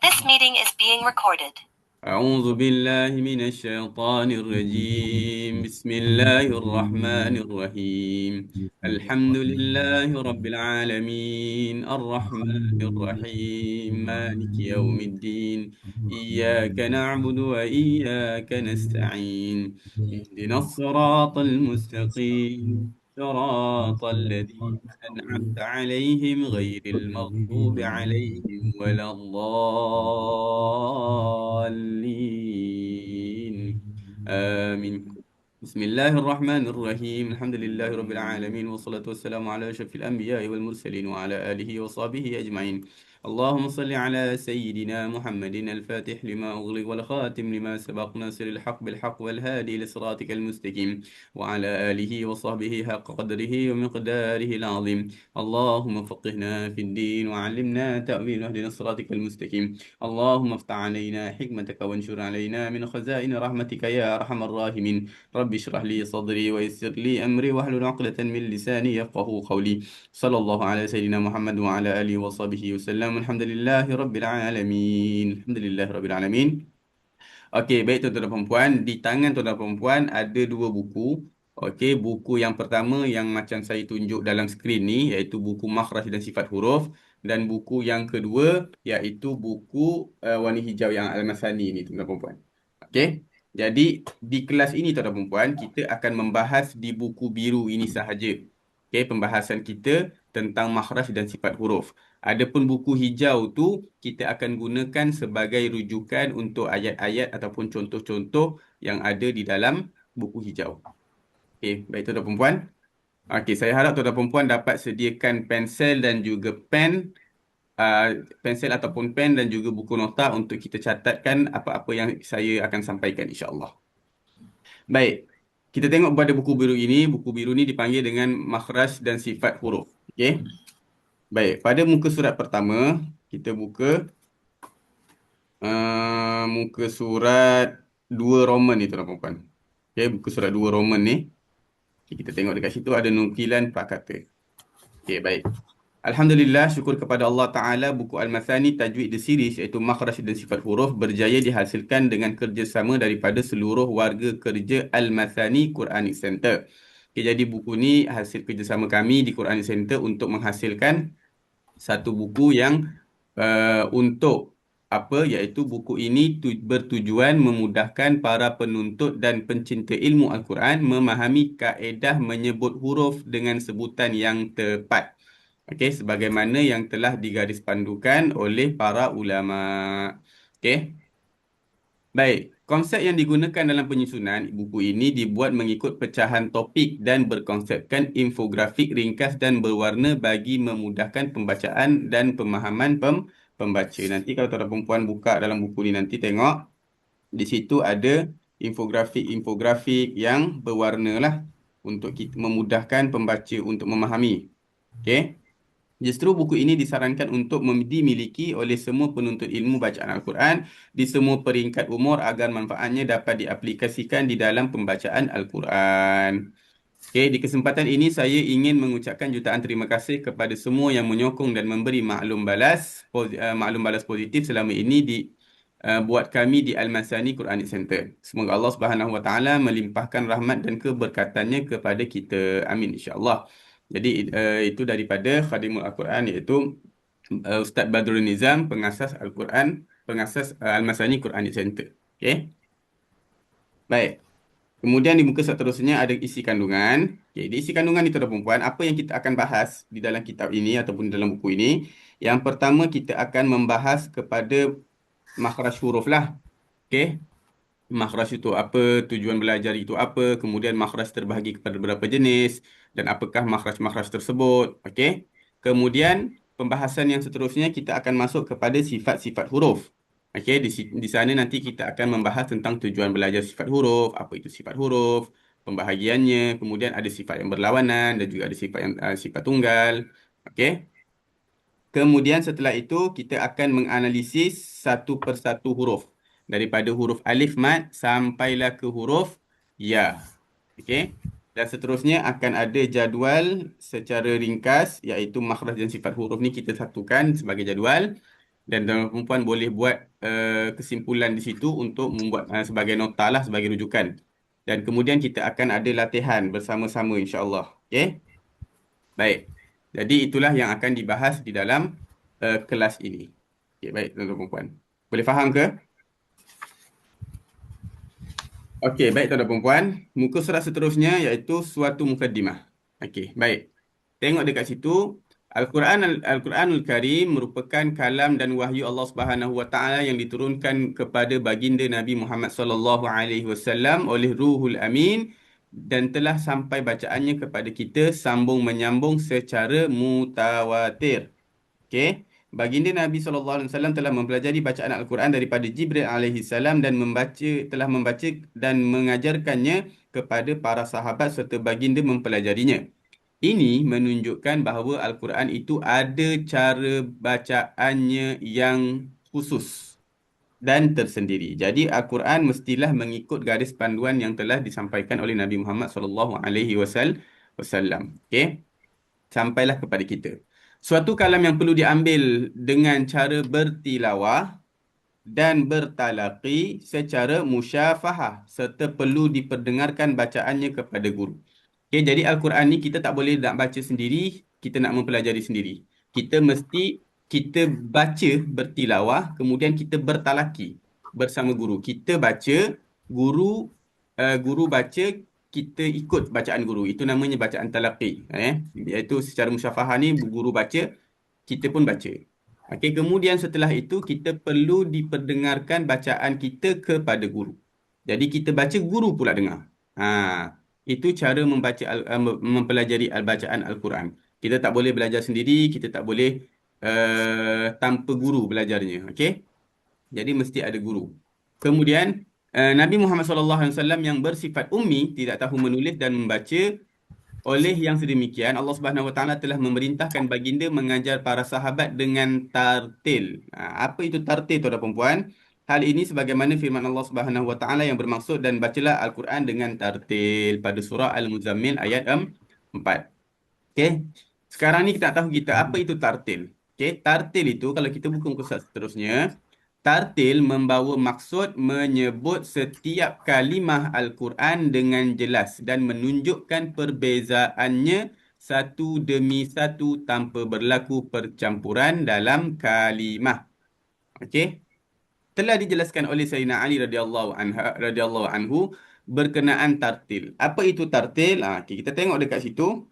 This meeting is being recorded. أعوذ بالله من الشيطان الرجيم. بسم الله الرحمن الرحيم. الحمد لله رب العالمين الرحمن الرحيم مالك يوم الدين. إياك نعبد وإياك نستعين. اهدنا الصراط المستقيم صراط الذين أنعمت عليهم غير المغضوب عليهم ولا الضالين آمين. بسم الله الرحمن الرحيم. الحمد لله رب العالمين والصلاة والسلام على أشرف الأنبياء والمرسلين وعلى آله وصحبه أجمعين. اللهم صل على سيدنا محمد الفاتح لما أغلق والخاتم لما سبق ناصر الحق بالحق والهادي لصراطك المستقيم وعلى آله وصحبه حق قدره ومقداره العظيم. اللهم فقهنا في الدين وعلمنا تأويل واهدنا صراطك المستقيم. اللهم افتح علينا حكمتك وانشر علينا من خزائن رحمتك يا أرحم الراحمين. رب اشرح لي صدري ويسر لي أمري واحلل عقدة من لساني يفقه قولي. صلى الله على سيدنا محمد وعلى آله وصحبه وسلم. الحمد لله رب العالمين. الحمد لله رب العالمين. Okey, baik tuan-tuan dan perempuan. Di tangan tuan-tuan dan perempuan ada dua buku. Okey, buku yang pertama yang macam saya tunjuk dalam skrin ni iaitu buku Makhraj dan Sifat Huruf, dan buku yang kedua iaitu buku Warna Hijau yang Al-Masani ni tuan-tuan dan perempuan. Okey. Jadi di kelas ini tuan-tuan dan perempuan kita akan membahas di buku biru ini sahaja. Okey, pembahasan kita tentang makhraj dan sifat huruf. Adapun buku hijau tu kita akan gunakan sebagai rujukan untuk ayat-ayat ataupun contoh-contoh yang ada di dalam buku hijau. Okey, baik tuan-tuan perempuan. Okey, saya harap tuan-tuan perempuan dapat sediakan pensel dan juga pen, pensel ataupun pen dan juga buku nota untuk kita catatkan apa-apa yang saya akan sampaikan insya-Allah. Baik. Kita tengok pada buku biru ini. Buku biru ini dipanggil dengan makhraj dan sifat huruf. Okey. Baik, pada muka surat pertama, kita buka muka surat 2 Roman ni tuan-tuan perempuan. Okey, buku surat 2 Roman ni. Okay, kita tengok dekat situ ada nukilan prakata. Okey, baik. Alhamdulillah, syukur kepada Allah Ta'ala, buku Al-Mathani Tajwid The Series iaitu Makhraj dan Sifat Huruf berjaya dihasilkan dengan kerjasama daripada seluruh warga kerja Al-Mathani Quranic Center. Okay, jadi buku ni hasil kerjasama kami di Quranic Center untuk menghasilkan satu buku yang untuk apa, iaitu buku ini bertujuan memudahkan para penuntut dan pencinta ilmu Al-Quran memahami kaedah menyebut huruf dengan sebutan yang tepat. Okey, sebagaimana yang telah digaris pandukan oleh para ulama. Okey. Baik, konsep yang digunakan dalam penyusunan buku ini dibuat mengikut pecahan topik dan berkonsepkan infografik ringkas dan berwarna bagi memudahkan pembacaan dan pemahaman pembaca. Nanti kalau tuan-tuan perempuan buka dalam buku ni nanti tengok di situ ada infografik-infografik yang berwarna lah untuk kita memudahkan pembaca untuk memahami. Okey. Justru buku ini disarankan untuk dimiliki oleh semua penuntut ilmu bacaan Al-Quran di semua peringkat umur agar manfaatnya dapat diaplikasikan di dalam pembacaan Al-Quran. Okey, di kesempatan ini saya ingin mengucapkan jutaan terima kasih kepada semua yang menyokong dan memberi maklum balas positif selama ini buat kami di Al-Masani Quranic Center. Semoga Allah Subhanahu Wa Taala melimpahkan rahmat dan keberkatannya kepada kita. Amin insya-Allah. Jadi itu daripada Khadimul Al-Quran iaitu Ustaz Badrul Nizam, pengasas Al-Quran, pengasas Al-Masani Quranic Center. Okey. Baik. Kemudian di muka seterusnya ada isi kandungan. Okey, di isi kandungan itu tuan perempuan, apa yang kita akan bahas di dalam kitab ini ataupun dalam buku ini? Yang pertama kita akan membahas kepada makhraj huruf lah. Okey. Makhraj itu apa, tujuan belajar itu apa, kemudian makhraj terbahagi kepada beberapa jenis dan apakah makhraj-makhraj tersebut. Okey. Kemudian pembahasan yang seterusnya kita akan masuk kepada sifat-sifat huruf. Okey, di sana nanti kita akan membahas tentang tujuan belajar sifat huruf, apa itu sifat huruf, pembahagiannya, kemudian ada sifat yang berlawanan dan juga ada sifat yang sifat tunggal. Okey. Kemudian setelah itu kita akan menganalisis satu persatu huruf daripada huruf alif mad sampailah ke huruf ya. Okey. Dan seterusnya akan ada jadual secara ringkas iaitu makhraj dan sifat huruf ni kita satukan sebagai jadual. Dan tuan-tuan perempuan boleh buat kesimpulan di situ untuk membuat sebagai nota lah, sebagai rujukan. Dan kemudian kita akan ada latihan bersama-sama insya-Allah. Okey? Baik. Jadi itulah yang akan dibahas di dalam kelas ini. Okey, baik tuan-tuan perempuan. Boleh faham ke? Okey, baik tuan-tuan perempuan. Muka surat seterusnya iaitu suatu mukadimah. Okey, baik. Tengok dekat situ, Al-Quranul Karim merupakan kalam dan wahyu Allah Subhanahu Wa Taala yang diturunkan kepada baginda Nabi Muhammad sallallahu alaihi wasallam oleh Ruhul Amin dan telah sampai bacaannya kepada kita sambung menyambung secara mutawatir. Okey. Baginda Nabi SAW telah mempelajari bacaan Al-Quran daripada Jibril alaihi salam dan telah membaca dan mengajarkannya kepada para sahabat serta baginda mempelajarinya. Ini menunjukkan bahawa Al-Quran itu ada cara bacaannya yang khusus dan tersendiri. Jadi Al-Quran mestilah mengikut garis panduan yang telah disampaikan oleh Nabi Muhammad SAW. Okey, sampailah kepada kita. Suatu kalam yang perlu diambil dengan cara bertilawah dan bertalaqi secara musyafahah serta perlu diperdengarkan bacaannya kepada guru. Okay, jadi Al-Quran ni kita tak boleh nak baca sendiri, kita nak mempelajari sendiri. Kita baca bertilawah, kemudian kita bertalaki bersama guru. Kita baca, guru baca, kita ikut bacaan guru. Itu namanya bacaan talaqi. Iaitu secara musyafahah ni guru baca, kita pun baca. Okey, kemudian setelah itu kita perlu diperdengarkan bacaan kita kepada guru. Jadi kita baca, guru pula dengar. Ha, itu cara mempelajari bacaan Al-Quran. Kita tak boleh belajar sendiri, kita tak boleh tanpa guru belajarnya. Okey? Jadi mesti ada guru. Kemudian Nabi Muhammad SAW yang bersifat ummi, tidak tahu menulis dan membaca, oleh yang sedemikian, Allah Subhanahu Wa Taala telah memerintahkan baginda mengajar para sahabat dengan tartil. Apa itu tartil, tuan-tuan dan puan-puan? Hal ini sebagaimana firman Allah Subhanahu Wa Taala yang bermaksud, dan bacalah Al-Quran dengan tartil pada surah Al-Muzammil ayat 4. Okey. Sekarang ni kita nak tahu apa itu tartil. Okey, tartil itu kalau kita buka muka surat seterusnya, tartil membawa maksud menyebut setiap kalimah Al-Quran dengan jelas dan menunjukkan perbezaannya satu demi satu tanpa berlaku percampuran dalam kalimah. Okey. Telah dijelaskan oleh Sayyidina Ali radhiyallahu anhu berkenaan tartil. Apa itu tartil? Okey, kita tengok dekat situ.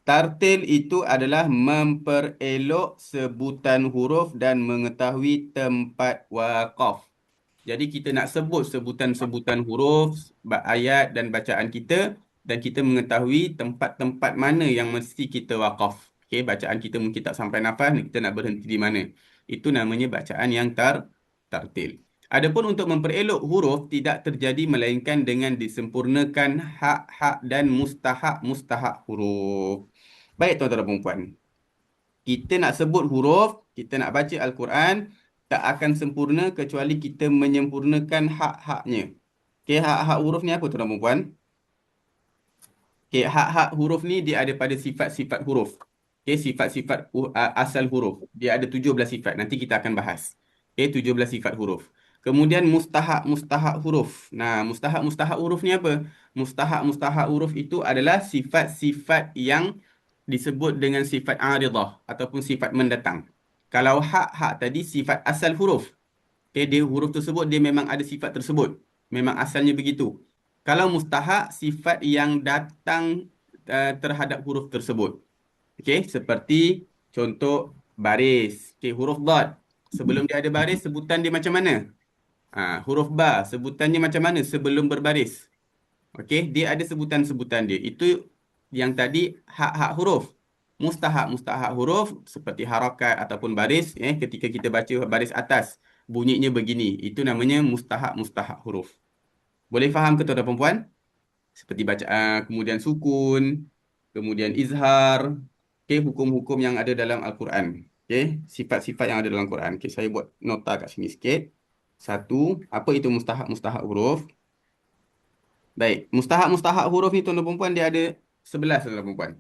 Tartil itu adalah memperelok sebutan huruf dan mengetahui tempat waqaf. Jadi kita nak sebut sebutan-sebutan huruf, ayat dan bacaan kita, dan kita mengetahui tempat-tempat mana yang mesti kita waqaf. Okey, bacaan kita mungkin tak sampai nafas, kita nak berhenti di mana. Itu namanya bacaan yang tartil. Adapun untuk memperelok huruf tidak terjadi melainkan dengan disempurnakan hak-hak dan mustahak-mustahak huruf. Baik tuan-tuan dan puan-puan, kita nak sebut huruf, kita nak baca Al-Quran, tak akan sempurna kecuali kita menyempurnakan hak-haknya. Okey, hak-hak huruf ni apa tuan-tuan dan puan-puan? Okey, hak-hak huruf ni dia ada pada sifat-sifat huruf. Okey, sifat-sifat asal huruf. Dia ada 17 sifat. Nanti kita akan bahas. Okey, 17 sifat huruf. Kemudian mustahak-mustahak huruf. Nah, mustahak-mustahak huruf ni apa? Mustahak-mustahak huruf itu adalah sifat-sifat yang disebut dengan sifat aridah ataupun sifat mendatang. Kalau hak-hak tadi sifat asal huruf. Okay, dia huruf tersebut dia memang ada sifat tersebut. Memang asalnya begitu. Kalau mustahak, sifat yang datang terhadap huruf tersebut. Okay, seperti contoh baris. Okay, huruf dad. Sebelum dia ada baris, sebutan dia macam mana? Huruf ba, sebutannya macam mana sebelum berbaris? Okey, dia ada sebutan-sebutan dia. Itu yang tadi hak-hak huruf. Mustahak huruf seperti harakat ataupun baris, ketika kita baca baris atas, bunyinya begini. Itu namanya mustahak huruf. Boleh faham ke tuan-tuan dan puan-puan? Seperti bacaan, kemudian sukun, kemudian izhar. Okey, hukum-hukum yang ada dalam Al-Quran. Okey, sifat-sifat yang ada dalam Al-Quran. Okey, saya buat nota kat sini sikit. Satu, apa itu mustahak huruf? Baik, mustahak huruf ni tuan-tuan dan puan-puan dia ada 11 tuan-tuan dan puan-puan.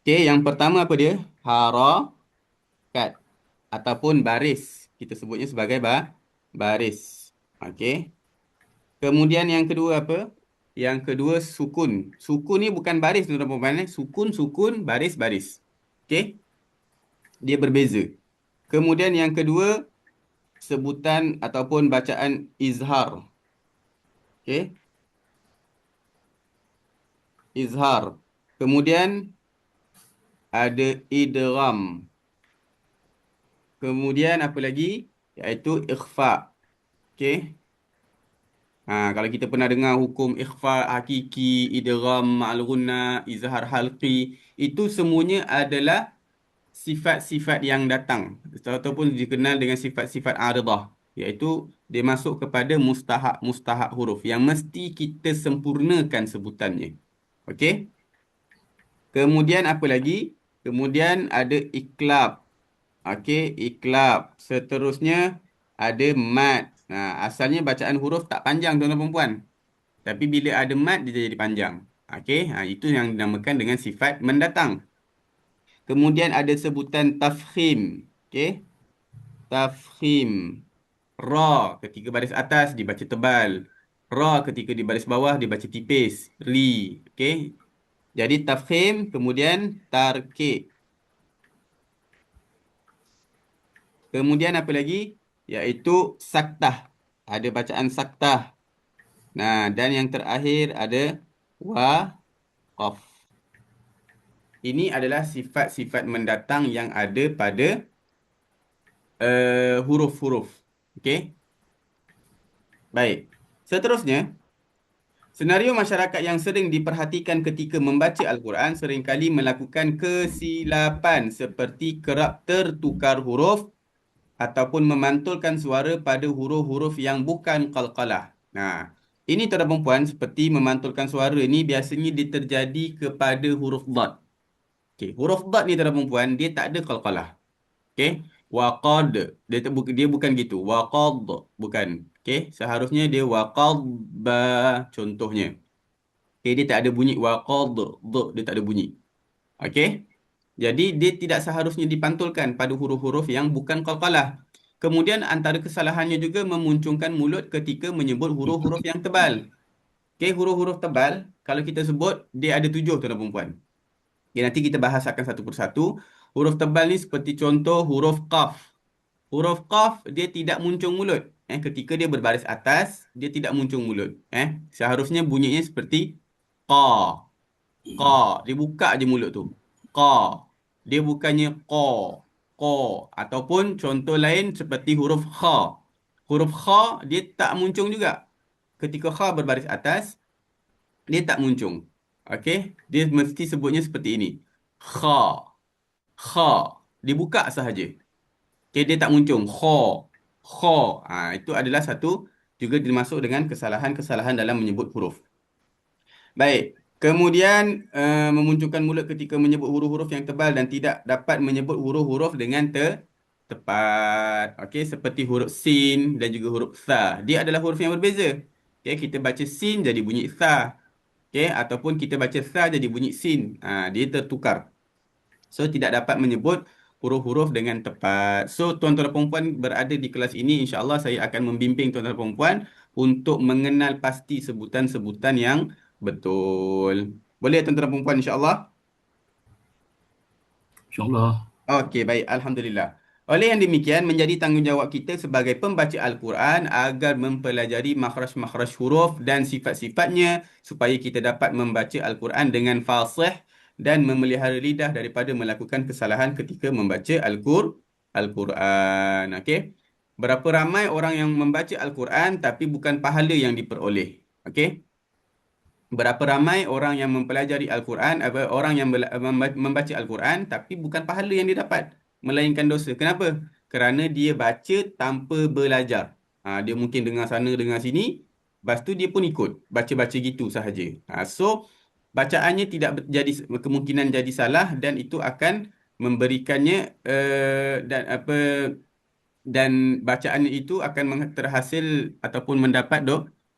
Okey, yang pertama apa dia? Hara, kat ataupun baris. Kita sebutnya sebagai baris. Okey. Kemudian yang kedua apa? Yang kedua sukun. Sukun ni bukan baris tuan-tuan dan puan-puan. Sukun, sukun, baris, baris. Okey? Dia berbeza. Kemudian yang kedua sebutan ataupun bacaan izhar. Okey? Izhar. Kemudian ada idgham. Kemudian apa lagi? Iaitu ikhfa. Okey? Kalau kita pernah dengar hukum ikhfa hakiki, idgham ma'al ghunnah, izhar halqi, itu semuanya adalah sifat-sifat yang datang ataupun dikenal dengan sifat-sifat aridah, iaitu dia masuk kepada mustahak huruf yang mesti kita sempurnakan sebutannya. Okey? Kemudian apa lagi? Kemudian ada iklab. Okey, iklab. Seterusnya ada mad. Asalnya bacaan huruf tak panjang tuan-tuan dan puan. Tapi bila ada mad dia jadi panjang. Okey, itu yang dinamakan dengan sifat mendatang. Kemudian ada sebutan tafkhim. Okey, tafkhim. Ra ketika baris atas dibaca tebal. Ra ketika di baris bawah dibaca tipis. Ri. Okey. Jadi tafkhim, kemudian tarkik. Kemudian apa lagi? Iaitu saktah. Ada bacaan saktah. Dan yang terakhir ada waqaf. Ini adalah sifat-sifat mendatang yang ada pada huruf-huruf. Okey? Baik. Seterusnya, senario masyarakat yang sering diperhatikan ketika membaca Al-Quran seringkali melakukan kesilapan seperti kerap tertukar huruf ataupun memantulkan suara pada huruf-huruf yang bukan qalqalah. Ini tuan-tuan dan puan, seperti memantulkan suara ini biasanya terjadi kepada huruf dad. Okey, huruf dad ni tuan-tuan dan puan, dia tak ada qalqalah. Okey, waqad dia bukan gitu. Waqad bukan. Okey, seharusnya dia waqadba contohnya. Okey, dia tak ada bunyi waqad, dia tak ada bunyi. Okey? Jadi dia tidak seharusnya dipantulkan pada huruf-huruf yang bukan qalqalah. Kemudian antara kesalahannya juga memuncungkan mulut ketika menyebut huruf-huruf yang tebal. Okey, huruf-huruf tebal kalau kita sebut dia ada 7 tuan-tuan dan puan. Okay, nanti kita bahasakan satu persatu. Huruf tebal ni seperti contoh huruf qaf. Huruf qaf dia tidak muncung mulut. Ketika dia berbaris atas, dia tidak muncung mulut. Seharusnya bunyinya seperti qa. Qa. Dia buka je mulut tu. Qa. Dia bukannya qa. Qa. Ataupun contoh lain seperti huruf kha. Huruf kha dia tak muncung juga. Ketika kha berbaris atas, dia tak muncung. Okey? Dia mesti sebutnya seperti ini. Kha. Kha. Dia buka sahaja. Okay, dia tak muncung. Kha. Kha. Itu adalah satu juga dimasuk dengan kesalahan-kesalahan dalam menyebut huruf. Baik. Kemudian memunculkan mulut ketika menyebut huruf-huruf yang tebal dan tidak dapat menyebut huruf-huruf dengan tepat. Okey, seperti huruf sin dan juga huruf sa. Dia adalah huruf yang berbeza. Okey, kita baca sin jadi bunyi sa. Okey, ataupun kita baca sa jadi bunyi sin. Dia tertukar. So, tidak dapat menyebut huruf-huruf dengan tepat. So, tuan-tuan dan puan-puan berada di kelas ini, insya-Allah saya akan membimbing tuan-tuan dan puan-puan untuk mengenal pasti sebutan-sebutan yang betul. Boleh tuan-tuan dan puan-puan insya-Allah? InsyaAllah. Okey, baik. Alhamdulillah. Oleh yang demikian, menjadi tanggungjawab kita sebagai pembaca Al-Quran agar mempelajari makhraj-makhraj huruf dan sifat-sifatnya supaya kita dapat membaca Al-Quran dengan fasih dan memelihara lidah daripada melakukan kesalahan ketika membaca Al-Quran. Okey. Berapa ramai orang yang membaca Al-Quran tapi bukan pahala yang diperoleh? Okey. Berapa ramai orang yang mempelajari Al-Quran, orang yang membaca Al-Quran tapi bukan pahala yang dia dapat, melainkan dosa. Kenapa? Kerana dia baca tanpa belajar. Dia mungkin dengar sana, dengar sini, lepas tu dia pun ikut. Baca-baca gitu sahaja. So, bacaannya tidak jadi kemungkinan jadi salah dan itu akan memberikannya dan apa dan bacaannya itu akan terhasil ataupun mendapat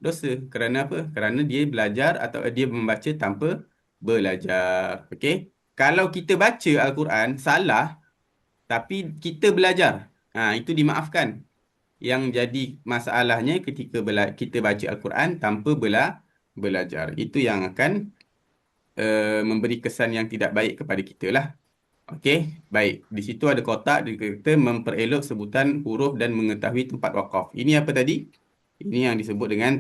dosa. Kerana apa? Kerana dia belajar atau dia membaca tanpa belajar. Okey? Kalau kita baca Al-Quran salah tapi kita belajar. Itu dimaafkan. Yang jadi masalahnya ketika kita baca Al-Quran tanpa belajar. Itu yang akan memberi kesan yang tidak baik kepada kita lah. Okey, baik. Di situ ada kotak, dia kata memperelok sebutan huruf dan mengetahui tempat wakaf. Ini apa tadi? Ini yang disebut dengan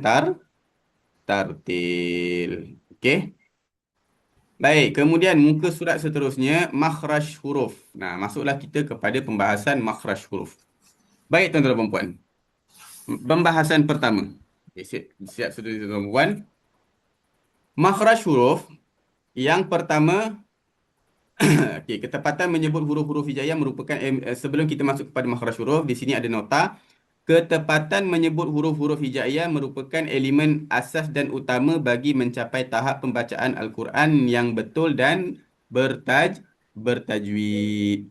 tartil. Okey. Baik, kemudian muka surat seterusnya, makhraj huruf. Nah, masuklah kita kepada pembahasan makhraj huruf. Baik, tuan-tuan dan puan. Pembahasan pertama. Okay, siap sudah tuan-tuan dan puan. Makhraj huruf yang pertama, okey, ketepatan menyebut huruf-huruf hijaiyah merupakan sebelum kita masuk kepada makhraj huruf, di sini ada nota. Ketepatan menyebut huruf-huruf hijaiyah merupakan elemen asas dan utama bagi mencapai tahap pembacaan Al-Quran yang betul dan bertajwid.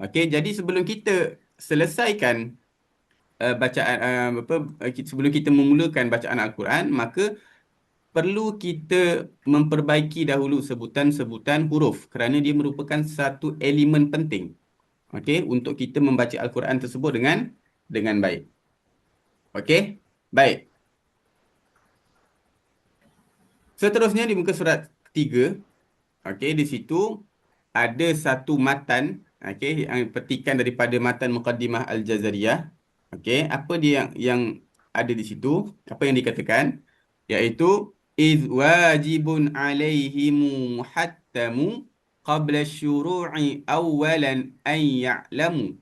Okey, jadi sebelum kita selesaikan bacaan sebelum kita memulakan bacaan Al-Quran, maka perlu kita memperbaiki dahulu sebutan-sebutan huruf kerana dia merupakan satu elemen penting. Okey, untuk kita membaca Al-Quran tersebut dengan baik. Okey, baik. Seterusnya di muka surat 3, okey, di situ ada satu matan, okey, yang petikan daripada matan Muqaddimah Al-Jazariyah. Okey, apa dia yang ada di situ? Apa yang dikatakan? Iaitu iz wajibun alaihimu muhattamu qabla syuru'i awalan an ya'lamu.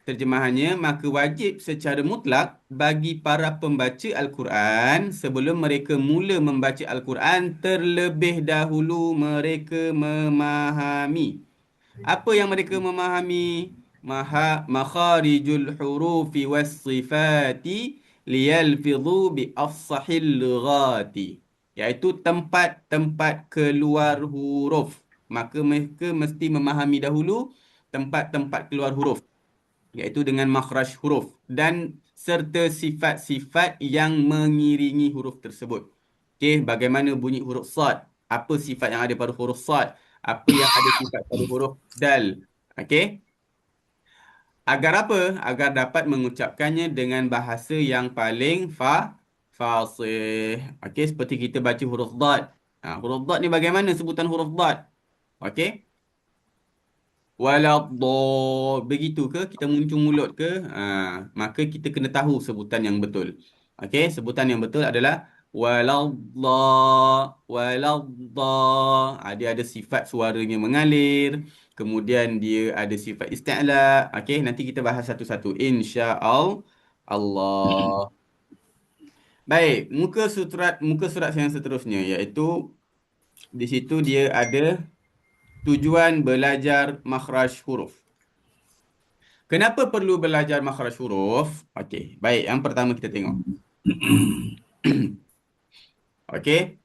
Terjemahannya, maka wajib secara mutlak bagi para pembaca Al-Quran sebelum mereka mula membaca Al-Quran terlebih dahulu mereka memahami. Apa yang mereka memahami? Makharijul hurufi was sifati liyalfidhu bi afsahil lughati. Iaitu tempat-tempat keluar huruf. Maka mereka mesti memahami dahulu tempat-tempat keluar huruf, iaitu dengan makhraj huruf dan serta sifat-sifat yang mengiringi huruf tersebut. Okey, bagaimana bunyi huruf sad? Apa sifat yang ada pada huruf sad? Apa yang ada sifat pada huruf dal? Okey? Agar apa? Agar dapat mengucapkannya dengan bahasa yang paling fasih. Okey, seperti kita baca huruf dad. Huruf dad ni bagaimana sebutan huruf dad? Okey? Begitu ke? Kita muncung mulut ke? Maka kita kena tahu sebutan yang betul. Okey, sebutan yang betul adalah waladha. Waladha. Dia ada sifat suaranya mengalir. Kemudian dia ada sifat isti'la. Okey, nanti kita bahas satu-satu. Allah. Baik, muka surat yang seterusnya, iaitu di situ dia ada tujuan belajar makhraj huruf. Kenapa perlu belajar makhraj huruf? Okey, baik. Yang pertama kita tengok. Okey.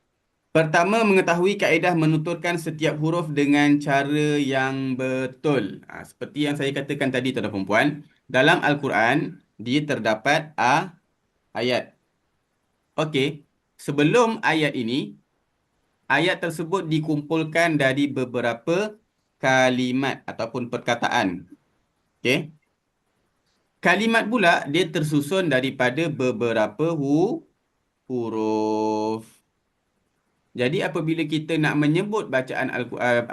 Pertama, mengetahui kaedah menuturkan setiap huruf dengan cara yang betul. Seperti yang saya katakan tadi, tuan-tuan dan puan, dalam Al-Quran, dia terdapat ayat. Okey. Sebelum ayat ini, ayat tersebut dikumpulkan dari beberapa kalimat ataupun perkataan. Okey. Kalimat pula dia tersusun daripada beberapa huruf. Jadi apabila kita nak menyebut bacaan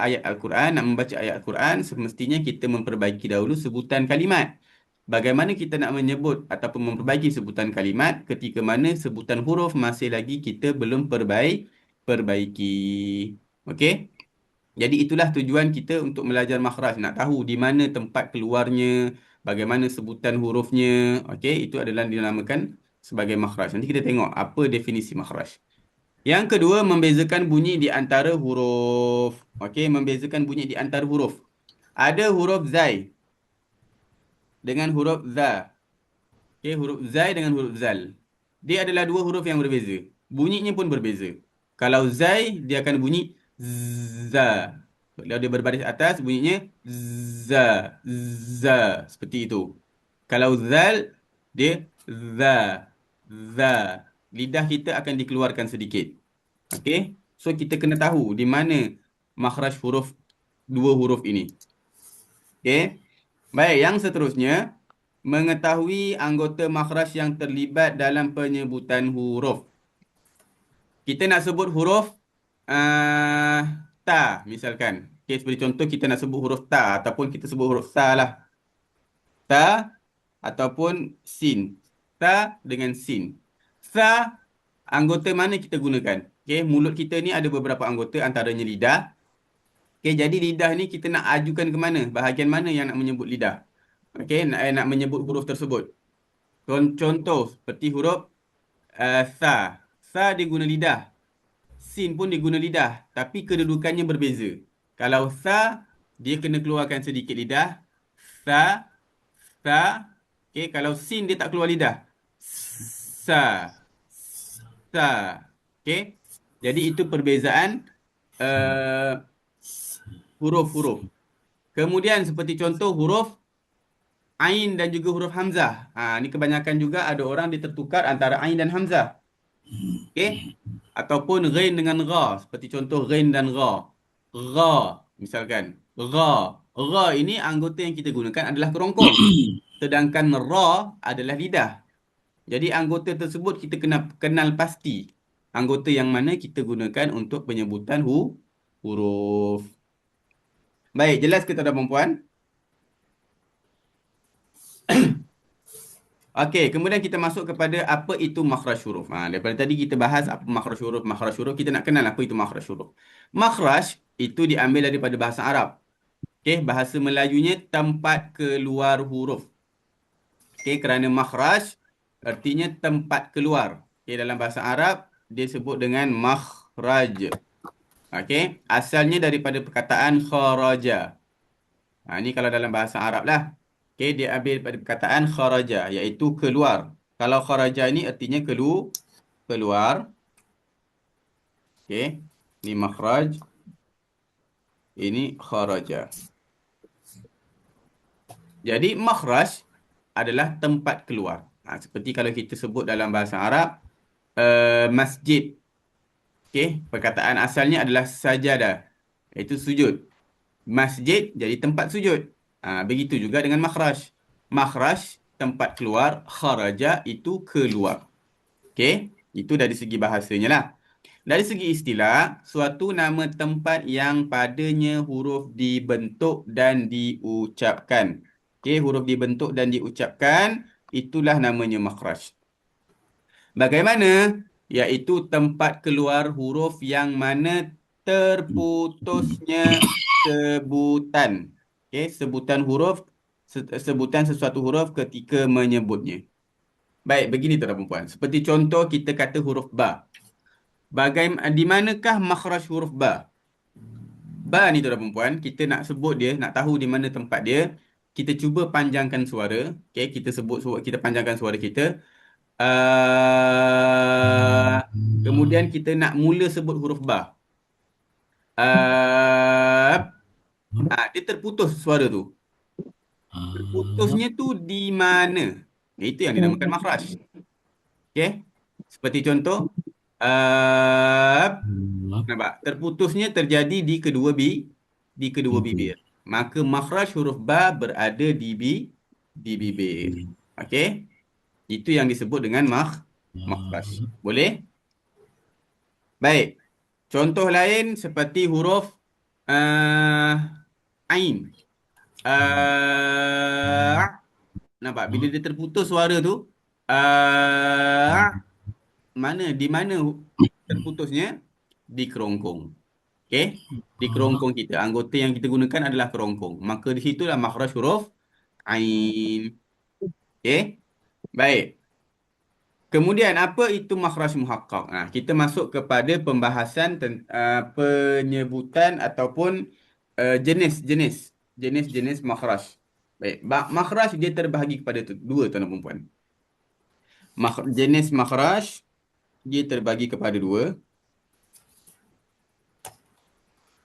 ayat Al-Quran, nak membaca ayat Al-Quran, semestinya kita memperbaiki dahulu sebutan kalimat. Bagaimana kita nak menyebut ataupun memperbaiki sebutan kalimat ketika mana sebutan huruf masih lagi kita belum perbaiki. Okey? Jadi itulah tujuan kita untuk belajar makhraj. Nak tahu di mana tempat keluarnya, bagaimana sebutan hurufnya. Okey, itu adalah dinamakan sebagai makhraj. Nanti kita tengok apa definisi makhraj. Yang kedua, membezakan bunyi di antara huruf. Okey, membezakan bunyi di antara huruf. Ada huruf zai dengan huruf za. Okey, huruf zai dengan huruf zal. Dia adalah dua huruf yang berbeza. Bunyinya pun berbeza. Kalau zai, dia akan bunyi za. Kalau dia berbaris atas, bunyinya za. Za. Seperti itu. Kalau zal, dia za. Za. Lidah kita akan dikeluarkan sedikit. Okey. So, kita kena tahu di mana makhraj huruf dua huruf ini. Okey. Baik, yang seterusnya, mengetahui anggota makhraj yang terlibat dalam penyebutan huruf. Kita nak sebut huruf uh, ta, misalkan. Okay, seperti contoh kita nak sebut huruf ta ataupun kita sebut huruf sa lah. Ta ataupun sin. Ta dengan sin. Sa, anggota mana kita gunakan? Okay, mulut kita ni ada beberapa anggota, antaranya lidah. Okay, jadi lidah ni kita nak ajukan ke mana? Bahagian mana yang nak menyebut lidah? Okay, nak menyebut huruf tersebut. Contoh seperti huruf sa. Sa dia guna lidah. Sin pun dia guna lidah. Tapi kedudukannya berbeza. Kalau sa, dia kena keluarkan sedikit lidah. Sa, sa. Okay, kalau sin dia tak keluar lidah. Sa, sa. Okay. Jadi itu perbezaan uh, huruf-huruf. Kemudian seperti contoh huruf Ain dan juga huruf Hamzah. Ni kebanyakan juga ada orang dia tertukar antara Ain dan Hamzah. Okey? Ataupun Ghain dengan Gha. Seperti contoh Ghain dan Gha. Gha, misalkan. Gha. Gha ini anggota yang kita gunakan adalah kerongkong. Sedangkan Ra adalah lidah. Jadi anggota tersebut kita kena kenal pasti. Anggota yang mana kita gunakan untuk penyebutan huruf. Baik, jelas ke tuan-tuan dan puan? Okey, kemudian kita masuk kepada apa itu makhraj huruf. Daripada tadi kita bahas apa makhraj huruf, kita nak kenal apa itu makhraj huruf. Makhraj itu diambil daripada bahasa Arab. Okey, bahasa Melayunya tempat keluar huruf. Okey, kerana makhraj artinya tempat keluar. Okey, dalam bahasa Arab dia sebut dengan makhraj. Okey, asalnya daripada perkataan kharaja. Ini kalau dalam bahasa Arab lah. Okay, dia ambil pada perkataan kharaja, iaitu keluar. Kalau kharaja ini artinya keluar. Okay, ini makhraj. Ini kharaja. Jadi makhraj adalah tempat keluar. Seperti kalau kita sebut dalam bahasa Arab, masjid. Okay, perkataan asalnya adalah sajadah, iaitu sujud. Masjid jadi tempat sujud. Begitu juga dengan makhraj. Makhraj, tempat keluar. Kharaja, itu keluar. Okey, itu dari segi bahasanya lah. Dari segi istilah, suatu nama tempat yang padanya huruf dibentuk dan diucapkan. Okey, huruf dibentuk dan diucapkan, itulah namanya makhraj. Bagaimana? Iaitu tempat keluar huruf yang mana terputusnya sebutan. Okey, sebutan huruf, sebutan sesuatu huruf ketika menyebutnya. Baik, begini tuan-tuan dan puan. Seperti contoh kita kata huruf ba. Di manakah makhraj huruf ba? Ba ni tuan-tuan dan puan, kita nak sebut dia, nak tahu di mana tempat dia, kita cuba panjangkan suara. Okey, kita panjangkan suara kita. Kemudian kita nak mula sebut huruf ba. Dia terputus suara tu. Terputusnya tu di mana? Itu yang dinamakan makhraj. Okey. Seperti contoh, nampak? Terputusnya terjadi di kedua bibir. Maka makhraj huruf ba berada di bibir. Okey. Itu yang disebut dengan makhraj. Boleh? Baik. Contoh lain seperti huruf Ain. Nampak? Bila dia terputus suara tu, di mana terputusnya? Di kerongkong. Okey? Di kerongkong kita. Anggota yang kita gunakan adalah kerongkong. Maka di situlah makhraj huruf Ain. Okey? Baik. Kemudian apa itu makhraj muhaqqaq? Kita masuk kepada pembahasan penyebutan ataupun jenis-jenis makhraj. Baik, makhraj dia terbahagi kepada dua tuan-tuan dan puan. Jenis makhraj dia terbagi kepada dua.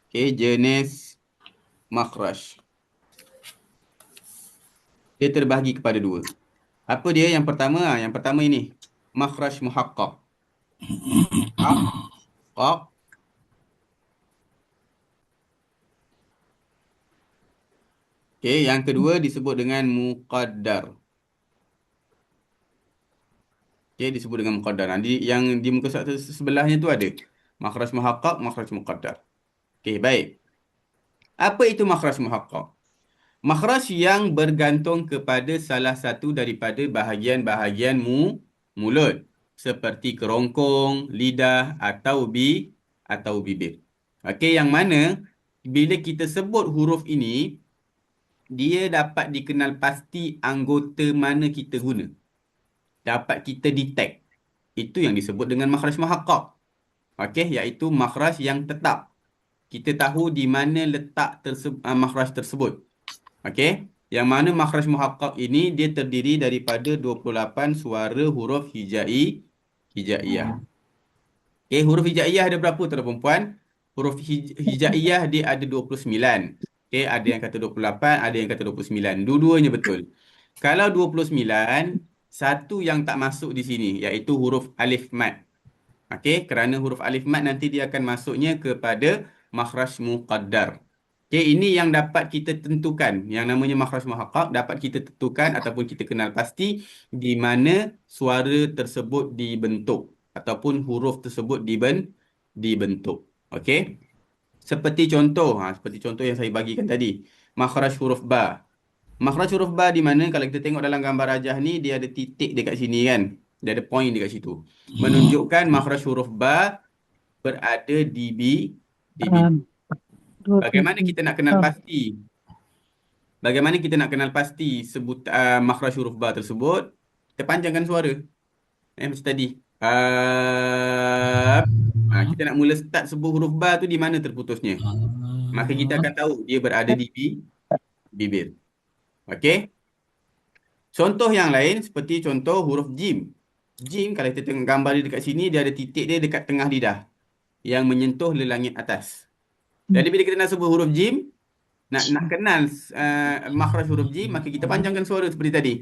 Okey, jenis makhraj dia terbahagi kepada dua. Apa dia? Yang pertama ini makhraj muhaqqaq. Muhaqqaq. Okey, yang kedua disebut dengan muqaddar. Okey, disebut dengan muqaddar. Yang di muka surat sebelahnya tu ada makhraj muhaqqaq, makhraj muqaddar. Okey, baik. Apa itu makhraj muhaqqaq? Makhraj yang bergantung kepada salah satu daripada bahagian-bahagian mulut seperti kerongkong, lidah atau bibir. Okey, yang mana bila kita sebut huruf ini, dia dapat dikenal pasti anggota mana kita guna. Dapat kita detect. Itu yang disebut dengan makhraj muhaqqaq. Okey, iaitu makhraj yang tetap. Kita tahu di mana letak makhraj tersebut. Okey, yang mana makhraj muhaqqaq ini dia terdiri daripada 28 suara huruf hijaiyah. Okey, huruf hijaiyah ada berapa tuan-tuan dan puan? Huruf hijaiyah dia ada 29. Okey, ada yang kata 28, ada yang kata 29. Dua-duanya betul. Kalau 29, satu yang tak masuk di sini iaitu huruf alif mat. Okey, kerana huruf alif mat nanti dia akan masuknya kepada makhraj muqaddar. Okey, ini yang dapat kita tentukan. Yang namanya makhraj muhaqqaq dapat kita tentukan ataupun kita kenal pasti di mana suara tersebut dibentuk ataupun huruf tersebut dibentuk. Okey. Seperti contoh yang saya bagikan tadi. Makhraj huruf ba. Makhraj huruf ba di mana kalau kita tengok dalam gambar rajah ni dia ada titik dekat sini kan. Dia ada point dekat situ. Menunjukkan makhraj huruf ba berada di Bagaimana kita nak kenal pasti? Bagaimana kita nak kenal pasti makhraj huruf ba tersebut? Kita panjangkan suara. Macam tadi. Kita nak mula start sebut huruf ba tu di mana terputusnya. Maka kita akan tahu dia berada di bibir. Okey? Contoh yang lain seperti contoh huruf jim. Jim, kalau kita tengok gambar dia dekat sini, dia ada titik dia dekat tengah lidah yang menyentuh lelangit atas. Jadi bila kita nak sebut huruf jim, nak kenal makhraj huruf jim, maka kita panjangkan suara seperti tadi.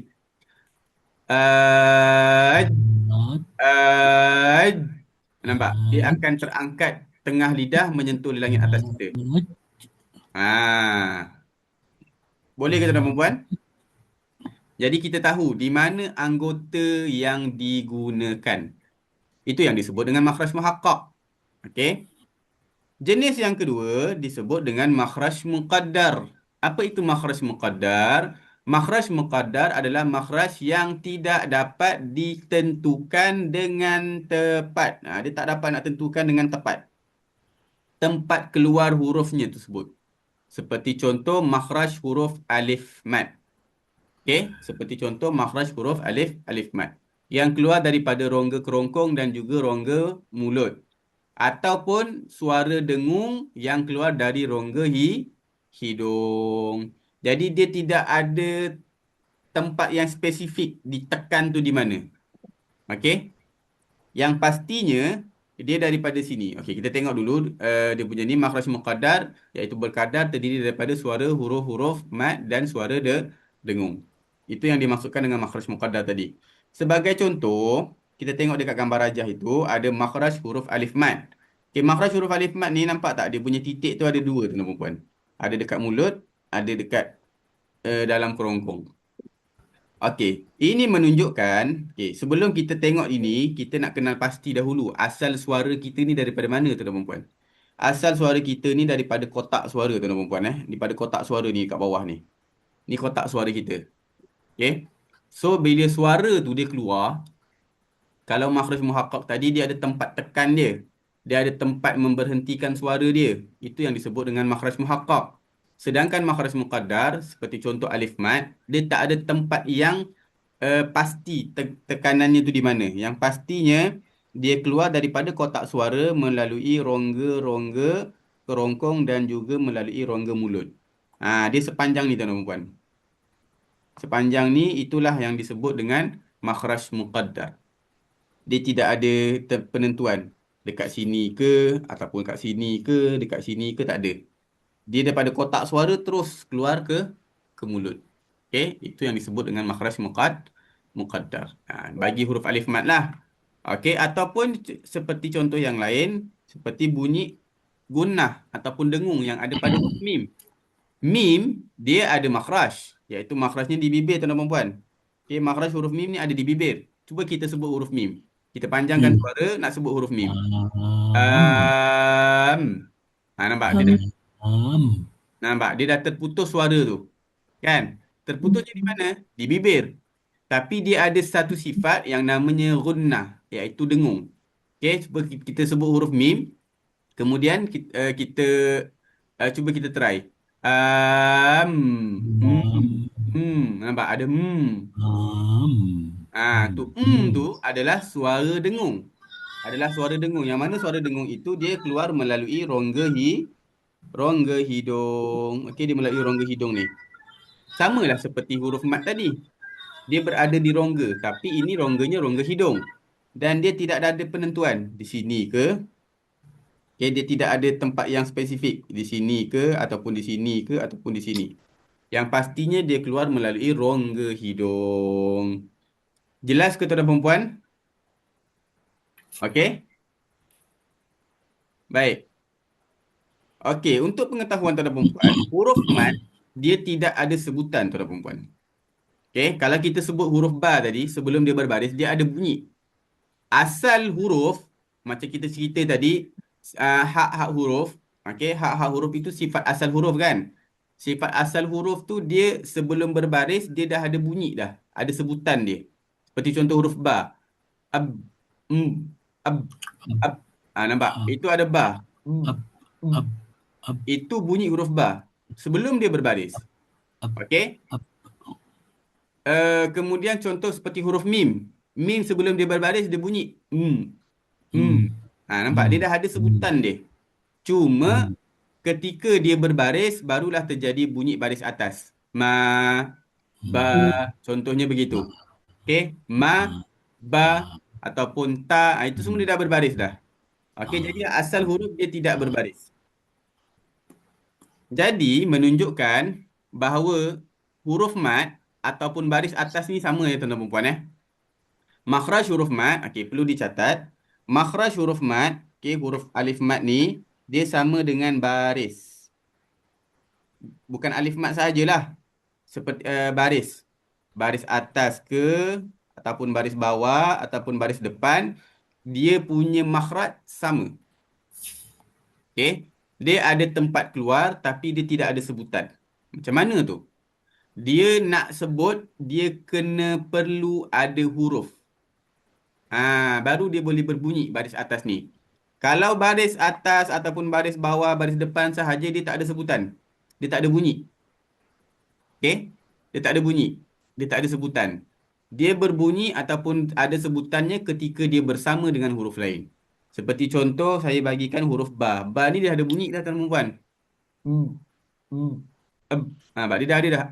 Nampak? Dia akan terangkat tengah lidah menyentuh lelangit atas kita. Boleh ke tuan-tuan dan puan? Jadi kita tahu di mana anggota yang digunakan. Itu yang disebut dengan makhraj muhaqqaq. Okey. Jenis yang kedua disebut dengan makhraj muqaddar. Apa itu makhraj muqaddar? Makhraj muqaddar adalah makhraj yang tidak dapat ditentukan dengan tepat. Dia tak dapat nak tentukan dengan tepat tempat keluar hurufnya tersebut. Seperti contoh makhraj huruf alif mat. Okey, seperti contoh makhraj huruf alif mat yang keluar daripada rongga kerongkong dan juga rongga mulut, ataupun suara dengung yang keluar dari rongga hidung. Jadi dia tidak ada tempat yang spesifik ditekan tu di mana. Okey. Yang pastinya dia daripada sini. Okey, kita tengok dulu dia punya ni makhraj muqaddar iaitu berkadar terdiri daripada suara huruf-huruf mat dan suara dengung. Itu yang dimaksudkan dengan makhraj muqaddar tadi. Sebagai contoh, kita tengok dekat gambar rajah itu ada makhraj huruf alif mat. Okey, makhraj huruf alif mat ni nampak tak? Dia punya titik tu ada dua tuan-tuan dan puan. Ada dekat mulut, ada dekat dalam kerongkong. Okey, ini menunjukkan, sebelum kita tengok ini, kita nak kenal pasti dahulu asal suara kita ni daripada mana tuan-tuan dan puan. Asal suara kita ni daripada kotak suara tuan-tuan dan puan. Daripada kotak suara ni kat bawah ni. Ni kotak suara kita. Okey. So, bila suara tu dia keluar, kalau makhraj muhaqqaq tadi dia ada tempat tekan dia. Dia ada tempat memberhentikan suara dia. Itu yang disebut dengan makhraj muhaqqaq. Sedangkan makhraj muqaddar seperti contoh alif mat, dia tak ada tempat yang pasti tekanannya tu di mana. Yang pastinya dia keluar daripada kotak suara melalui rongga-rongga kerongkong dan juga melalui rongga mulut. Dia sepanjang ni tuan-tuan dan puan. Sepanjang ni itulah yang disebut dengan makhraj muqaddar. Dia tidak ada penentuan dekat sini ke ataupun kat sini ke, dekat sini ke, tak ada. Dia daripada kotak suara terus keluar ke mulut. Okey, itu yang disebut dengan makhraj muqaddar. Bagi huruf alif mat lah. Okey, ataupun seperti contoh yang lain seperti bunyi gunnah ataupun dengung yang ada pada huruf mim. Mim, dia ada makhraj. Iaitu makhrajnya di bibir, tuan-tuan dan puan. Okay, makhraj huruf mim ni ada di bibir. Cuba kita sebut huruf mim. Kita panjangkan Mim. suara nak sebut huruf mim. Am. Um, nampak? Dia dah, Am. nampak? Dia dah terputus suara tu. Kan? Terputusnya di mana? Di bibir. Tapi dia ada satu sifat yang namanya gunnah, iaitu dengung. Okey, cuba kita sebut huruf mim, kemudian cuba kita try. Um, Am. nampak ada Am. tu Am. tu adalah suara dengung. Adalah suara dengung. Yang mana suara dengung itu dia keluar melalui rongga hidung. Okey, dia melalui rongga hidung ni. Samalah seperti huruf mat tadi. Dia berada di rongga, tapi ini rongganya rongga hidung. Dan dia tidak ada penentuan di sini ke. Okay, dia tidak ada tempat yang spesifik di sini ke, ataupun di sini ke, ataupun di sini. Yang pastinya dia keluar melalui rongga hidung. Jelas ke tuan-tuan perempuan? Okey? Baik. Okey, untuk pengetahuan tuan-tuan perempuan, huruf mat dia tidak ada sebutan tuan-tuan perempuan. Okey, kalau kita sebut huruf ba tadi sebelum dia berbaris, dia ada bunyi. Asal huruf, macam kita cerita tadi, hak-hak huruf, okey, hak-hak huruf itu sifat asal huruf kan? Sifat asal huruf tu dia sebelum berbaris dia dah ada bunyi dah, ada sebutan dia. Seperti contoh huruf ba. Ab, m, ab, ab. Nampak? Ab. Itu ada ba. Ab. M. Ab. Ab. Itu bunyi huruf ba sebelum dia berbaris. Ab. Okey? Ab. Kemudian contoh seperti huruf mim. Mim sebelum dia berbaris dia bunyi Hmm. Hmm. Nampak? Dia Hmm. dah ada Hmm. sebutan dia. Cuma Hmm. ketika dia berbaris, barulah terjadi bunyi baris atas. Ma, ba, Hmm. contohnya begitu. Okey? Ma, ba, ataupun ta. Itu semua dia dah berbaris dah. Okey, jadi asal huruf dia tidak berbaris. Jadi menunjukkan bahawa huruf mat ataupun baris atas ni sama ya tuan-tuan dan puan. Makhraj huruf mat, okey, perlu dicatat. Makhraj huruf mat, okey, huruf alif mat ni, dia sama dengan baris. Bukan alif mat sajalah. Seperti baris. Baris atas ke, ataupun baris bawah, ataupun baris depan, dia punya makhraj sama. Okey. Dia ada tempat keluar, tapi dia tidak ada sebutan. Macam mana tu? Dia nak sebut, dia kena perlu ada huruf. Baru dia boleh berbunyi baris atas ni. Kalau baris atas ataupun baris bawah, baris depan sahaja dia tak ada sebutan. Dia tak ada bunyi. Okey? Dia tak ada bunyi. Dia tak ada sebutan. Dia berbunyi ataupun ada sebutannya ketika dia bersama dengan huruf lain. Seperti contoh saya bagikan huruf ba. Ba ni dia ada bunyi dah tuan-tuan puan. Hmm. Hmm. Ba dia dah ada dah.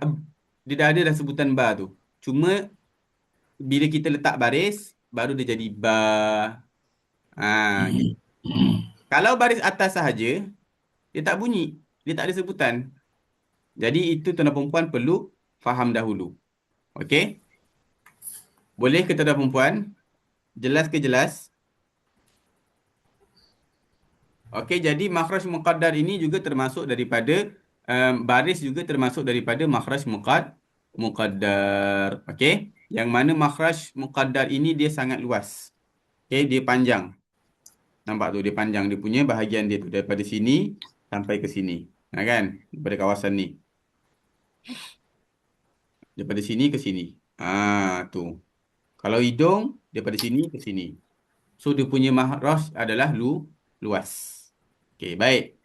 Dia dah ada dah sebutan ba tu. Cuma bila kita letak baris baru dia jadi ba. Gitu. Kalau baris atas sahaja, dia tak bunyi. Dia tak ada sebutan. Jadi itu tuan-tuan perempuan perlu faham dahulu. Okey? Boleh ke tuan-tuan perempuan? Jelas ke jelas? Okey, jadi makhraj muqaddar ini juga termasuk daripada baris juga termasuk daripada makhraj muqaddar. Okey? Yang mana makhraj muqaddar ini dia sangat luas. Okey, dia panjang. Nampak tu dia panjang dia punya bahagian dia tu daripada sini sampai ke sini. Kan? Daripada kawasan ni. Daripada sini ke sini. Tu. Kalau hidung daripada sini ke sini. So dia punya makhraj adalah luas. Okey, baik.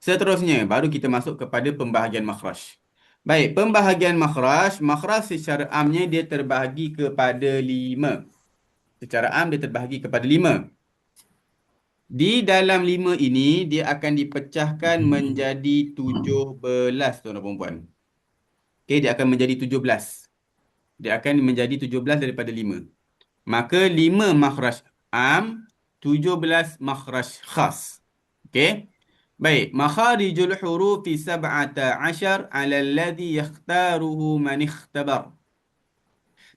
Seterusnya baru kita masuk kepada pembahagian makhraj. Baik, pembahagian makhraj, makhraj secara amnya dia terbahagi kepada 5. Secara am dia terbahagi kepada 5. Di dalam 5 ini dia akan dipecahkan menjadi 17 tuan-tuan dan puan. Okey, dia akan menjadi 17. Dia akan menjadi 17 daripada 5. Maka 5 makhraj am, 17 makhraj khas. Okey? Baik, makharijul hurufi 17 ala alladhi yakhtaruhu man ikhtabar.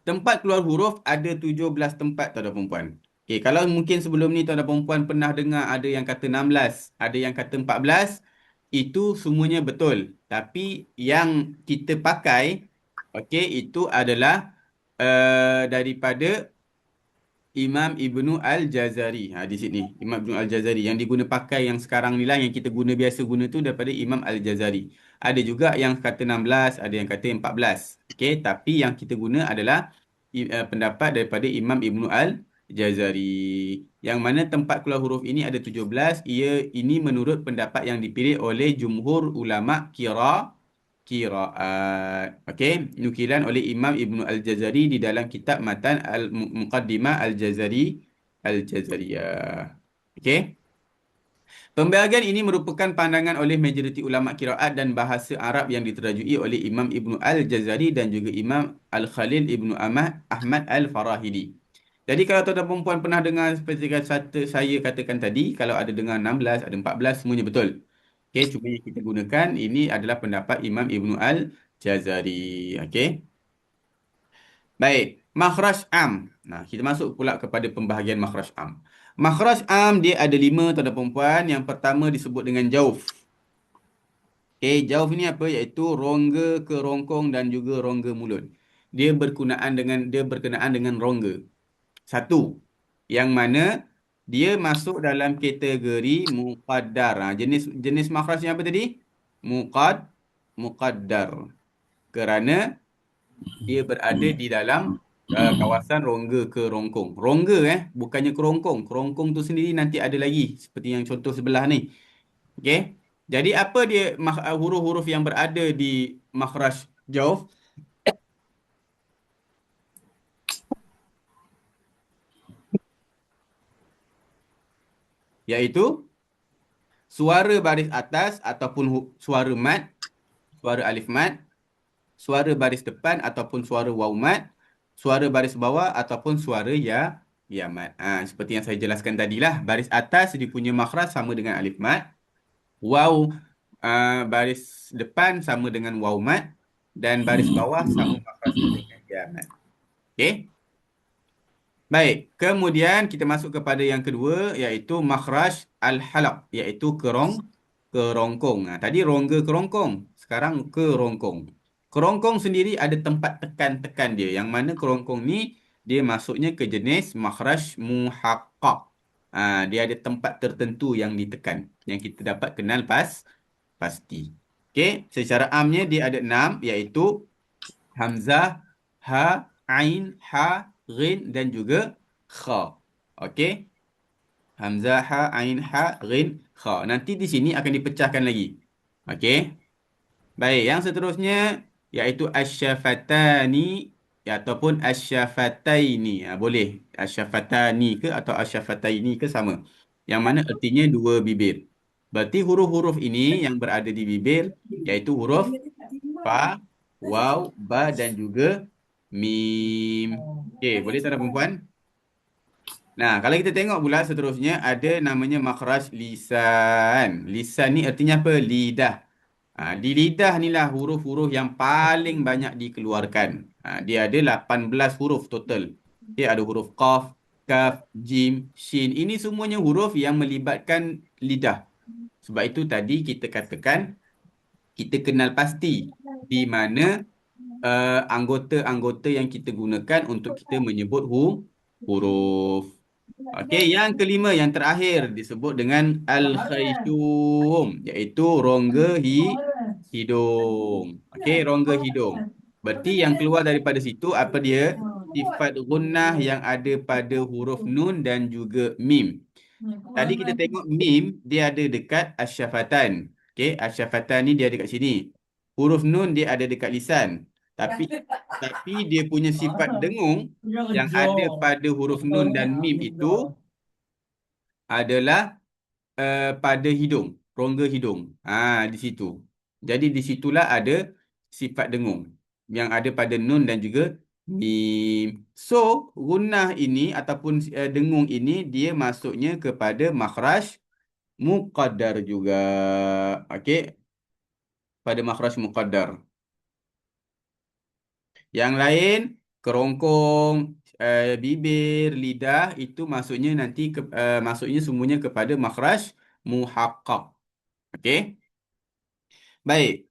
Tempat keluar huruf ada 17 tempat tuan-tuan dan puan. Okey, kalau mungkin sebelum ni tuan-tuan dan puan pernah dengar ada yang kata 16, ada yang kata 14, itu semuanya betul. Tapi yang kita pakai, okey, itu adalah daripada Imam Ibnu Al-Jazari. Di sini. Imam Ibnu Al-Jazari. Yang diguna pakai yang sekarang ni lah, yang kita guna biasa guna tu daripada Imam Al-Jazari. Ada juga yang kata 16, ada yang kata 14. Okey, tapi yang kita guna adalah pendapat daripada Imam Ibnu Al-Jazari. Yang mana tempat keluar huruf ini ada 17. Ini menurut pendapat yang dipilih oleh jumhur ulama Qiraat. Okey, nukilan oleh Imam Ibnu Al-Jazari di dalam kitab Matan Al-Muqaddimah Al-Jazariyah. Okey. Pembahagian ini merupakan pandangan oleh majoriti ulama qiraat dan bahasa Arab yang diterajui oleh Imam Ibnu Al-Jazari dan juga Imam Al-Khalil Ibnu Ahmad Al-Farahidi. Jadi kalau tuan-tuan dan puan pernah dengar seperti saya katakan tadi, kalau ada dengar 16, ada 14, semuanya betul. Okey, cuma yang kita gunakan ini adalah pendapat Imam Ibnu Al-Jazari. Okey. Baik, makhraj am. Nah, kita masuk pula kepada pembahagian makhraj am. Makhraj am dia ada 5 tuan-tuan dan puan. Yang pertama disebut dengan jauf. Okey, jauf ini apa? Iaitu rongga kerongkong dan juga rongga mulut. Dia berkenaan dengan rongga. Satu, yang mana dia masuk dalam kategori muqaddar. Jenis jenis makhrajnya apa tadi? Muqad Muqaddar. Kerana dia berada di dalam kawasan rongga kerongkong. Rongga bukannya kerongkong. Kerongkong tu sendiri nanti ada lagi seperti yang contoh sebelah ni. Okey. Jadi apa dia huruf-huruf yang berada di makhraj jauf? Iaitu suara baris atas ataupun suara mat, suara alif mat, suara baris depan ataupun suara waw mat, suara baris bawah ataupun suara ya mat. Seperti yang saya jelaskan tadilah, baris atas dia punya makhraj sama dengan alif mat, waw baris depan sama dengan waw mat, dan baris bawah sama makhrajnya dengan ya mat. Okey. Baik, kemudian kita masuk kepada yang kedua iaitu makhraj al-halaq, iaitu kerongkong. Tadi rongga kerongkong, sekarang kerongkong. Kerongkong sendiri ada tempat tekan-tekan dia. Yang mana kerongkong ni dia masuknya ke jenis makhraj muhaqqaq. Dia ada tempat tertentu yang ditekan yang kita dapat kenal pasti. Okey, secara amnya dia ada 6 iaitu hamzah, ha, ain, ha, ghin dan juga kha. Okey. Hamzah, ha, ain, ha, ghin, kha. Nanti di sini akan dipecahkan lagi. Okey. Baik, yang seterusnya iaitu asyafatani ataupun asyafataini. Boleh asyafatani ke atau asyafataini ke sama. Yang mana artinya dua bibir. Berarti huruf-huruf ini yang berada di bibir iaitu huruf fa, waw, ba dan juga mim. Okey, boleh tuan-tuan dan perempuan? Nah, kalau kita tengok pula seterusnya ada namanya makhraj lisan. Lisan ni artinya apa? Lidah. Di lidah inilah huruf-huruf yang paling banyak dikeluarkan. Dia ada 18 huruf total. Dia ada huruf qaf, kaf, jim, shin. Ini semuanya huruf yang melibatkan lidah. Sebab itu tadi kita katakan kita kenal pasti di mana anggota-anggota yang kita gunakan untuk kita menyebut huruf. Okey, yang kelima, yang terakhir disebut dengan al-khayshum, iaitu rongga hidung. Okey, rongga hidung. Berarti yang keluar daripada situ apa dia? Sifat gunnah yang ada pada huruf nun dan juga mim. Tadi kita tengok mim, dia ada dekat asyafatan. Okey, asyafatan ni dia ada kat sini. Huruf nun dia ada dekat lisan. Tapi tapi dia punya sifat dengung yang ada pada huruf nun dan mim itu adalah pada hidung, rongga hidung. Di situ. Jadi di situlah ada sifat dengung yang ada pada nun dan juga mim. So, gunnah ini ataupun dengung ini dia masuknya kepada makhraj muqaddar juga. Okey, pada makhraj muqaddar. Yang lain, kerongkong, bibir, lidah itu masuknya nanti masuknya semuanya kepada makhraj muhaqqaq. Okey? Baik.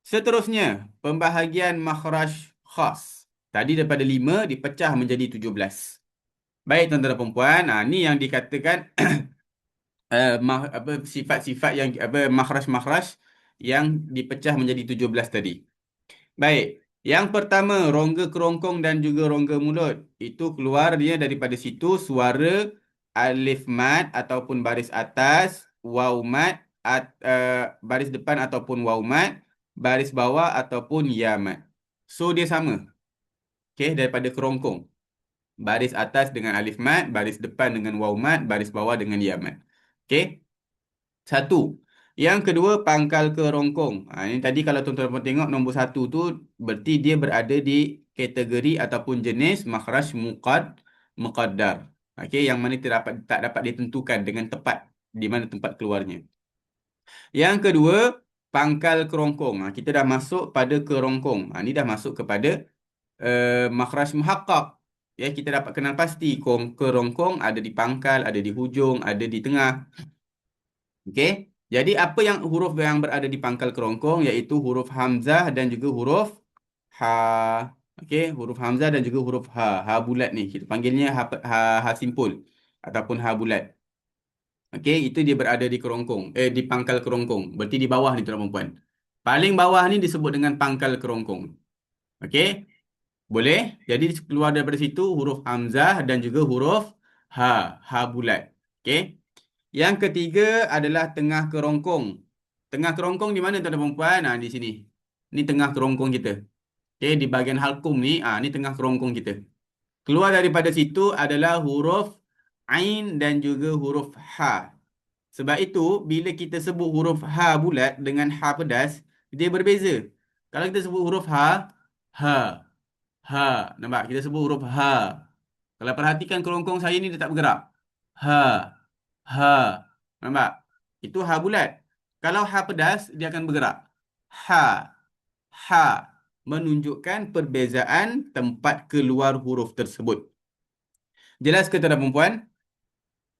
Seterusnya, pembahagian makhraj khas. Tadi daripada 5 dipecah menjadi 17. Baik tuan-tuan dan puan-puan, ni yang dikatakan sifat-sifat yang makhraj-makhraj yang dipecah menjadi 17 tadi. Baik. Yang pertama, rongga kerongkong dan juga rongga mulut. Itu keluar dia daripada situ suara alif mat ataupun baris atas, waw mat, baris depan ataupun waw mat, baris bawah ataupun ya mat. So dia sama. Okey, daripada kerongkong. Baris atas dengan alif mat, baris depan dengan waw mat, baris bawah dengan ya mat. Okey. Satu. Yang kedua, pangkal kerongkong. Ini tadi kalau tuan-tuan tengok nombor satu tu, berarti dia berada di kategori ataupun jenis makhraj muqaddar. Okey, yang mana tak dapat ditentukan dengan tepat di mana tempat keluarnya. Yang kedua, pangkal kerongkong. Kita dah masuk pada kerongkong. Ini dah masuk kepada makhraj muhaqqaq. Ya, kita dapat kenal pasti kerongkong ada di pangkal, ada di hujung, ada di tengah. Okey. Jadi apa yang huruf yang berada di pangkal kerongkong iaitu huruf hamzah dan juga huruf ha. Okey, huruf hamzah dan juga huruf ha. Ha bulat ni kita panggilnya ha simpul ataupun ha bulat. Okey, itu dia berada di kerongkong, di pangkal kerongkong. Berarti di bawah ni tuan-tuan dan puan. Paling bawah ni disebut dengan pangkal kerongkong. Okey? Boleh? Jadi keluar daripada situ huruf hamzah dan juga huruf ha, ha bulat. Okey? Yang ketiga adalah tengah kerongkong. Tengah kerongkong di mana tuan-tuan dan puan? Di sini. Ni tengah kerongkong kita. Okey, di bahagian halkum ni, ni tengah kerongkong kita. Keluar daripada situ adalah huruf ain dan juga huruf ha. Sebab itu, bila kita sebut huruf ha bulat dengan ha pedas, dia berbeza. Kalau kita sebut huruf ha, ha, ha. Nampak? Kita sebut huruf ha. Kalau perhatikan kerongkong saya ni dia tak bergerak. Ha, ha. Nampak? Itu ha bulat. Kalau ha pedas, dia akan bergerak. Ha, ha. Menunjukkan perbezaan tempat keluar huruf tersebut. Jelas ke tuan-tuan dan puan?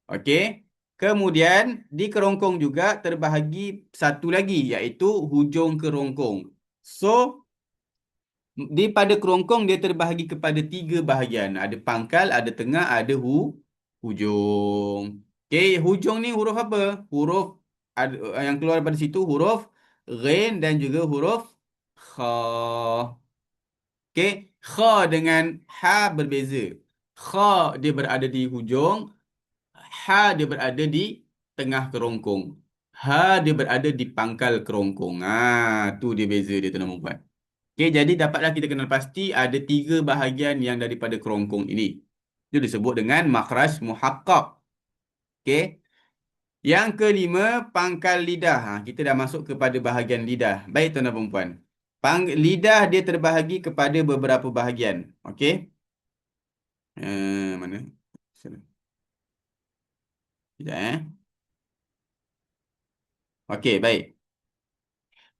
Okey. Kemudian di kerongkong juga terbahagi satu lagi iaitu hujung kerongkong. So di pada kerongkong dia terbahagi kepada 3 bahagian. Ada pangkal, ada tengah, ada hujung. Okey, hujung ni huruf apa? Huruf yang keluar daripada situ huruf ghain dan juga huruf kha. Okey, kha dengan ha berbeza. Kha dia berada di hujung, ha dia berada di tengah kerongkong. Ha dia berada di pangkal kerongkong. Tu dia beza dia tuan-tuan dan puan. Okey, jadi dapatlah kita kenal pasti ada 3 bahagian yang daripada kerongkong ini. Itu disebut dengan makhraj muhaqqaq. Okey. Yang kelima, pangkal lidah. Kita dah masuk kepada bahagian lidah. Baik tuan-tuan dan puan. Lidah dia terbahagi kepada beberapa bahagian. Okey. Mana? Sekejap. Okey, baik.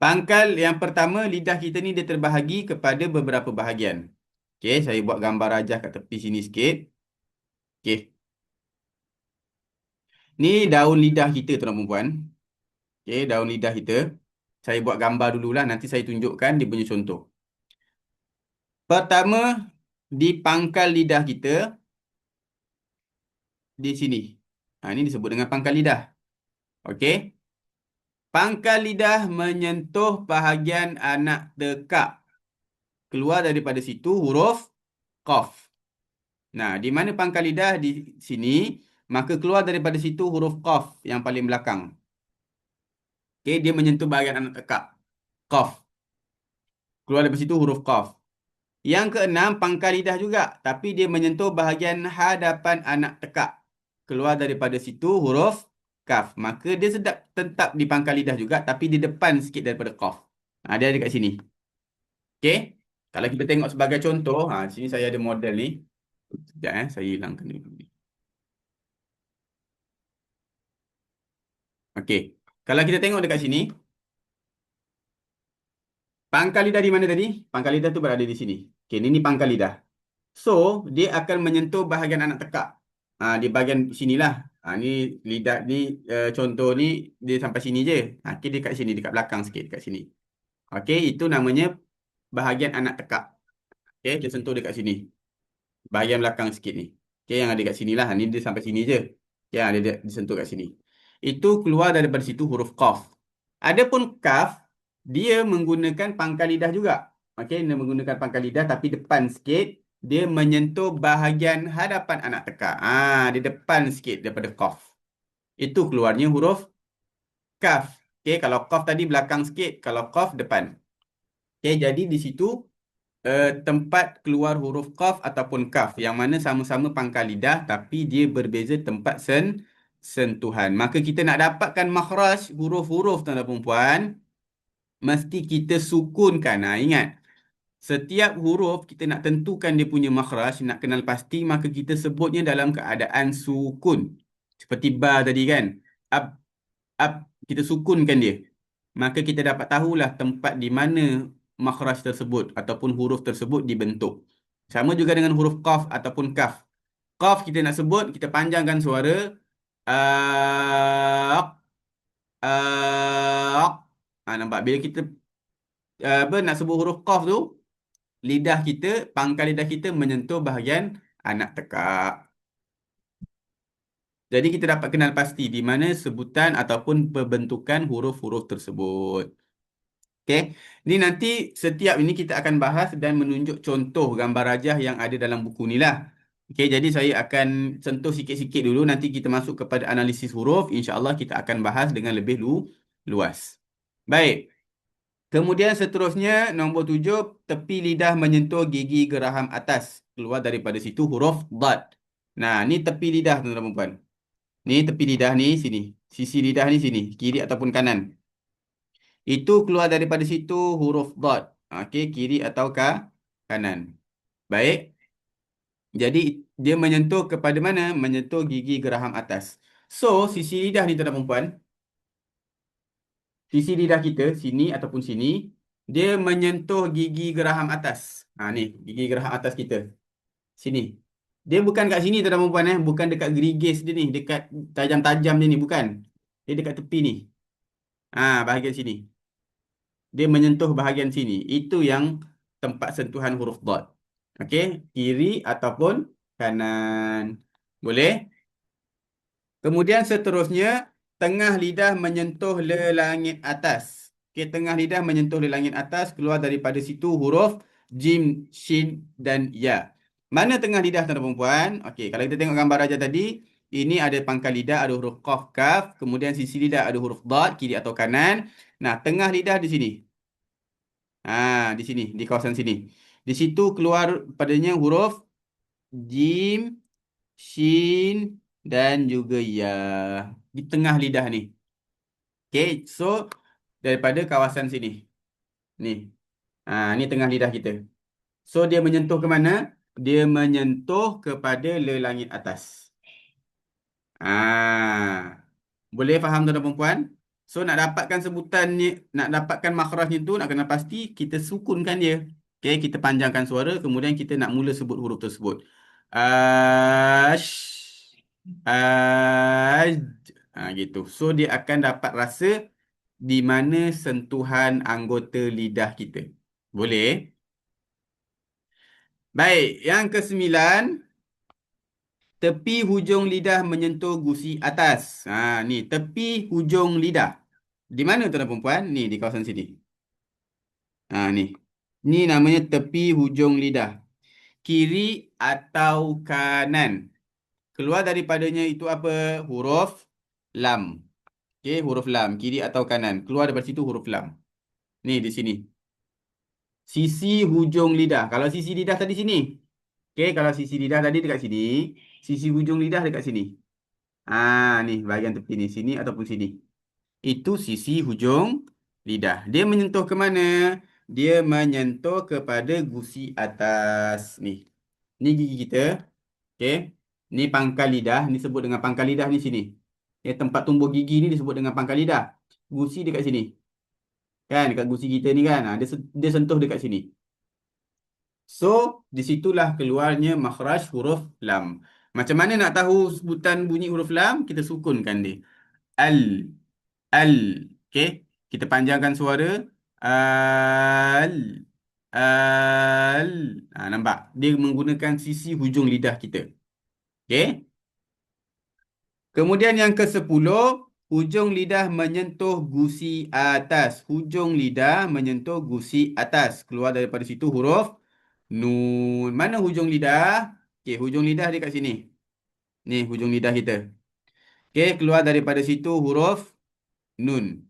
Pangkal yang pertama, lidah kita ni dia terbahagi kepada beberapa bahagian. Okey, saya buat gambar rajah kat tepi sini sikit. Okey. Ni daun lidah kita tuan-tuan dan puan. Okey, daun lidah kita. Saya buat gambar dululah, nanti saya tunjukkan dia punya contoh. Pertama, di pangkal lidah kita, di sini. Ini disebut dengan pangkal lidah. Okey. Pangkal lidah menyentuh bahagian anak tekak. Keluar daripada situ huruf qaf. Nah, di mana pangkal lidah di sini, maka keluar daripada situ huruf qaf yang paling belakang. Okey, dia menyentuh bahagian anak tekak. Qaf. Keluar daripada situ huruf qaf. Yang keenam, pangkal lidah juga. Tapi dia menyentuh bahagian hadapan anak tekak. Keluar daripada situ huruf kaf. Maka dia tetap di pangkal lidah juga. Tapi di depan sikit daripada qaf. Dia ada kat sini. Okey. Kalau kita tengok sebagai contoh. Sini saya ada model ni. Sekejap saya hilangkan dulu ni. Okey. Kalau kita tengok dekat sini. Pangkal lidah di mana tadi? Pangkal lidah tu berada di sini. Okey, ini pangkal lidah. So, dia akan menyentuh bahagian anak tekak. Di bahagian sinilah Ni lidah ni, contoh ni dia sampai sini je. Okay, dekat sini, dekat belakang sikit, dekat sini. Okay, itu namanya bahagian anak tekak. Okay, dia sentuh dekat sini. Bahagian belakang sikit ni. Okay, yang ada kat sini lah. Ni dia sampai sini je. Okay, yang ada dia disentuh kat sini. Itu keluar daripada situ huruf qaf. Adapun kaf, dia menggunakan pangkal lidah juga. Okay, dia menggunakan pangkal lidah tapi depan sikit. Dia menyentuh bahagian hadapan anak tekak. Di depan sikit daripada qaf. Itu keluarnya huruf kaf. Okay, kalau qaf tadi belakang sikit. Kalau qaf depan. Okay, jadi di situ tempat keluar huruf qaf ataupun kaf yang mana sama-sama pangkal lidah tapi dia berbeza tempat sentuhan. Maka kita nak dapatkan makhraj huruf-huruf tuan-tuan dan puan, mesti kita sukunkan. Ingat, setiap huruf kita nak tentukan dia punya makhraj, nak kenal pasti, maka kita sebutnya dalam keadaan sukun. Seperti ba tadi kan. Ab, ab, kita sukunkan dia. Maka kita dapat tahulah tempat di mana makhraj tersebut ataupun huruf tersebut dibentuk. Sama juga dengan huruf qaf ataupun kaf. Qaf kita nak sebut, kita panjangkan suara. Aq, aq. Nampak? Bila kita nak sebut huruf qaf tu, lidah kita, pangkal lidah kita menyentuh bahagian anak tekak. Jadi kita dapat kenal pasti di mana sebutan ataupun pembentukan huruf-huruf tersebut. Okey. Ni nanti setiap ini kita akan bahas dan menunjuk contoh gambar rajah yang ada dalam buku ni lah. Okey, jadi saya akan sentuh sikit-sikit dulu. Nanti kita masuk kepada analisis huruf. InsyaAllah kita akan bahas dengan lebih luas. Baik. Kemudian seterusnya, nombor 7, tepi lidah menyentuh gigi geraham atas. Keluar daripada situ huruf dad. Nah, ni tepi lidah tuan-tuan dan puan. Ni tepi lidah ni sini. Sisi lidah ni sini. Kiri ataupun kanan. Itu keluar daripada situ huruf dad. Okey, kiri ataukah kanan. Baik. Jadi dia menyentuh kepada mana? Menyentuh gigi geraham atas. So, sisi lidah ni tuan-tuan dan puan. Sisi lidah kita sini ataupun sini, dia menyentuh gigi geraham atas. Ni gigi geraham atas kita. Sini. Dia bukan kat sini tuan-tuan dan puan, bukan dekat gerigis dia ni, dekat tajam-tajam dia ni, bukan. Dia dekat tepi ni. Bahagian sini. Dia menyentuh bahagian sini. Itu yang tempat sentuhan huruf dad. Okey, kiri ataupun kanan. Boleh? Kemudian seterusnya, tengah lidah menyentuh lelangit atas. Okey, tengah lidah menyentuh lelangit atas, keluar daripada situ huruf jim, shin dan ya. Mana tengah lidah tuan-tuan dan puan? Okey, kalau kita tengok gambar raja tadi, ini ada pangkal lidah, ada huruf qaf, kaf, kemudian sisi lidah ada huruf dad, kiri atau kanan. Nah, tengah lidah di sini. Di sini, di kawasan sini. Di situ keluar padanya huruf jim, shin dan juga ya. Di tengah lidah ni. Okay, so daripada kawasan sini. Ni. Ni tengah lidah kita. So dia menyentuh ke mana? Dia menyentuh kepada lelangit atas. Boleh faham tuan-tuan dan puan? So nak dapatkan sebutan ni, nak dapatkan makhrajnya tu, nak kena pasti kita sukunkan dia. Okay, kita panjangkan suara, kemudian kita nak mula sebut huruf tersebut. Ash, aj. Gitu. So dia akan dapat rasa di mana sentuhan anggota lidah kita. Boleh? Baik, yang ke-9, tepi hujung lidah menyentuh gusi atas. Ni tepi hujung lidah. Di mana tuan-tuan dan puan? Ni di kawasan sini. Ni. Ni namanya tepi hujung lidah. Kiri atau kanan. Keluar daripadanya itu apa? Huruf lam. Okey, huruf lam. Kiri atau kanan. Keluar daripada situ huruf lam. Ni di sini. Sisi hujung lidah. Kalau sisi lidah tadi sini. Okey, kalau sisi lidah tadi dekat sini. Sisi hujung lidah dekat sini. Ni bahagian tepi ni. Sini ataupun sini. Itu sisi hujung lidah. Dia menyentuh ke mana? Dia menyentuh kepada gusi atas. Ni. Ni gigi kita. Okey. Ni pangkal lidah. Ni sebut dengan pangkal lidah ni sini. Tempat tumbuh gigi ni disebut dengan pangkal lidah. Gusi dekat sini. Kan? Dekat gusi kita ni kan? Dia sentuh dekat sini. So, disitulah keluarnya makhraj huruf lam. Macam mana nak tahu sebutan bunyi huruf lam? Kita sukunkan dia. Al. Al. Okey. Kita panjangkan suara. Al. Al. Nampak? Dia menggunakan sisi hujung lidah kita. Okey. Kemudian yang ke-10, hujung lidah menyentuh gusi atas. Hujung lidah menyentuh gusi atas. Keluar daripada situ huruf nun. Mana hujung lidah? Okey, hujung lidah dia kat sini. Ni hujung lidah kita. Okey, keluar daripada situ huruf nun.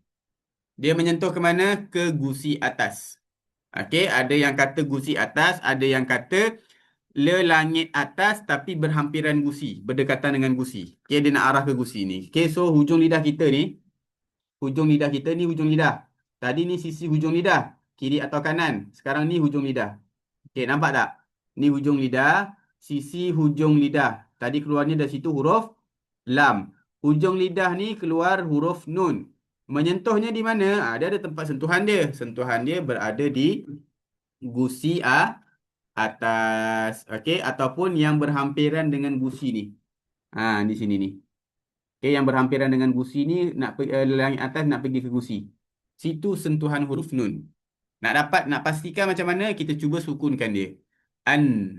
Dia menyentuh ke mana? Ke gusi atas. Okey, ada yang kata gusi atas, ada yang kata lelangit atas tapi berhampiran gusi, berdekatan dengan gusi. Okey, dia nak arah ke gusi ni. Okey, so hujung lidah kita ni, hujung lidah kita ni hujung lidah. Tadi ni sisi hujung lidah, kiri atau kanan. Sekarang ni hujung lidah. Okey, nampak tak? Ni hujung lidah, sisi hujung lidah. Tadi keluarnya dari situ huruf lam. Hujung lidah ni keluar huruf nun. Menyentuhnya di mana? Dia ada tempat sentuhan dia. Sentuhan dia berada di gusi atas. Okey, ataupun yang berhampiran dengan gusi ni. Di sini ni. Okey, yang berhampiran dengan gusi ni nak langit atas nak pergi ke gusi. Situ sentuhan huruf nun. Nak pastikan macam mana, kita cuba sukunkan dia. An.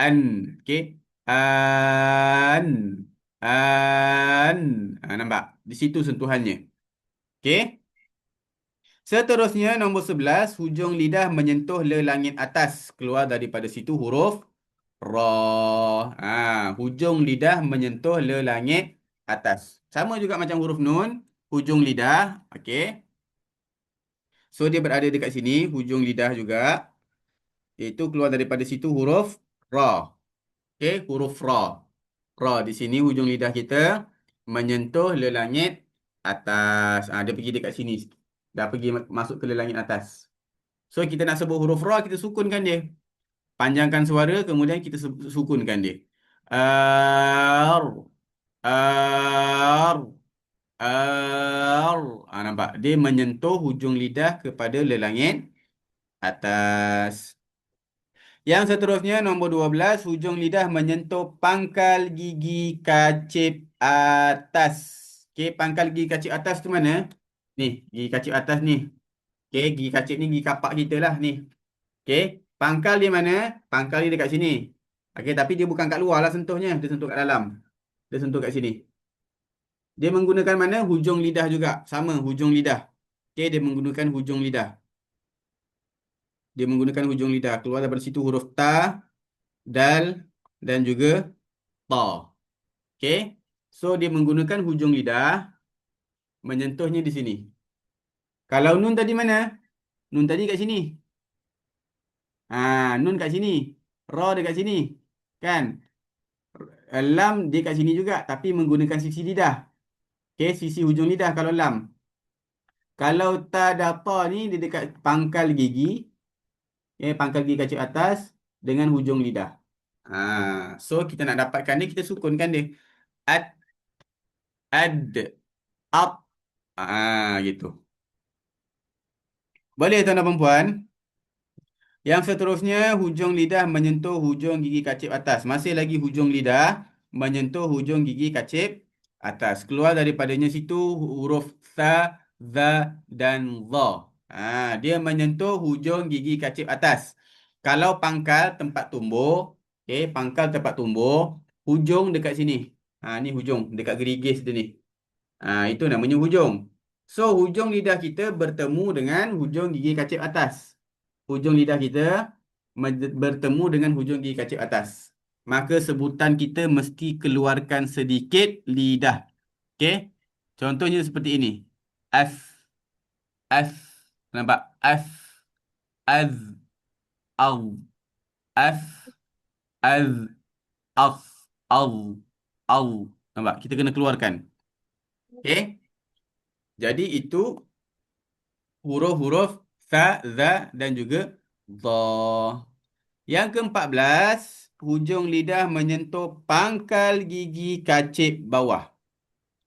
An. Okey. An. An. Nampak? Di situ sentuhannya. Okey. Seterusnya nombor 11, hujung lidah menyentuh lelangit atas. Keluar daripada situ huruf ra. Hujung lidah menyentuh lelangit atas. Sama juga macam huruf nun, hujung lidah. Okey. So dia berada dekat sini, hujung lidah juga. Iaitu keluar daripada situ huruf ra. Okey, huruf ra. Ra di sini hujung lidah kita menyentuh lelangit atas. Dia pergi dekat sini. Dah pergi masuk ke lelangit atas. So kita nak sebut huruf ra, kita sukunkan dia. Panjangkan suara, kemudian kita sukunkan dia. Ar. Ar. Ar. Nampak? Dia menyentuh hujung lidah kepada lelangit atas. Yang seterusnya, nombor 12, hujung lidah menyentuh pangkal gigi kacip atas. Okey, pangkal gigi kacip atas tu mana? Ni, gigi kacip atas ni. Okey, gigi kacip ni gigi kapak kita lah ni. Okey, pangkal dia mana? Pangkal dia dekat sini. Okey, tapi dia bukan kat luar lah sentuhnya. Dia sentuh kat dalam. Dia sentuh kat sini. Dia menggunakan mana? Hujung lidah juga. Sama, hujung lidah. Okey, dia menggunakan hujung lidah. Dia menggunakan hujung lidah. Keluar daripada situ huruf ta, dal dan juga ta. Okey. So dia menggunakan hujung lidah menyentuhnya di sini. Kalau nun tadi mana? Nun tadi kat sini. Nun kat sini. Ra dekat sini. Kan? Lam dia kat sini juga tapi menggunakan sisi lidah. Okey, sisi hujung lidah kalau lam. Kalau ta dan ta ni dia dekat pangkal gigi. Pangkal gigi kacip atas dengan hujung lidah. So kita nak dapatkan dia, kita sukunkan dia. Ad. Ad. Up. Gitu. Boleh tuan-tuan dan puan? Yang seterusnya, hujung lidah menyentuh hujung gigi kacip atas. Masih lagi hujung lidah menyentuh hujung gigi kacip atas. Keluar daripadanya situ huruf sa, za dan za. Dia menyentuh hujung gigi kacip atas. Kalau pangkal tempat tumbuh, pangkal tempat tumbuh, hujung dekat sini. Ni hujung dekat gerigis dia ni. Itu namanya hujung. So hujung lidah kita bertemu dengan hujung gigi kacip atas. Hujung lidah kita bertemu dengan hujung gigi kacip atas. Maka sebutan kita mesti keluarkan sedikit lidah. Okey? Contohnya seperti ini. As. As. Nampak? As. Az. Al. As. Az. As. Al. Al. Nampak? Kita kena keluarkan. Okey? Jadi itu huruf-huruf sa, za dan juga dha. Yang ke-14, hujung lidah menyentuh pangkal gigi kacip bawah.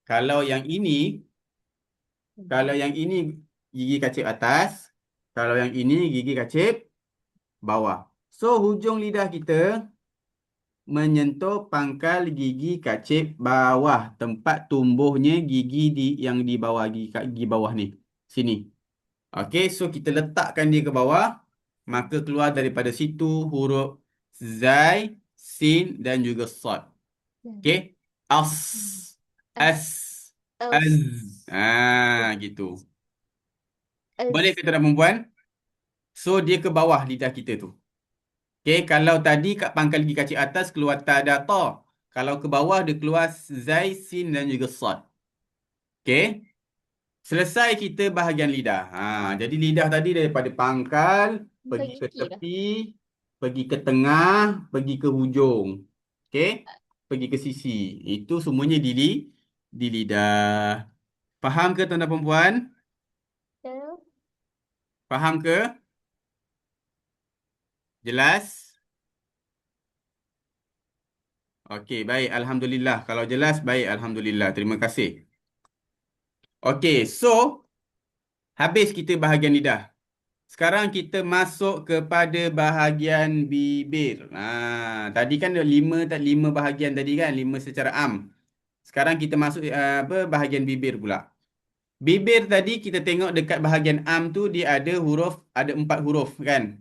Kalau yang ini, gigi kacip atas, kalau yang ini gigi kacip bawah. So hujung lidah kita menyentuh pangkal gigi kacip bawah, tempat tumbuhnya gigi yang di bawah gigi bawah ni. Sini. Okey, so kita letakkan dia ke bawah, maka keluar daripada situ huruf zai, sin dan juga sad. Hmm. Okey? As, As. as, az. As. Gitu. Boleh As. ke tuan dan perempuan? So dia ke bawah lidah kita tu. Okey, kalau tadi kat pangkal gigi kacip atas keluar ta dan ta. Kalau ke bawah dia keluar zai, sin dan juga sad. Okey? Selesai kita bahagian lidah. Jadi lidah tadi daripada pangkal Bukan pergi ke gigi dah. tepi, pergi ke tengah, pergi ke hujung. Okey? Pergi ke sisi. Itu semuanya di lidah. Faham ke tuan dan perempuan? Tahu? Faham ke? Jelas? Okey, baik. Alhamdulillah. Kalau jelas, baik. Alhamdulillah. Terima kasih. Okey, so habis kita bahagian lidah. Sekarang kita masuk kepada bahagian bibir. Tadi kan ada lima bahagian tadi kan, lima secara am. Sekarang kita masuk bahagian bibir pula. Bibir tadi kita tengok dekat bahagian am tu dia ada 4 huruf kan.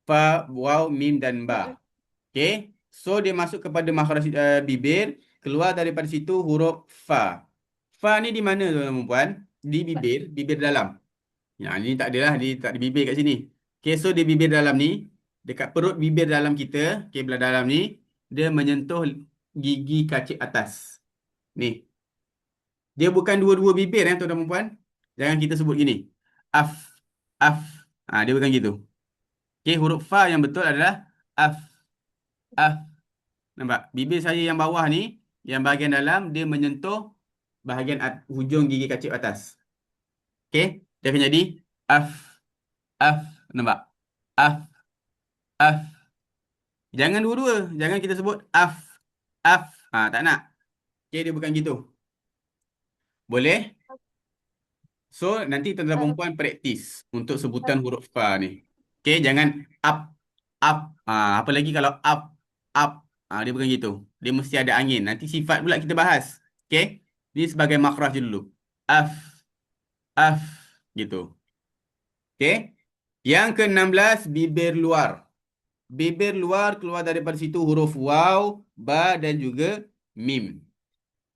Fa, waw, mim dan ba. Okey. So dia masuk kepada makhraj bibir, keluar daripada situ huruf fa. Fa ni di mana tuan-tuan dan puan? Di bibir, bibir dalam. Yang ni tak adalah, dia tak ada bibir kat sini. Okay, so dia bibir dalam ni, dekat perut bibir dalam kita, okay, belah dalam ni, dia menyentuh gigi kacip atas. Ni. Dia bukan dua-dua bibir tuan dan perempuan. Jangan kita sebut gini. Af, af. Dia bukan gitu. Okay, huruf fa yang betul adalah af, af. Nampak? Bibir saya yang bawah ni, yang bahagian dalam, dia menyentuh bahagian hujung gigi kacip atas. Okay, dia akan jadi af, af. Nampak? Af, af. Jangan dua-dua. Jangan kita sebut af. Af. Tak nak. Okay, dia bukan gitu. Boleh? So, nanti tuan-tuan perempuan praktis untuk sebutan huruf fa ni. Okay, jangan up. Up. Apa lagi kalau up. Up. Dia bukan gitu. Dia mesti ada angin. Nanti sifat pula kita bahas. Okay? Ni sebagai makhraj je dulu. Af. Af. Gitu. Okay? Yang ke-16, bibir luar. Bibir luar keluar daripada situ huruf waw, ba dan juga mim.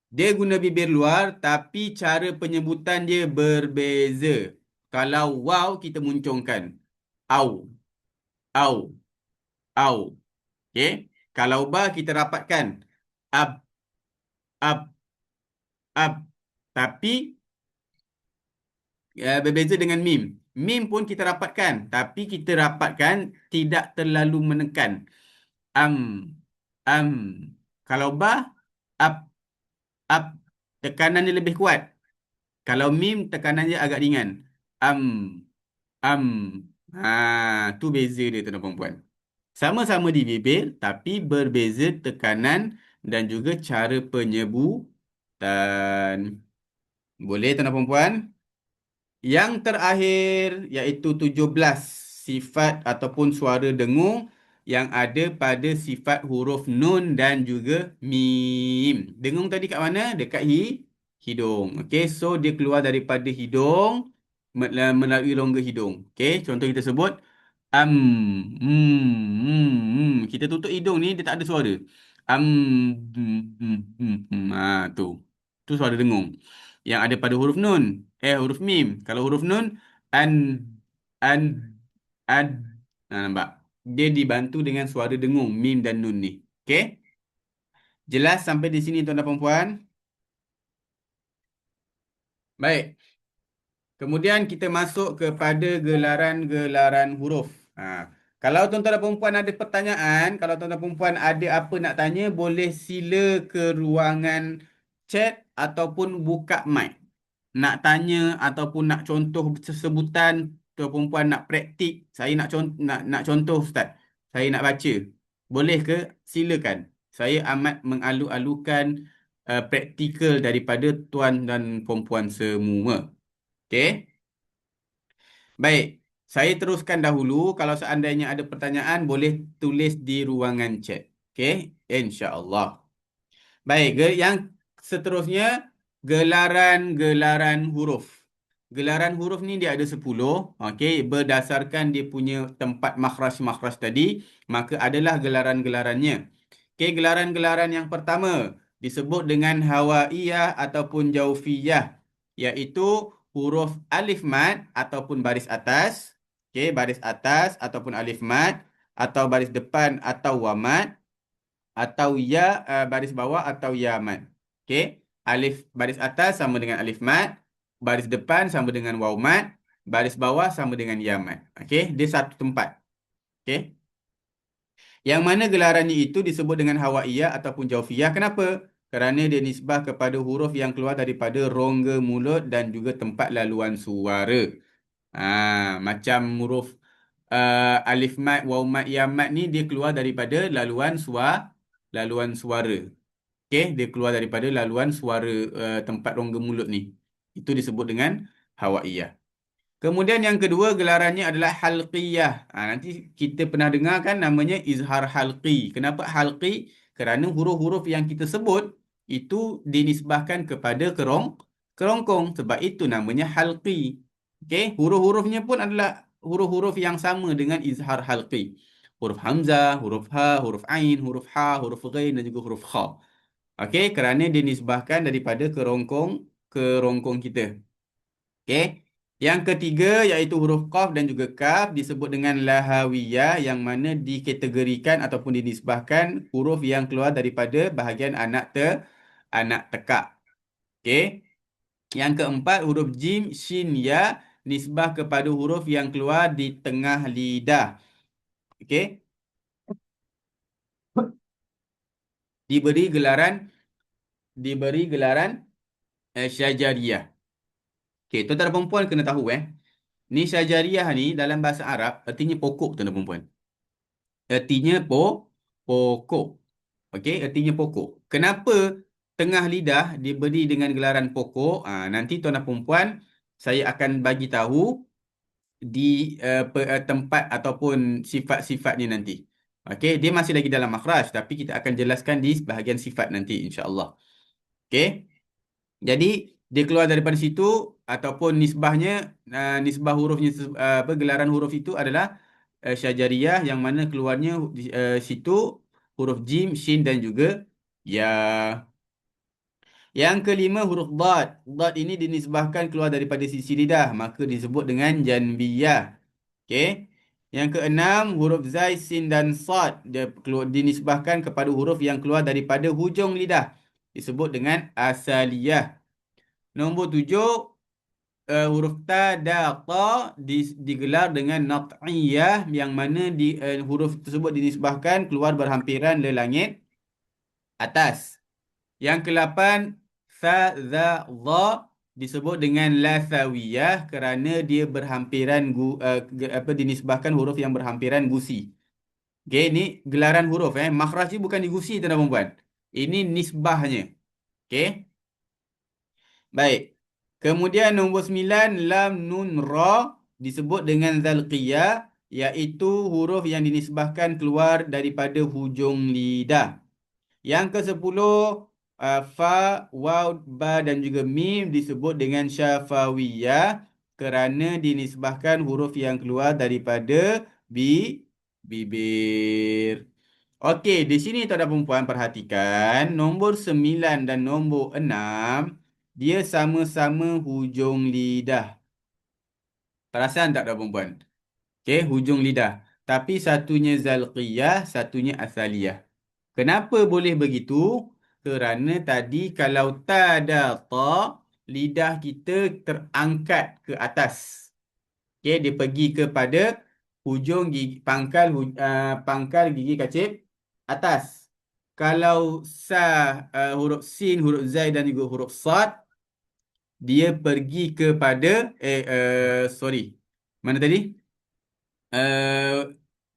Dia guna bibir luar tapi cara penyebutan dia berbeza. Kalau waw kita muncungkan. Au. Au. Au. Okey. Kalau ba kita rapatkan. Ab. Ab. Ab. Tapi berbeza dengan mim. Mim pun kita rapatkan. Tapi kita rapatkan tidak terlalu menekan. Am. Am. Kalau ba, up, up. Tekanannya lebih kuat. Kalau mim, tekanannya agak ringan. Am, am. Tu beza dia tuan-tuan perempuan. Sama-sama di bibir, tapi berbeza tekanan dan juga cara penyebutan. Boleh tuan-tuan perempuan? Yang terakhir iaitu 17 sifat ataupun suara dengung yang ada pada sifat huruf nun dan juga mim. Dengung tadi kat mana? Dekat hidung. Okey, so dia keluar daripada hidung melalui rongga hidung. Okey, contoh kita sebut am, kita tutup hidung ni dia tak ada suara. Am, tu. Tu suara dengung. Yang ada pada huruf nun. Huruf mim. Kalau huruf nun, an, an, ad. Nampak? Dia dibantu dengan suara dengung, mim dan nun ni. Okey? Jelas sampai di sini tuan-tuan dan puan-puan? Baik. Kemudian kita masuk kepada gelaran-gelaran huruf. Kalau tuan-tuan dan puan-puan ada pertanyaan, kalau tuan-tuan dan puan-puan ada apa nak tanya, boleh sila ke ruangan chat ataupun buka mic. Nak tanya ataupun nak contoh sebutan, tuan perempuan nak praktik, saya nak contoh Ustaz. Saya nak baca. Boleh ke? Silakan. Saya amat mengalu-alukan praktikal daripada tuan dan perempuan semua. Okey? Baik. Saya teruskan dahulu. Kalau seandainya ada pertanyaan, boleh tulis di ruangan chat. Okey, insya-Allah. Baik, yang seterusnya gelaran-gelaran huruf. Gelaran huruf ni dia ada 10, okey, berdasarkan dia punya tempat makhraj-makhraj tadi, maka adalah gelaran-gelarannya. Okey, gelaran-gelaran yang pertama disebut dengan hawaiyah ataupun jaufiyah, iaitu huruf alif mat ataupun baris atas, okey, baris atas ataupun alif mat, atau baris depan atau wamat, atau ya baris bawah atau ya mat. Okey, alif baris atas sama dengan alif mat, baris depan sama dengan waw mat, baris bawah sama dengan ya mat. Okey, dia satu tempat. Okey. Yang mana gelarannya itu disebut dengan hawaiyah ataupun jaufiyah. Kenapa? Kerana dia nisbah kepada huruf yang keluar daripada rongga mulut dan juga tempat laluan suara. Macam huruf alif mat, waw mat, ya mat ni dia keluar daripada laluan suara. Okey, dia keluar daripada laluan suara tempat rongga mulut ni. Itu disebut dengan hawaiyah. Kemudian yang kedua gelarannya adalah halqiyah. Nanti kita pernah dengar kan namanya izhar halqi. Kenapa halqi? Kerana huruf-huruf yang kita sebut itu dinisbahkan kepada kerongkong. Sebab itu namanya halqi. Okey, huruf-hurufnya pun adalah huruf-huruf yang sama dengan izhar halqi. Huruf hamzah, huruf ha, huruf ain, huruf ha, huruf ghain dan juga huruf kha. Okey, kerana dinisbahkan daripada kerongkong kita. Okey. Yang ketiga iaitu huruf qaf dan juga kaf disebut dengan lahawiyah, yang mana dikategorikan ataupun dinisbahkan huruf yang keluar daripada bahagian anak tekak. Okey. Yang keempat huruf jim, shin, ya nisbah kepada huruf yang keluar di tengah lidah. Okey. Diberi gelaran syajariyah. Okey, tuan-tuan dan perempuan kena tahu ni syajariyah ni dalam bahasa Arab artinya pokok, tuan-tuan dan perempuan. Artinya pokok. Okey, artinya pokok. Kenapa tengah lidah diberi dengan gelaran pokok? Nanti tuan dan perempuan saya akan bagi tahu di tempat ataupun sifat-sifatnya nanti. Okey, dia masih lagi dalam makhraj tapi kita akan jelaskan di bahagian sifat nanti insya-Allah. Okey. Jadi dia keluar daripada situ ataupun nisbahnya nisbah hurufnya gelaran huruf itu adalah syajariyah, yang mana keluarnya situ huruf jim, shin dan juga ya. Yang kelima huruf dad. Dad ini dinisbahkan keluar daripada sisi lidah, maka disebut dengan janbiyah. Okey. Yang keenam huruf zai, sin dan sad, dia dinisbahkan kepada huruf yang keluar daripada hujung lidah, disebut dengan asaliyah. Nombor 7 huruf ta, da, ta digelar dengan nat'iyah, yang mana huruf tersebut dinisbahkan keluar berhampiran le langit atas. Yang ke-8 fa, za, dha disebut dengan lathawiyah kerana dia berhampiran dinisbahkan huruf yang berhampiran gusi. Okey, ni gelaran huruf makhraj ni bukan digusi, tuan-tuan dan puan. Ini nisbahnya. Okey. Baik. Kemudian nombor 9 lam, nun, ra disebut dengan zalqiyah, iaitu huruf yang dinisbahkan keluar daripada hujung lidah. Yang ke-10 fa, waw, ba dan juga mim disebut dengan syafawiyah kerana dinisbahkan huruf yang keluar daripada bibir. Okey, di sini tuan dan perempuan perhatikan nombor 9 dan nombor 6 dia sama-sama hujung lidah. Perasan tak tuan perempuan? Okey, hujung lidah. Tapi satunya zalqiyah, satunya asaliyah. Kenapa boleh begitu? Kerana tadi kalau tak ada ta, lidah kita terangkat ke atas. Okey, dia pergi kepada hujung gigi, pangkal gigi kacip atas. Kalau huruf sin, huruf zai dan juga huruf sad, dia pergi kepada sorry. Mana tadi?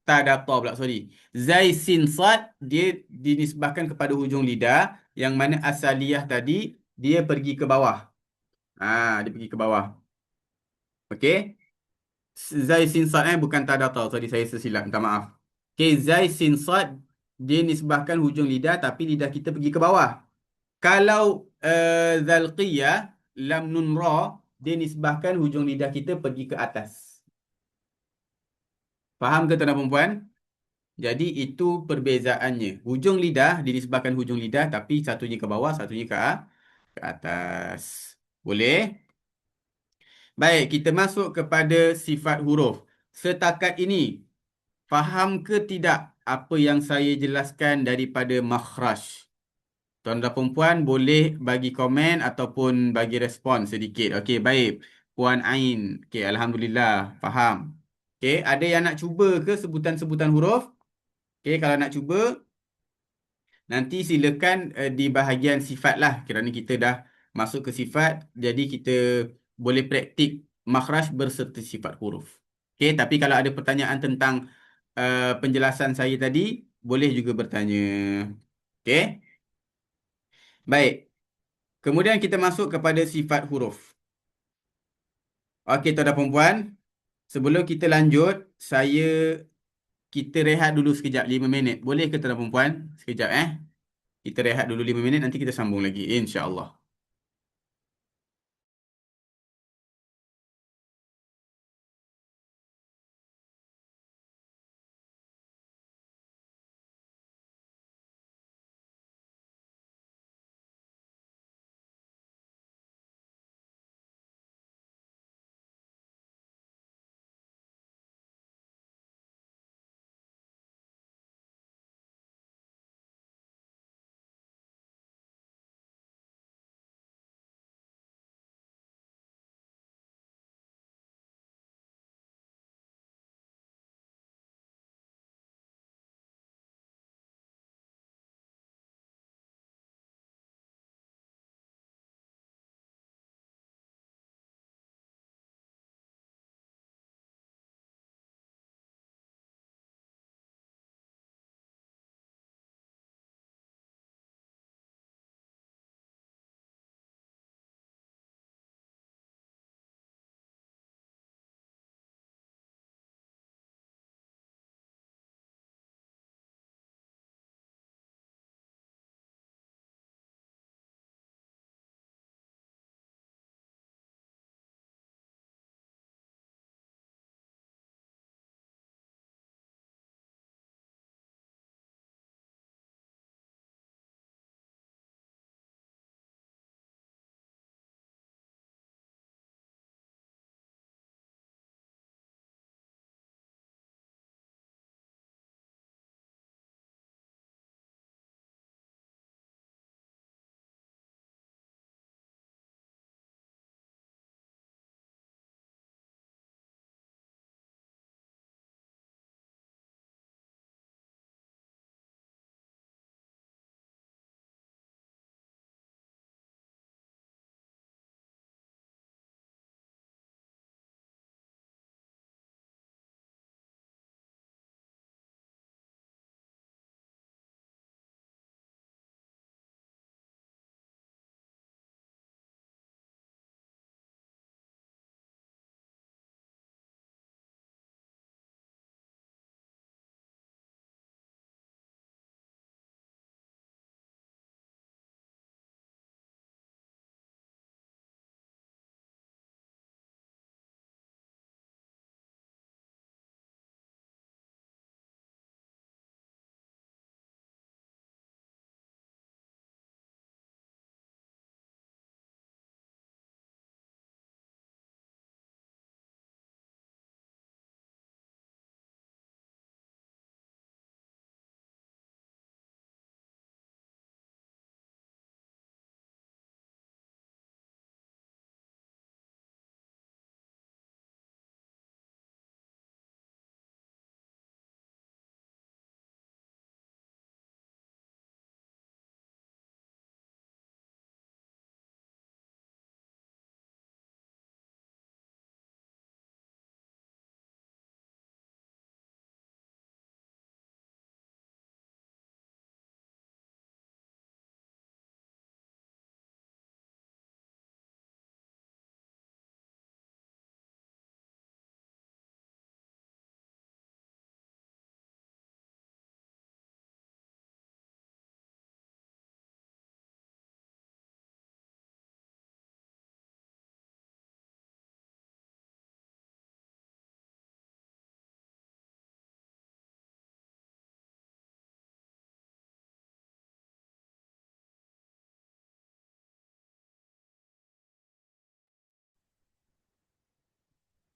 Tak ada ta pula, sorry. Zai, sin, sad dia dinisbahkan kepada hujung lidah, yang mana asaliyah tadi dia pergi ke bawah. Dia pergi ke bawah. Okey. Zai, sin, sad bukan tak ada ta. Sorry, saya tersilap, minta maaf. Okey, zai, sin, sad dia nisbahkan hujung lidah tapi lidah kita pergi ke bawah. Kalau zalqiyah, lam nun ra, dia nisbahkan hujung lidah kita pergi ke atas. Faham ke tuan-tuan dan puan? Jadi itu perbezaannya. Hujung lidah dinisbahkan hujung lidah tapi satunya ke bawah, satunya ke atas. Boleh? Baik, kita masuk kepada sifat huruf. Setakat ini, faham ke tidak apa yang saya jelaskan daripada makhraj? Tuan-tuan dan perempuan boleh bagi komen ataupun bagi respon sedikit. Okey, baik. Puan Ain. Okey, Alhamdulillah. Faham. Okey, ada yang nak cuba ke sebutan-sebutan huruf? Okey, kalau nak cuba, nanti silakan di bahagian sifat lah. Kerana kita dah masuk ke sifat, jadi kita boleh praktik makhraj berserta sifat huruf. Okey, tapi kalau ada pertanyaan tentang penjelasan saya tadi, boleh juga bertanya. Okey, baik. Kemudian kita masuk kepada sifat huruf. Okey, tuan-tuan dan perempuan, sebelum kita lanjut, kita rehat dulu sekejap 5 minit. Boleh ke tuan-tuan dan perempuan? Sekejap Kita rehat dulu 5 minit, nanti kita sambung lagi, insya-Allah.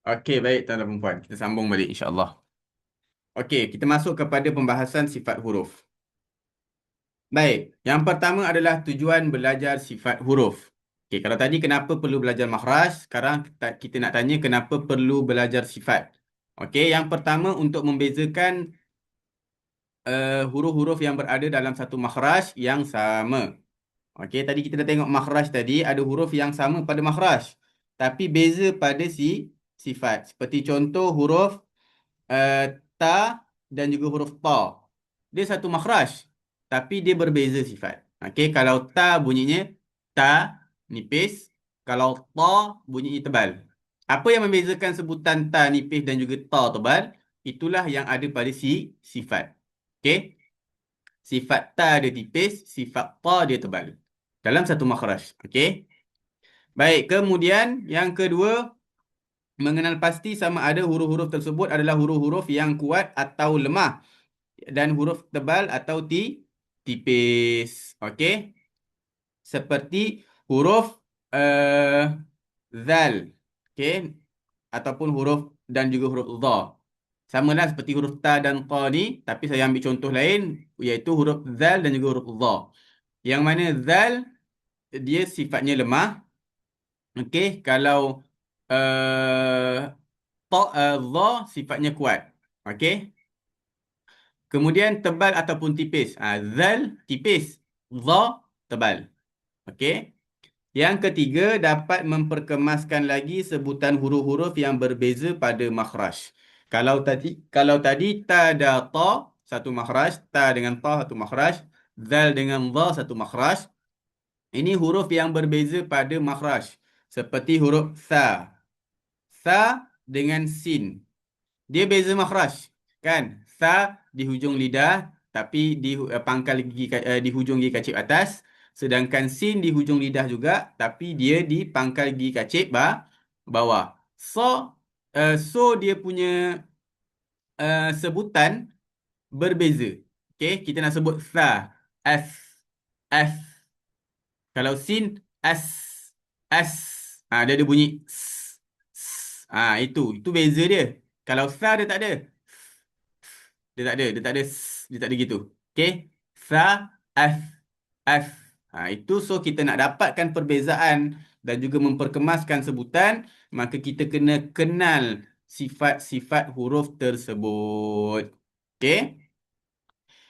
Okey, baik tuan dan puan. Kita sambung balik insya-Allah. Okey, kita masuk kepada pembahasan sifat huruf. Baik, yang pertama adalah tujuan belajar sifat huruf. Okey, kalau tadi kenapa perlu belajar makhraj, sekarang kita nak tanya kenapa perlu belajar sifat. Okey, yang pertama untuk membezakan huruf-huruf yang berada dalam satu makhraj yang sama. Okey, tadi kita dah tengok makhraj tadi, ada huruf yang sama pada makhraj, tapi beza pada sifat. Seperti contoh huruf ta dan juga huruf ta. Dia satu makhraj, tapi dia berbeza sifat. Okey, kalau ta bunyinya ta nipis, kalau ta bunyinya tebal. Apa yang membezakan sebutan ta nipis dan juga ta tebal? Itulah yang ada pada sifat. Okey. Sifat ta dia tipis, sifat ta dia tebal. Dalam satu makhraj. Okey. Baik, kemudian yang kedua, mengenal pasti sama ada huruf-huruf tersebut adalah huruf-huruf yang kuat atau lemah dan huruf tebal atau tipis. Okey. Seperti huruf zal. Okey. Ataupun huruf dan juga huruf dha. Samalah seperti huruf ta dan ta ni, tapi saya ambil contoh lain, iaitu huruf zal dan juga huruf dha. Yang mana zal dia sifatnya lemah. Okey, kalau dha sifatnya kuat. Okey. Kemudian tebal ataupun tipis. Zal tipis, dha tebal. Okey. Yang ketiga, dapat memperkemaskan lagi sebutan huruf-huruf yang berbeza pada makhraj. Kalau tadi ta dan ta satu makhraj, ta dengan ta satu makhraj, zal dengan dha satu makhraj. Ini huruf yang berbeza pada makhraj. Seperti huruf sa. Sa dengan sin. Dia beza makhraj, kan? Sa di hujung lidah, tapi di pangkal gigi di hujung gigi kacip atas. Sedangkan sin di hujung lidah juga, tapi dia di pangkal gigi kacip bawah. So dia punya sebutan berbeza. Okey, kita nak sebut sa, as, as. Kalau sin, as, as. Dia ada bunyi s, s. Itu beza dia. Kalau sa dia tak ada. Dia tak ada s, dia tak ada gitu. Okey, sa, as. Itu so kita nak dapatkan perbezaan dan juga memperkemaskan sebutan, maka kita kena kenal sifat-sifat huruf tersebut. Okey.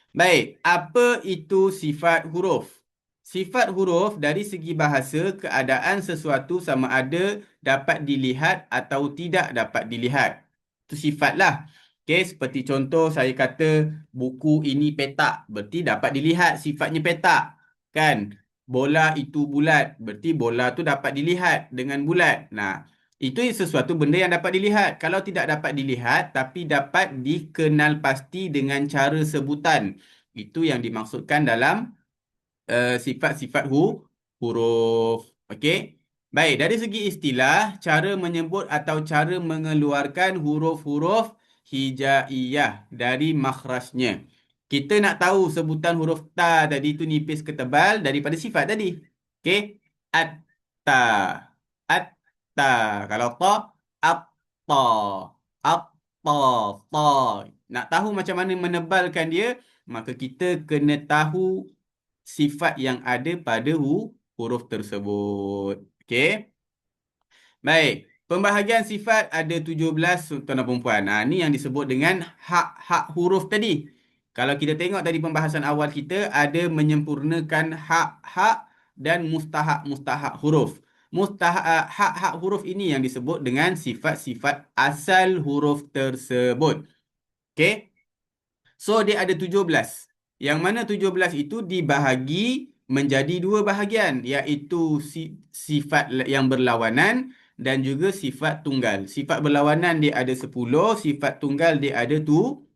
Baik, apa itu sifat huruf? Sifat huruf dari segi bahasa, keadaan sesuatu sama ada dapat dilihat atau tidak dapat dilihat. Itu sifatlah. Okey, seperti contoh saya kata buku ini petak, berarti dapat dilihat sifatnya petak. Kan? Bola itu bulat, berarti bola tu dapat dilihat dengan bulat. Nah, itu sesuatu benda yang dapat dilihat. Kalau tidak dapat dilihat, tapi dapat dikenal pasti dengan cara sebutan. Itu yang dimaksudkan dalam sifat-sifat huruf. Okey. Baik, dari segi istilah, cara menyebut atau cara mengeluarkan huruf-huruf hijaiyah dari makhrajnya. Kita nak tahu sebutan huruf ta tadi itu nipis ke tebal daripada sifat tadi. Okey. At-ta. At-ta. Kalau ta, at-ta. At-ta. Ta. Nak tahu macam mana menebalkan dia, maka kita kena tahu sifat yang ada pada huruf tersebut. Okey. Baik. Pembahagian sifat ada 17 tuan dan perempuan. Ni yang disebut dengan hak-hak huruf tadi. Kalau kita tengok tadi pembahasan awal kita, ada menyempurnakan hak-hak dan mustahak-mustahak huruf. Hak-hak huruf ini yang disebut dengan sifat-sifat asal huruf tersebut. Okey. So, dia ada 17. Yang mana 17 itu dibahagi menjadi dua bahagian, iaitu sifat yang berlawanan dan juga sifat tunggal. Sifat berlawanan dia ada 10, sifat tunggal dia ada 7.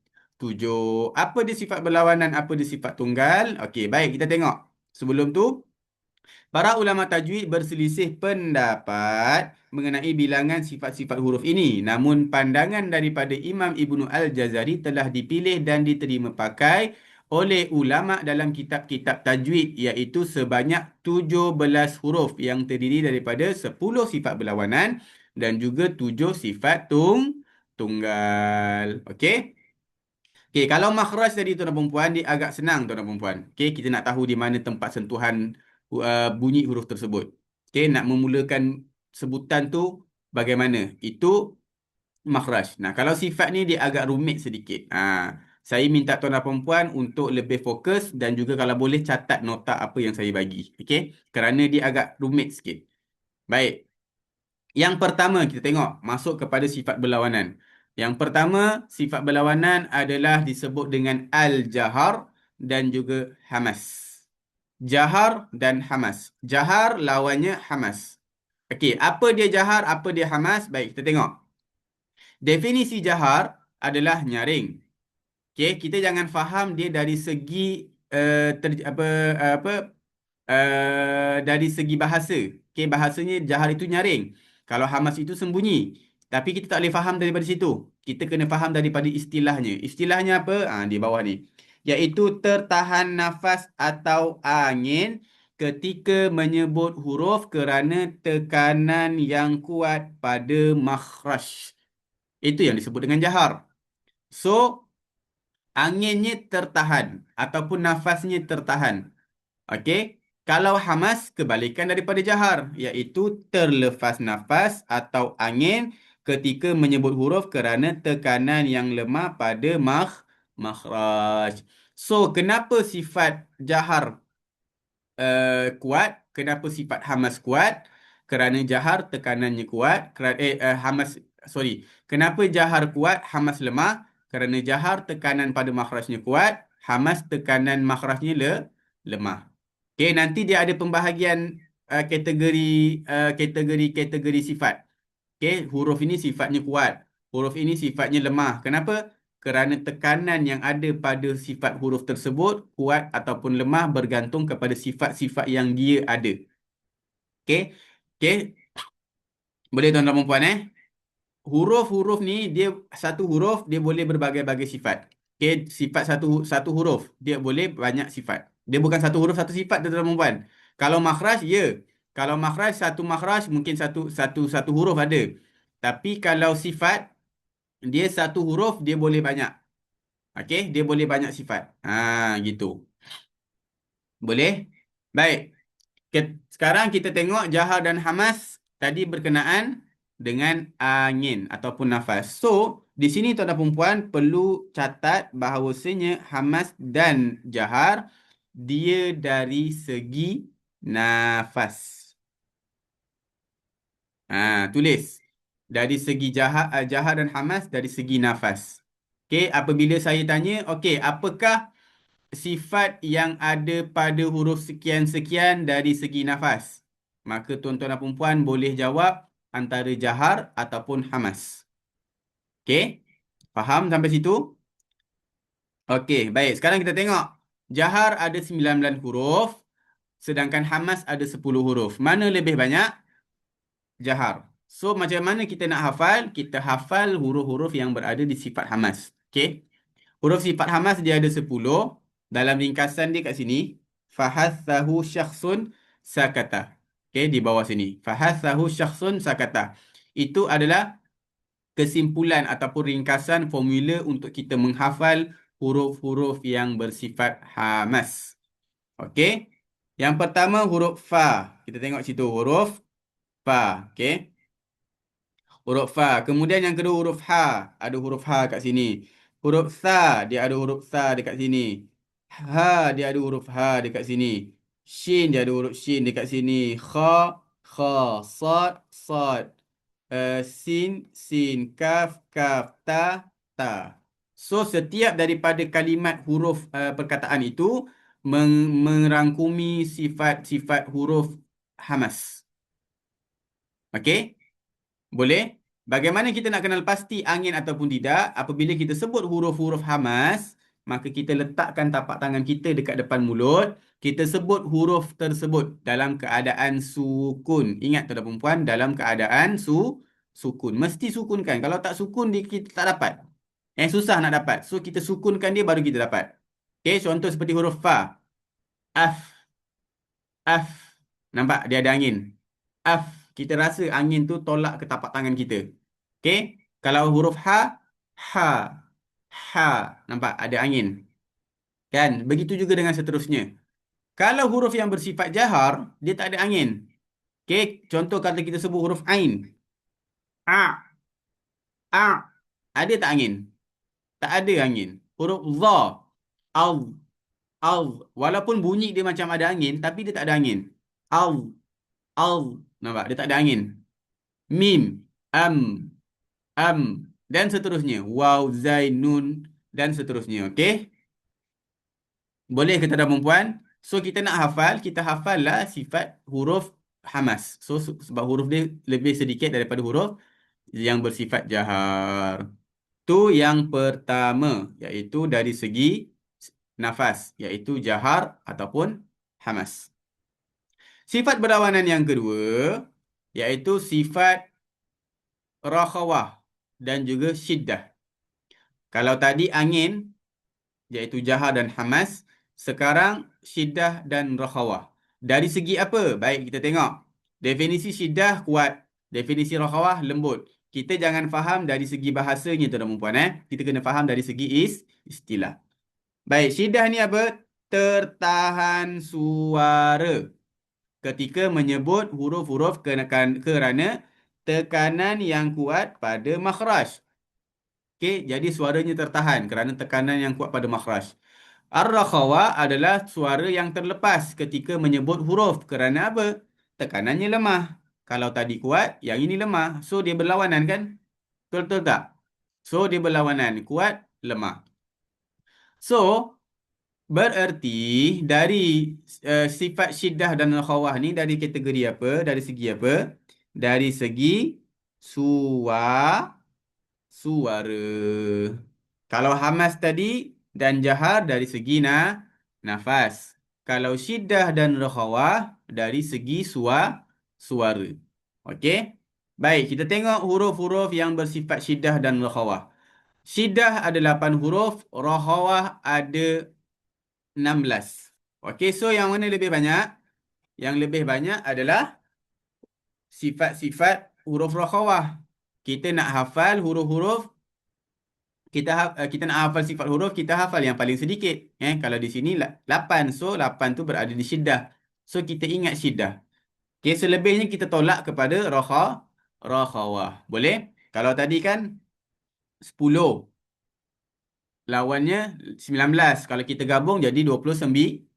Apa dia sifat berlawanan, apa dia sifat tunggal? Okey, baik, kita tengok. Sebelum tu, para ulama tajwid berselisih pendapat mengenai bilangan sifat-sifat huruf ini. Namun pandangan daripada Imam Ibnu Al-Jazari telah dipilih dan diterima pakai oleh ulama dalam kitab-kitab tajwid, iaitu sebanyak 17 huruf yang terdiri daripada 10 sifat berlawanan dan juga 7 sifat tunggal. Okey? Okey, kalau makhraj tadi tuan dan perempuan, dia agak senang tuan dan perempuan. Okey, kita nak tahu di mana tempat sentuhan bunyi huruf tersebut. Okey, nak memulakan sebutan tu bagaimana? Itu makhraj. Nah, kalau sifat ni dia agak rumit sedikit. Saya minta tuan dan perempuan untuk lebih fokus dan juga kalau boleh catat nota apa yang saya bagi. Okey? Kerana dia agak rumit sikit. Baik. Yang pertama kita tengok masuk kepada sifat berlawanan. Yang pertama sifat berlawanan adalah disebut dengan al-jahar dan juga hamas. Jahar dan hamas. Jahar lawannya hamas. Okey, apa dia jahar, apa dia hamas? Baik, kita tengok. Definisi jahar adalah nyaring. Okey, kita jangan faham dia dari segi dari segi bahasa. Okey, bahasanya jahar itu nyaring. Kalau hamas itu sembunyi. Tapi kita tak boleh faham daripada situ. Kita kena faham daripada istilahnya. Istilahnya apa? Di bawah ni. Iaitu tertahan nafas atau angin ketika menyebut huruf kerana tekanan yang kuat pada makhraj. Itu yang disebut dengan jahar. So, anginnya tertahan ataupun nafasnya tertahan. Okey. Kalau hamas, kebalikan daripada jahar, iaitu terlepas nafas atau angin ketika menyebut huruf kerana tekanan yang lemah pada makhraj. So, kenapa sifat jahar kuat? Kenapa sifat hamas kuat? Kerana jahar tekanannya kuat. Kenapa jahar kuat, hamas lemah? Kerana jahar tekanan pada makhrajnya kuat, hamas tekanan makhrajnya lemah. Okey, nanti dia ada pembahagian kategori sifat. Okey, huruf ini sifatnya kuat, huruf ini sifatnya lemah. Kenapa? Kerana tekanan yang ada pada sifat huruf tersebut kuat ataupun lemah bergantung kepada sifat-sifat yang dia ada. Okey. Okey. Boleh tuan-tuan dan puan huruf-huruf ni dia satu huruf dia boleh berbagai-bagai sifat. Okey, sifat satu huruf dia boleh banyak sifat. Dia bukan satu huruf satu sifat tuan-tuan dan puan. Kalau makhraj ya. Kalau makhraj satu makhraj mungkin satu huruf ada. Tapi kalau sifat dia satu huruf dia boleh banyak. Okey, dia boleh banyak sifat. Gitu. Boleh? Baik. Sekarang kita tengok jahar dan hamas tadi berkenaan dengan angin ataupun nafas. So, di sini tuan dan perempuan perlu catat bahawasanya hamas dan jahar dia dari segi nafas. Tulis. Dari segi jahar dan hamas dari segi nafas. Okey, apabila saya tanya, okey, apakah sifat yang ada pada huruf sekian-sekian dari segi nafas? Maka tuan-tuan dan perempuan boleh jawab antara jahar ataupun hamas. Okey? Faham sampai situ? Okey, baik. Sekarang kita tengok. Jahar ada 19 huruf, sedangkan hamas ada 10 huruf. Mana lebih banyak? Jahar. So, macam mana kita nak hafal? Kita hafal huruf-huruf yang berada di sifat hamas. Okey? Huruf sifat hamas dia ada 10. Dalam ringkasan dia kat sini, fahathahu syakhsun sakata. Okey, di bawah sini. Fahathahu syakhsun sakata. Itu adalah kesimpulan ataupun ringkasan formula untuk kita menghafal huruf-huruf yang bersifat hamas. Okey. Yang pertama huruf fa. Kita tengok situ huruf fa. Okey. Huruf fa. Kemudian yang kedua huruf ha. Ada huruf ha kat sini. Huruf sa, dia ada huruf sa dekat sini. Ha, dia ada huruf ha dekat sini. Shin, dia ada huruf shin dekat sini. Kha, kha. Sad, sad. Sin, sin. Kaf, kaf. Ta, ta. So, setiap daripada kalimat huruf perkataan itu merangkumi sifat-sifat huruf hamas. Okey? Boleh? Bagaimana kita nak kenal pasti angin ataupun tidak? Apabila kita sebut huruf-huruf hamas, maka kita letakkan tapak tangan kita dekat depan mulut. Kita sebut huruf tersebut dalam keadaan sukun. Ingat tuan-tuan perempuan, dalam keadaan sukun. Mesti sukunkan. Kalau tak sukun, kita tak dapat. Susah nak dapat. So, kita sukunkan dia baru kita dapat. Okay, contoh seperti huruf fa. Af. Af. Nampak? Dia ada angin. Af. kita rasa angin tu tolak ke tapak tangan kita. Okey? Kalau huruf ha, ha, ha. Nampak? Ada angin. Kan? Begitu juga dengan seterusnya. Kalau huruf yang bersifat jahar, dia tak ada angin. Okey? Contoh kalau kita sebut huruf ain. A, a. Ada tak angin? Tak ada angin. Huruf za, al, al. Walaupun bunyi dia macam ada angin, tapi dia tak ada angin. Al, al. Nampak? Dia tak ada angin. Mim, am, am. Dan seterusnya. Waw, zai, nun. Dan seterusnya. Okey? Boleh ke tuan-tuan dan puan? So, kita nak hafal. Kita hafallah sifat huruf hamas. So, sebab huruf dia lebih sedikit daripada huruf yang bersifat jahar. Tu yang pertama, iaitu dari segi nafas, iaitu jahar ataupun hamas. Sifat berlawanan yang kedua, iaitu sifat rakhawah dan juga syiddah. Kalau tadi angin, iaitu jahar dan hamas, sekarang syiddah dan rakhawah. Dari segi apa? Baik, kita tengok. Definisi syiddah kuat, definisi rakhawah lembut. Kita jangan faham dari segi bahasanya tuan-tuan dan puan. Kita kena faham dari segi istilah. Baik, syiddah ni apa? Tertahan suara ketika menyebut huruf-huruf kerana tekanan yang kuat pada makhraj. Okey, jadi suaranya tertahan kerana tekanan yang kuat pada makhraj. Ar-rakhawa adalah suara yang terlepas ketika menyebut huruf kerana apa? Tekanannya lemah. Kalau tadi kuat, yang ini lemah. So, dia berlawanan kan? Betul tak? So, dia berlawanan. Kuat, lemah. So, bererti dari sifat syiddah dan rakhawah ni dari kategori apa? Dari segi apa? Dari segi suara. Kalau hamas tadi dan jahar dari segi nafas. Kalau syiddah dan rakhawah dari segi suara. Okey? Baik, kita tengok huruf-huruf yang bersifat syiddah dan rakhawah. Syiddah ada 8 huruf, rakhawah ada 16. Okey, so yang mana lebih banyak? Yang lebih banyak adalah sifat-sifat huruf rakhawah. Kita nak hafal huruf-huruf, kita nak hafal sifat huruf, kita hafal yang paling sedikit. Kalau di sini 8, so 8 tu berada di syiddah. So kita ingat syiddah. Okey, selebihnya kita tolak kepada rakhawah. Boleh? Kalau tadi kan 10. Lawannya 19. Kalau kita gabung jadi 29.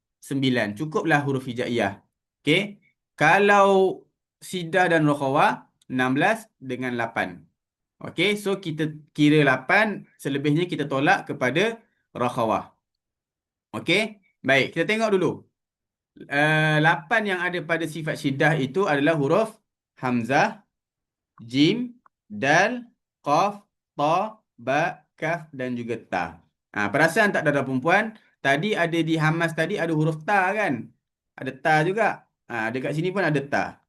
Cukuplah huruf hijaiyah. Okey. Kalau syiddah dan rakhawah 16 dengan 8. Okey, so kita kira 8, selebihnya kita tolak kepada rakhawah. Okey. Baik, kita tengok dulu. 8 yang ada pada sifat syiddah itu adalah huruf hamzah, jim, dal, qaf, ta, ba, kaf dan juga ta. Perasan tak tuan-tuan perempuan? Tadi ada di hamas tadi ada huruf ta kan? Ada ta juga. Dekat sini pun ada ta.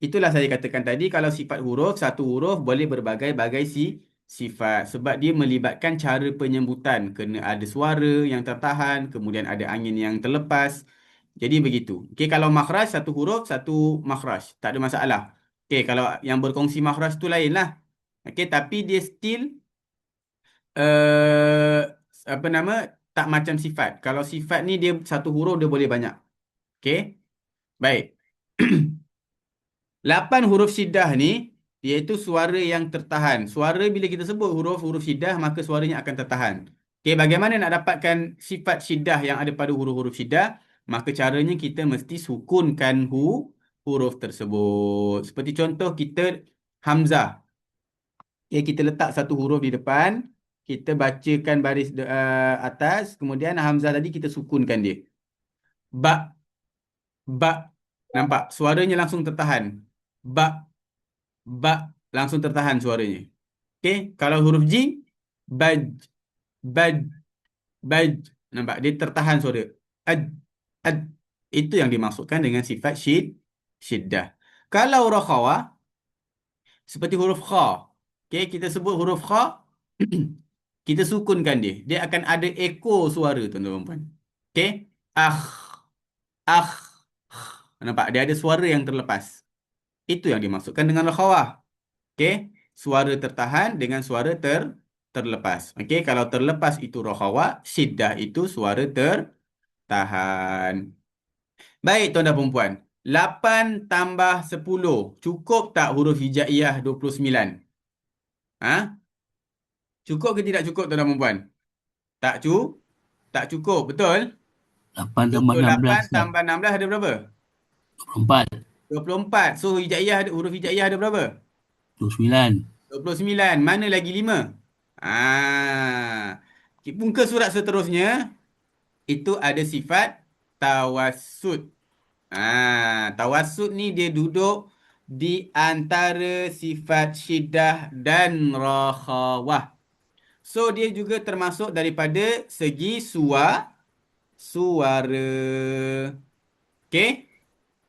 Itulah saya katakan tadi, kalau sifat huruf, satu huruf boleh berbagai-bagai sifat. Sebab dia melibatkan cara penyebutan. Kena ada suara yang tertahan, kemudian ada angin yang terlepas. Jadi begitu. Okey, kalau makhraj, satu huruf, satu makhraj. Tak ada masalah. Okey, kalau yang berkongsi makhraj tu lain lah. Okey, tapi dia still apa nama, tak macam sifat. Kalau sifat ni dia satu huruf dia boleh banyak. Okey. Baik. 8 huruf syiddah ni iaitu suara yang tertahan. Suara bila kita sebut huruf-huruf syiddah maka suaranya akan tertahan. Okey, bagaimana nak dapatkan sifat syiddah yang ada pada huruf-huruf syiddah? Maka caranya kita mesti sukunkan huruf tersebut. Seperti contoh kita hamzah. Okay, kita letak satu huruf di depan, kita bacakan baris atas, kemudian hamzah tadi kita sukunkan dia. Ba, ba, nampak? Suaranya langsung tertahan. Ba, ba, langsung tertahan suaranya. Okey, kalau huruf jim, baj, baj, baj, nampak? Dia tertahan suara. Ad, ad. Itu yang dimaksudkan dengan sifat syiddah. Kalau rakhawah, seperti huruf kha. Okey, kita sebut huruf kha, kita sukunkan dia. Dia akan ada eko suara, tuan-tuan dan puan. Okey, akh, akh. Nampak? Dia ada suara yang terlepas. Itu yang dimaksudkan dengan rakhawah. Okey, suara tertahan dengan suara terlepas. Okey, kalau terlepas itu rakhawah, syiddah itu suara tertahan. Baik tuan dan perempuan. 8 tambah 10 cukup tak huruf hijaiyah 29? Ha? Cukup ke tidak cukup tuan dan perempuan? Tak tak cukup, betul? 8 tambah Betul. 8 16 kan? tambah 16 ada berapa? 24. 24. So huruf hijaiyah ada berapa? 29. 29. Mana lagi 5? Ah. Muka surat seterusnya itu ada sifat tawassut. Tawassut ni dia duduk di antara sifat syiddah dan rakhawah. So dia juga termasuk daripada segi suara. Okey?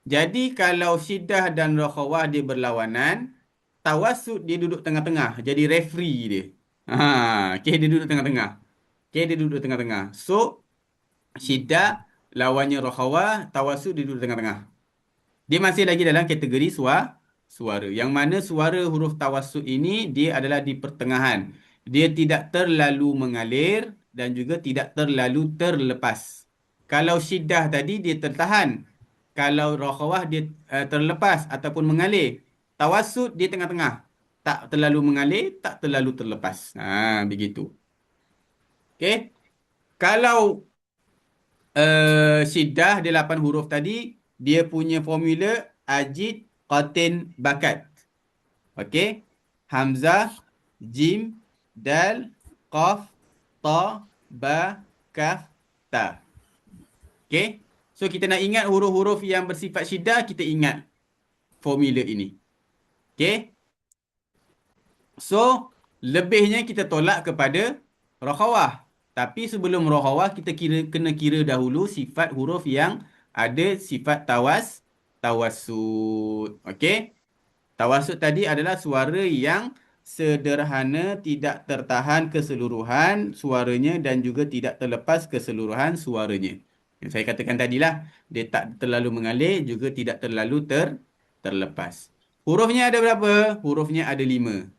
Jadi kalau syiddah dan rakhawah dia berlawanan, tawassut dia duduk tengah-tengah, jadi referee dia. Okey, dia duduk tengah-tengah. Okey, dia duduk tengah-tengah. So syiddah lawannya rakhawah, tawassut dia duduk tengah-tengah. Dia masih lagi dalam kategori suara. Yang mana suara huruf tawassut ini dia adalah di pertengahan. Dia tidak terlalu mengalir dan juga tidak terlalu terlepas. Kalau syiddah tadi dia tertahan. Kalau rakhawah dia terlepas ataupun mengalir. Tawassut dia tengah-tengah. Tak terlalu mengalir, tak terlalu terlepas. Begitu. Okey. Kalau syiddah dia 8 huruf tadi, dia punya formula ajid, qatin, bakat. Okey. Hamzah, jim, dal, qaf, ta, ba, kaf, ta. Okey. So kita nak ingat huruf-huruf yang bersifat syiddah, kita ingat formula ini. Okey. So lebihnya kita tolak kepada rakhawah. Tapi sebelum rakhawah kita kena kira dahulu sifat huruf yang ada sifat tawassut. Okey? Tawassut tadi adalah suara yang sederhana, tidak tertahan keseluruhan suaranya dan juga tidak terlepas keseluruhan suaranya. Yang saya katakan tadilah, dia tak terlalu mengalir juga tidak terlalu terlepas. Hurufnya ada berapa? Hurufnya ada 5.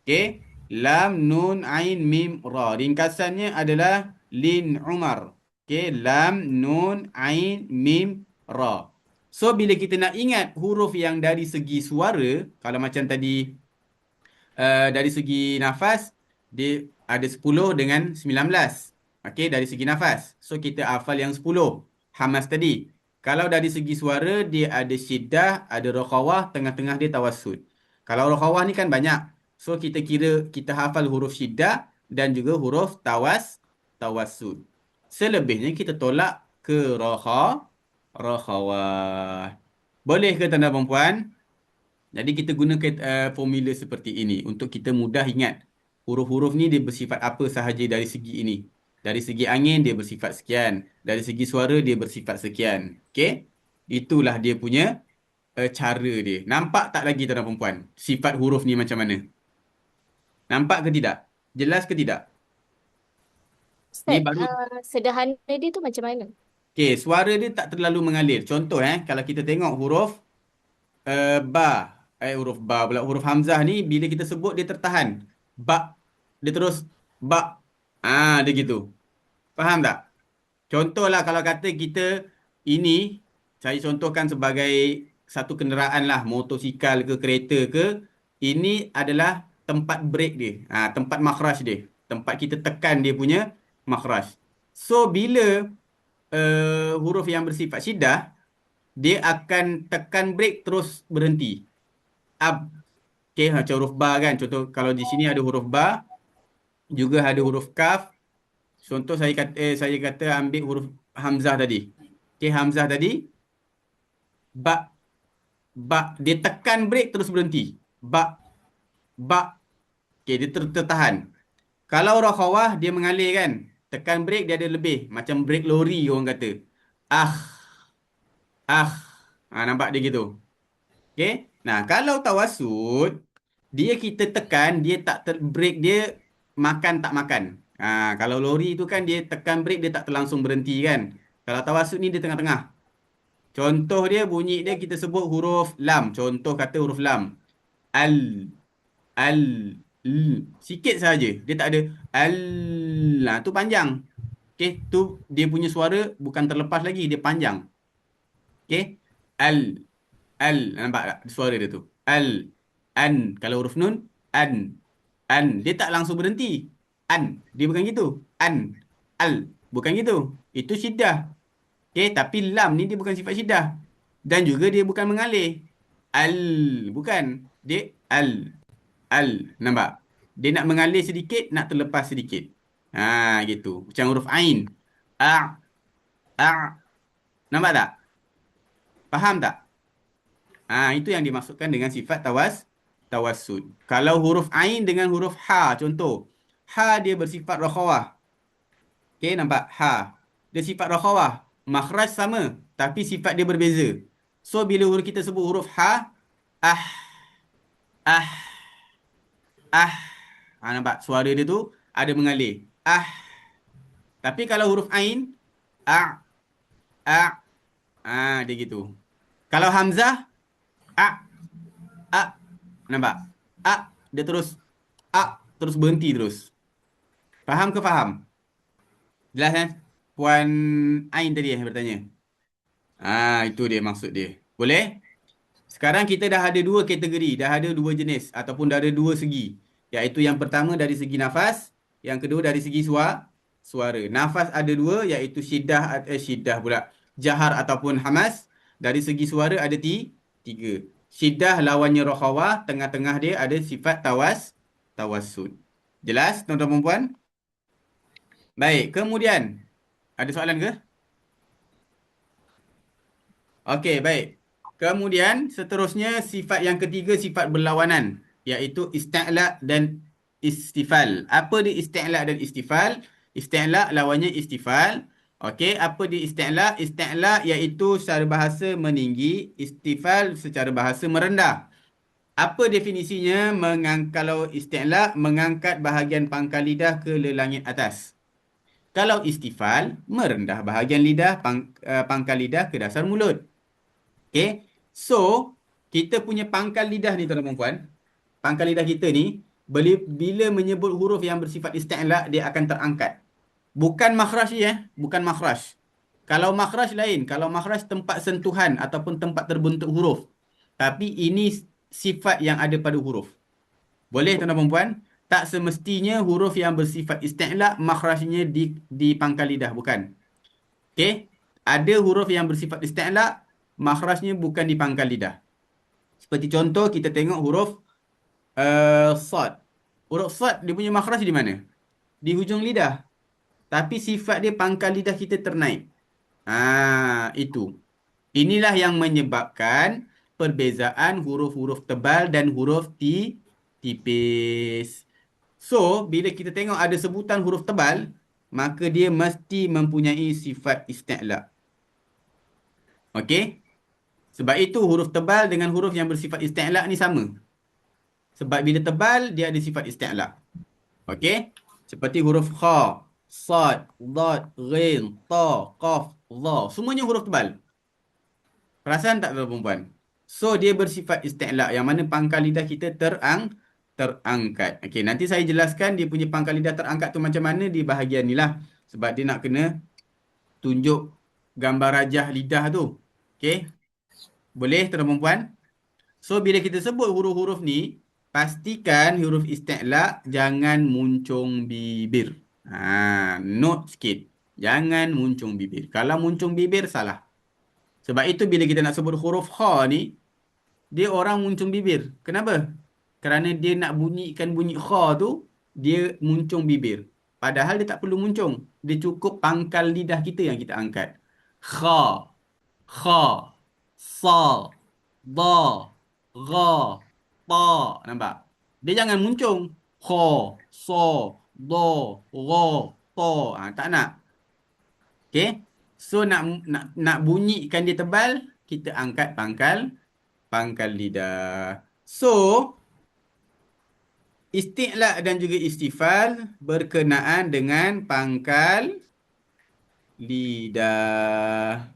Okey? Lam, nun, ain, mim, ra. Ringkasannya adalah Lin Umar. Okey? Lam, nun, ain, mim, ra. So, bila kita nak ingat huruf yang dari segi suara, kalau macam tadi dari segi nafas, dia ada 10 dengan 19. Okey, dari segi nafas. So, kita hafal yang 10. Hamas tadi. Kalau dari segi suara, dia ada syiddah, ada rakhawah, tengah-tengah dia tawassut. Kalau rakhawah ni kan banyak. So, kita hafal huruf syiddah dan juga huruf tawassut. Selebihnya kita tolak ke rakhawah. Boleh ke tuan-tuan perempuan? Jadi kita gunakan formula seperti ini untuk kita mudah ingat. Huruf-huruf ni dia bersifat apa sahaja dari segi ini. Dari segi angin dia bersifat sekian. Dari segi suara dia bersifat sekian. Okey? Itulah dia punya cara dia. Nampak tak lagi tuan-tuan perempuan? Sifat huruf ni macam mana? Nampak ke tidak? Jelas ke tidak? Ni Ustaz, baru. sederhana dia tu macam mana? Okey, suara dia tak terlalu mengalir. Contoh kalau kita tengok huruf ba. Huruf ba pula. Huruf hamzah ni bila kita sebut dia tertahan. Ba. Dia terus ba. Dia gitu. Faham tak? Contohlah kalau kata kita ini, saya contohkan sebagai satu kenderaan lah. Motosikal ke kereta ke. Ini adalah tempat brake dia. Tempat makhraj dia. Tempat kita tekan dia punya makhraj. So bila huruf yang bersifat syiddah, dia akan tekan brake terus berhenti. Okey, macam huruf ba kan. Contoh kalau di sini ada huruf ba, juga ada huruf kaf. Contoh saya kata ambil huruf hamzah tadi. Okey, hamzah tadi ba dia tekan brake terus berhenti. Ba. Okey, dia tertahan. Kalau rakhawah dia mengalir kan. Tekan brake dia ada lebih, macam brake lori orang kata. Nampak dia gitu. Okey. Nah, kalau tawassut, dia kita tekan, dia tak brake dia makan tak makan. Kalau lori tu kan dia tekan brake dia tak terlangsung berhenti kan. Kalau tawassut ni dia tengah-tengah. Contoh dia bunyi dia kita sebut huruf lam. Contoh kata huruf lam. Al, al, l. Sikit saja. Dia tak ada al. Nah, tu panjang. Okey, tu dia punya suara bukan terlepas lagi, dia panjang. Okey? Al, al. Nampak tak suara dia tu? Al, an. Kalau huruf nun, an. An. Dia tak langsung berhenti. An. Dia bukan gitu. An. Al. Bukan gitu. Itu syiddah. Okey, tapi lam ni dia bukan sifat syiddah. Dan juga dia bukan mengalih. Al. Bukan. Dia al. Al. Nampak? Dia nak mengalih sedikit, nak terlepas sedikit. Ha, gitu. Macam huruf ain. A. A. Nampak tak? Faham tak? Ha, itu yang dimaksudkan dengan sifat tawassud. Kalau huruf ain dengan huruf ha, contoh. Ha dia bersifat rakhawah. Okey, nampak? Ha. Dia sifat rakhawah. Makhraj sama, tapi sifat dia berbeza. So, bila huruf kita sebut huruf ha, ah, ah, ah. Ha, nampak? Suara dia tu ada mengalir. Ah. Tapi kalau huruf ain, a, a. Ah, dia gitu. Kalau hamzah, a, a. Nampak? A, dia terus terus berhenti terus. Faham ke faham? Jelas kan? Puan Ain tadi bertanya. Ah, itu dia maksud dia. Boleh? Sekarang kita dah ada dua kategori, dah ada dua jenis ataupun dah ada dua segi. Iaitu yang pertama dari segi nafas, yang kedua dari segi suara. Nafas ada dua, iaitu syiddah pula. Jahar ataupun hamas. Dari segi suara ada tiga. Syiddah lawannya rokhawah, tengah-tengah dia ada sifat tawassud. Jelas tuan-tuan dan puan? Baik, kemudian ada soalan ke? Okey, baik. Kemudian seterusnya sifat yang ketiga sifat berlawanan, iaitu isti'la dan istifal. Apa dia isti'la dan istifal? Isti'la lawannya istifal. Okey, apa dia isti'la? Isti'la iaitu secara bahasa meninggi, istifal secara bahasa merendah. Apa definisinya? Kalau isti'la mengangkat bahagian pangkal lidah ke langit atas. Kalau istifal merendah bahagian pangkal lidah ke dasar mulut. Okay. So, kita punya pangkal lidah ni tuan-tuan dan puan. Pangkal lidah kita ni, bila menyebut huruf yang bersifat isti'la, dia akan terangkat. Bukan makhraj ya. Bukan makhraj. Kalau makhraj lain. Kalau makhraj tempat sentuhan ataupun tempat terbentuk huruf. Tapi ini sifat yang ada pada huruf. Boleh tuan-tuan dan puan? Tak semestinya huruf yang bersifat isti'la, makhrajnya di pangkal lidah. Bukan. Okay. Ada huruf yang bersifat isti'la, makhrajnya bukan di pangkal lidah. Seperti contoh, kita tengok huruf sad. Huruf sad, dia punya makhraj di mana? Di hujung lidah. Tapi sifat dia pangkal lidah kita ternaik. Itu. Inilah yang menyebabkan perbezaan huruf-huruf tebal dan huruf tipis. So, bila kita tengok ada sebutan huruf tebal, maka dia mesti mempunyai sifat isti'la. Okey? Sebab itu huruf tebal dengan huruf yang bersifat isti'la ni sama. Sebab bila tebal, dia ada sifat isti'la. Okey? Seperti huruf kha, sad, dad, ghin, ta, qaf, dha. Semuanya huruf tebal. Perasan tak tuan-tuan perempuan? So, dia bersifat isti'la. Yang mana pangkal lidah kita terangkat. Okey, nanti saya jelaskan dia punya pangkal lidah terangkat tu macam mana di bahagian ni lah. Sebab dia nak kena tunjuk gambar rajah lidah tu. Okey? Boleh tuan-tuan perempuan? So, bila kita sebut huruf-huruf ni, pastikan huruf isti'la jangan muncung bibir. Note sikit. Jangan muncung bibir. Kalau muncung bibir, salah. Sebab itu bila kita nak sebut huruf kha ni, dia orang muncung bibir. Kenapa? Kerana dia nak bunyikan bunyi kha tu, dia muncung bibir. Padahal dia tak perlu muncung. Dia cukup pangkal lidah kita yang kita angkat. Kha, kha, sa, da, gha, ta. Nampak? Dia jangan muncung. Kha, sa, da, gha, ta. Tak nak. Okay? So, nak bunyikan dia tebal, kita angkat pangkal lidah. So, isti'la dan juga istifal berkenaan dengan pangkal lidah.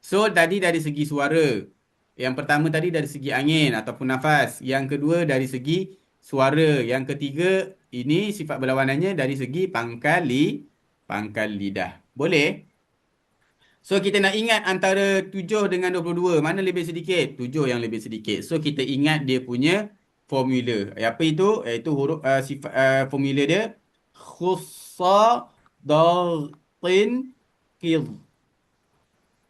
So, tadi dari segi suara. Yang pertama tadi dari segi angin ataupun nafas. Yang kedua dari segi suara. Yang ketiga, ini sifat berlawanannya dari segi pangkal lidah. Boleh? So, kita nak ingat antara 7 dengan 22. Mana lebih sedikit? 7 yang lebih sedikit. So, kita ingat dia punya formula. Apa itu? Iaitu huruf sifat formula dia. Khussa darqin qid.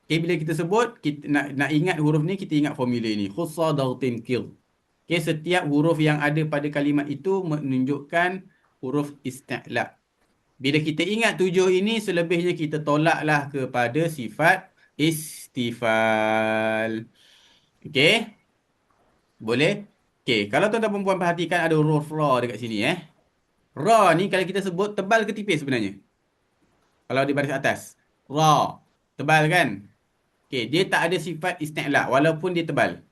Okay, bila kita sebut, kita nak ingat huruf ni, kita ingat formula ni. Khussa darqin qid. Okay, setiap huruf yang ada pada kalimat itu menunjukkan huruf isti'la. Bila kita ingat 7 ini, selebihnya kita tolaklah kepada sifat istifal. Okey? Boleh? Okey, kalau tuan-tuan perempuan perhatikan ada huruf ra dekat sini Ra ni kalau kita sebut tebal ke tipis sebenarnya? Kalau di baris atas. Ra. Tebal kan? Okey, dia tak ada sifat isti'la walaupun dia tebal.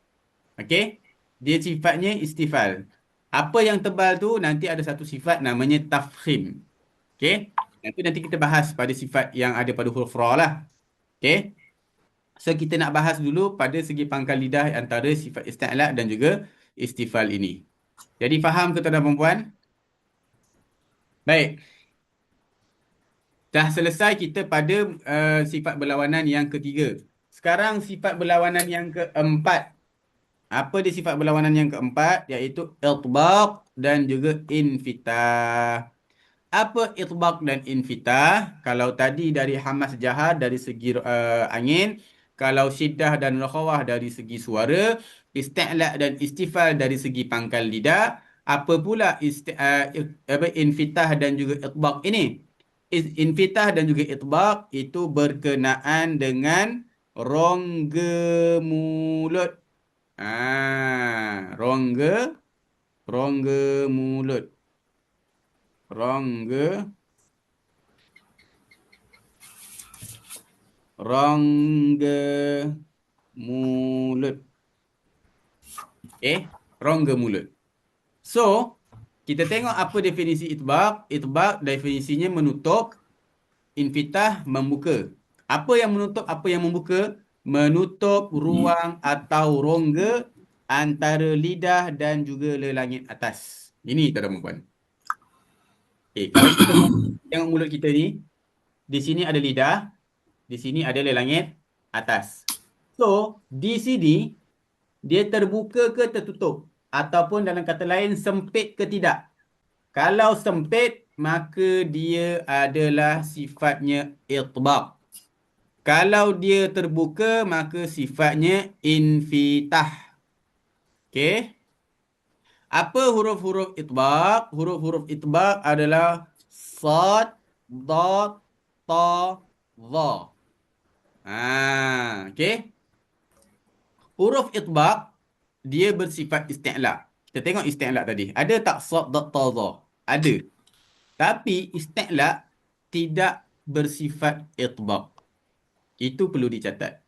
Okey? Dia sifatnya istifal. Apa yang tebal tu nanti ada satu sifat namanya tafkhim. Okey? Nanti kita bahas pada sifat yang ada pada huruf ra lah. Okey? So kita nak bahas dulu pada segi pangkal lidah antara sifat isti'la dan juga istifal ini. Jadi faham ke tuan-tuan perempuan? Baik. Dah selesai kita pada sifat berlawanan yang ketiga. Sekarang sifat berlawanan yang keempat. Apa dia sifat berlawanan yang keempat? Iaitu itbaq dan juga infitah. Apa itbaq dan infitah? Kalau tadi dari hamas jahar dari segi angin, kalau syiddah dan rakhawah dari segi suara, isti'la dan istifal dari segi pangkal lidah, apa pula infitah dan juga itbaq ini? Infitah dan juga itbaq itu berkenaan dengan rongga mulut. Rongga mulut. Rongga mulut. Rongga mulut. So, kita tengok apa definisi itbaq. Itbaq definisinya menutup, infitah membuka. Apa yang menutup, apa yang membuka? Menutup ruang atau rongga antara lidah dan juga lelangit atas. Ini tuan-tuan puan. Kalau kita tengok mulut kita ni, di sini ada lidah, di sini ada lelangit atas. So, di sini dia terbuka ke tertutup? Ataupun dalam kata lain, sempit ke tidak? Kalau sempit, maka dia adalah sifatnya itbaq. Kalau dia terbuka, maka sifatnya infitah. Okey? Apa huruf-huruf itbaq? Huruf-huruf itbaq adalah sad, dad, ta, dha. Okey? Huruf itbaq dia bersifat isti'la. Kita tengok isti'la tadi. Ada tak sad, dad, ta, dha? Ada. Tapi isti'la tidak bersifat itbaq. Itu perlu dicatat.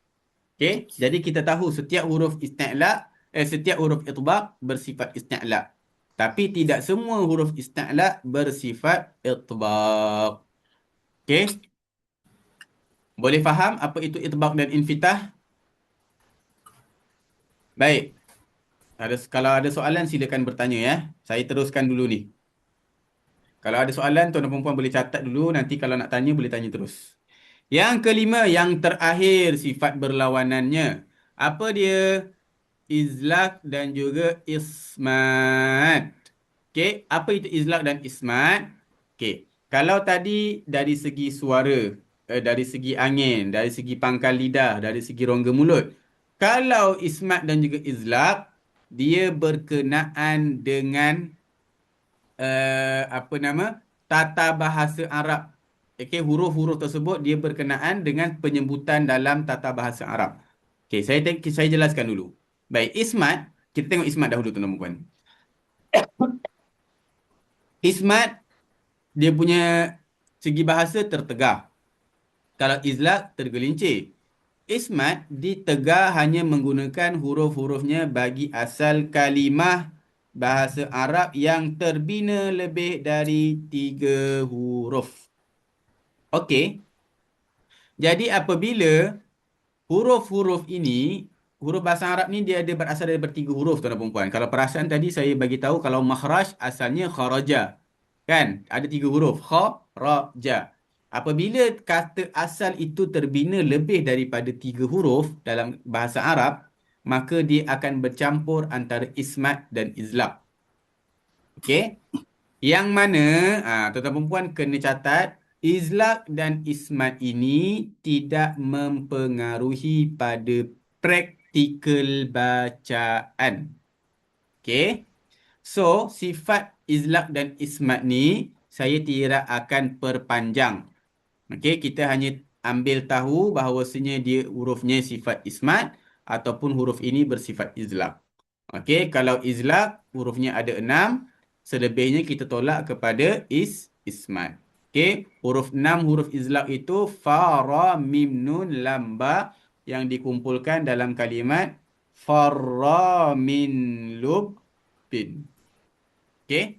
Okey? Jadi kita tahu setiap huruf isti'la, setiap huruf itbaq bersifat isti'la. Tapi tidak semua huruf isti'la bersifat itbaq. Okey? Boleh faham apa itu itbaq dan infitah? Baik. Kalau ada soalan silakan bertanya ya. Saya teruskan dulu ni. Kalau ada soalan tuan dan perempuan boleh catat dulu, nanti kalau nak tanya boleh tanya terus. Yang kelima, yang terakhir sifat berlawanannya. Apa dia? Izlaq dan juga ismat. Okey, apa itu izlaq dan ismat? Okey, kalau tadi dari segi suara, dari segi angin, dari segi pangkal lidah, dari segi rongga mulut. Kalau ismat dan juga izlaq, dia berkenaan dengan tata bahasa Arab. Okey, huruf-huruf tersebut dia berkenaan dengan penyebutan dalam tata bahasa Arab. Okey, saya jelaskan dulu. Baik, ismat, kita tengok ismat dahulu tuan-tuan puan. Ismat dia punya segi bahasa tertegah. Kalau izlaq tergelincir. Ismat ditegah hanya menggunakan huruf-hurufnya bagi asal kalimah bahasa Arab yang terbina lebih dari 3 huruf. Okey. Jadi apabila huruf-huruf ini, huruf bahasa Arab ni dia ada berasal dari 3 huruf tuan-tuan dan puan. Kalau perasaan tadi saya bagi tahu kalau makhraj asalnya kharaja. Kan? Ada 3 huruf. Kharaja. Apabila kata asal itu terbina lebih daripada 3 huruf dalam bahasa Arab, maka dia akan bercampur antara ismat dan izlaq. Okey? Yang mana, tuan-tuan perempuan kena catat, izlaq dan ismat ini tidak mempengaruhi pada praktikal bacaan. Okey? So, sifat izlaq dan ismat ni saya tidak akan perpanjang. Okey, kita hanya ambil tahu bahawasanya dia hurufnya sifat ismat ataupun huruf ini bersifat izlaq. Okey, kalau izlaq hurufnya ada 6, selebihnya kita tolak kepada ismat. Okey, huruf 6 huruf izlaq itu fa, ra, mim, nun, lam, ba yang dikumpulkan dalam kalimat farra min lubbin. Okey.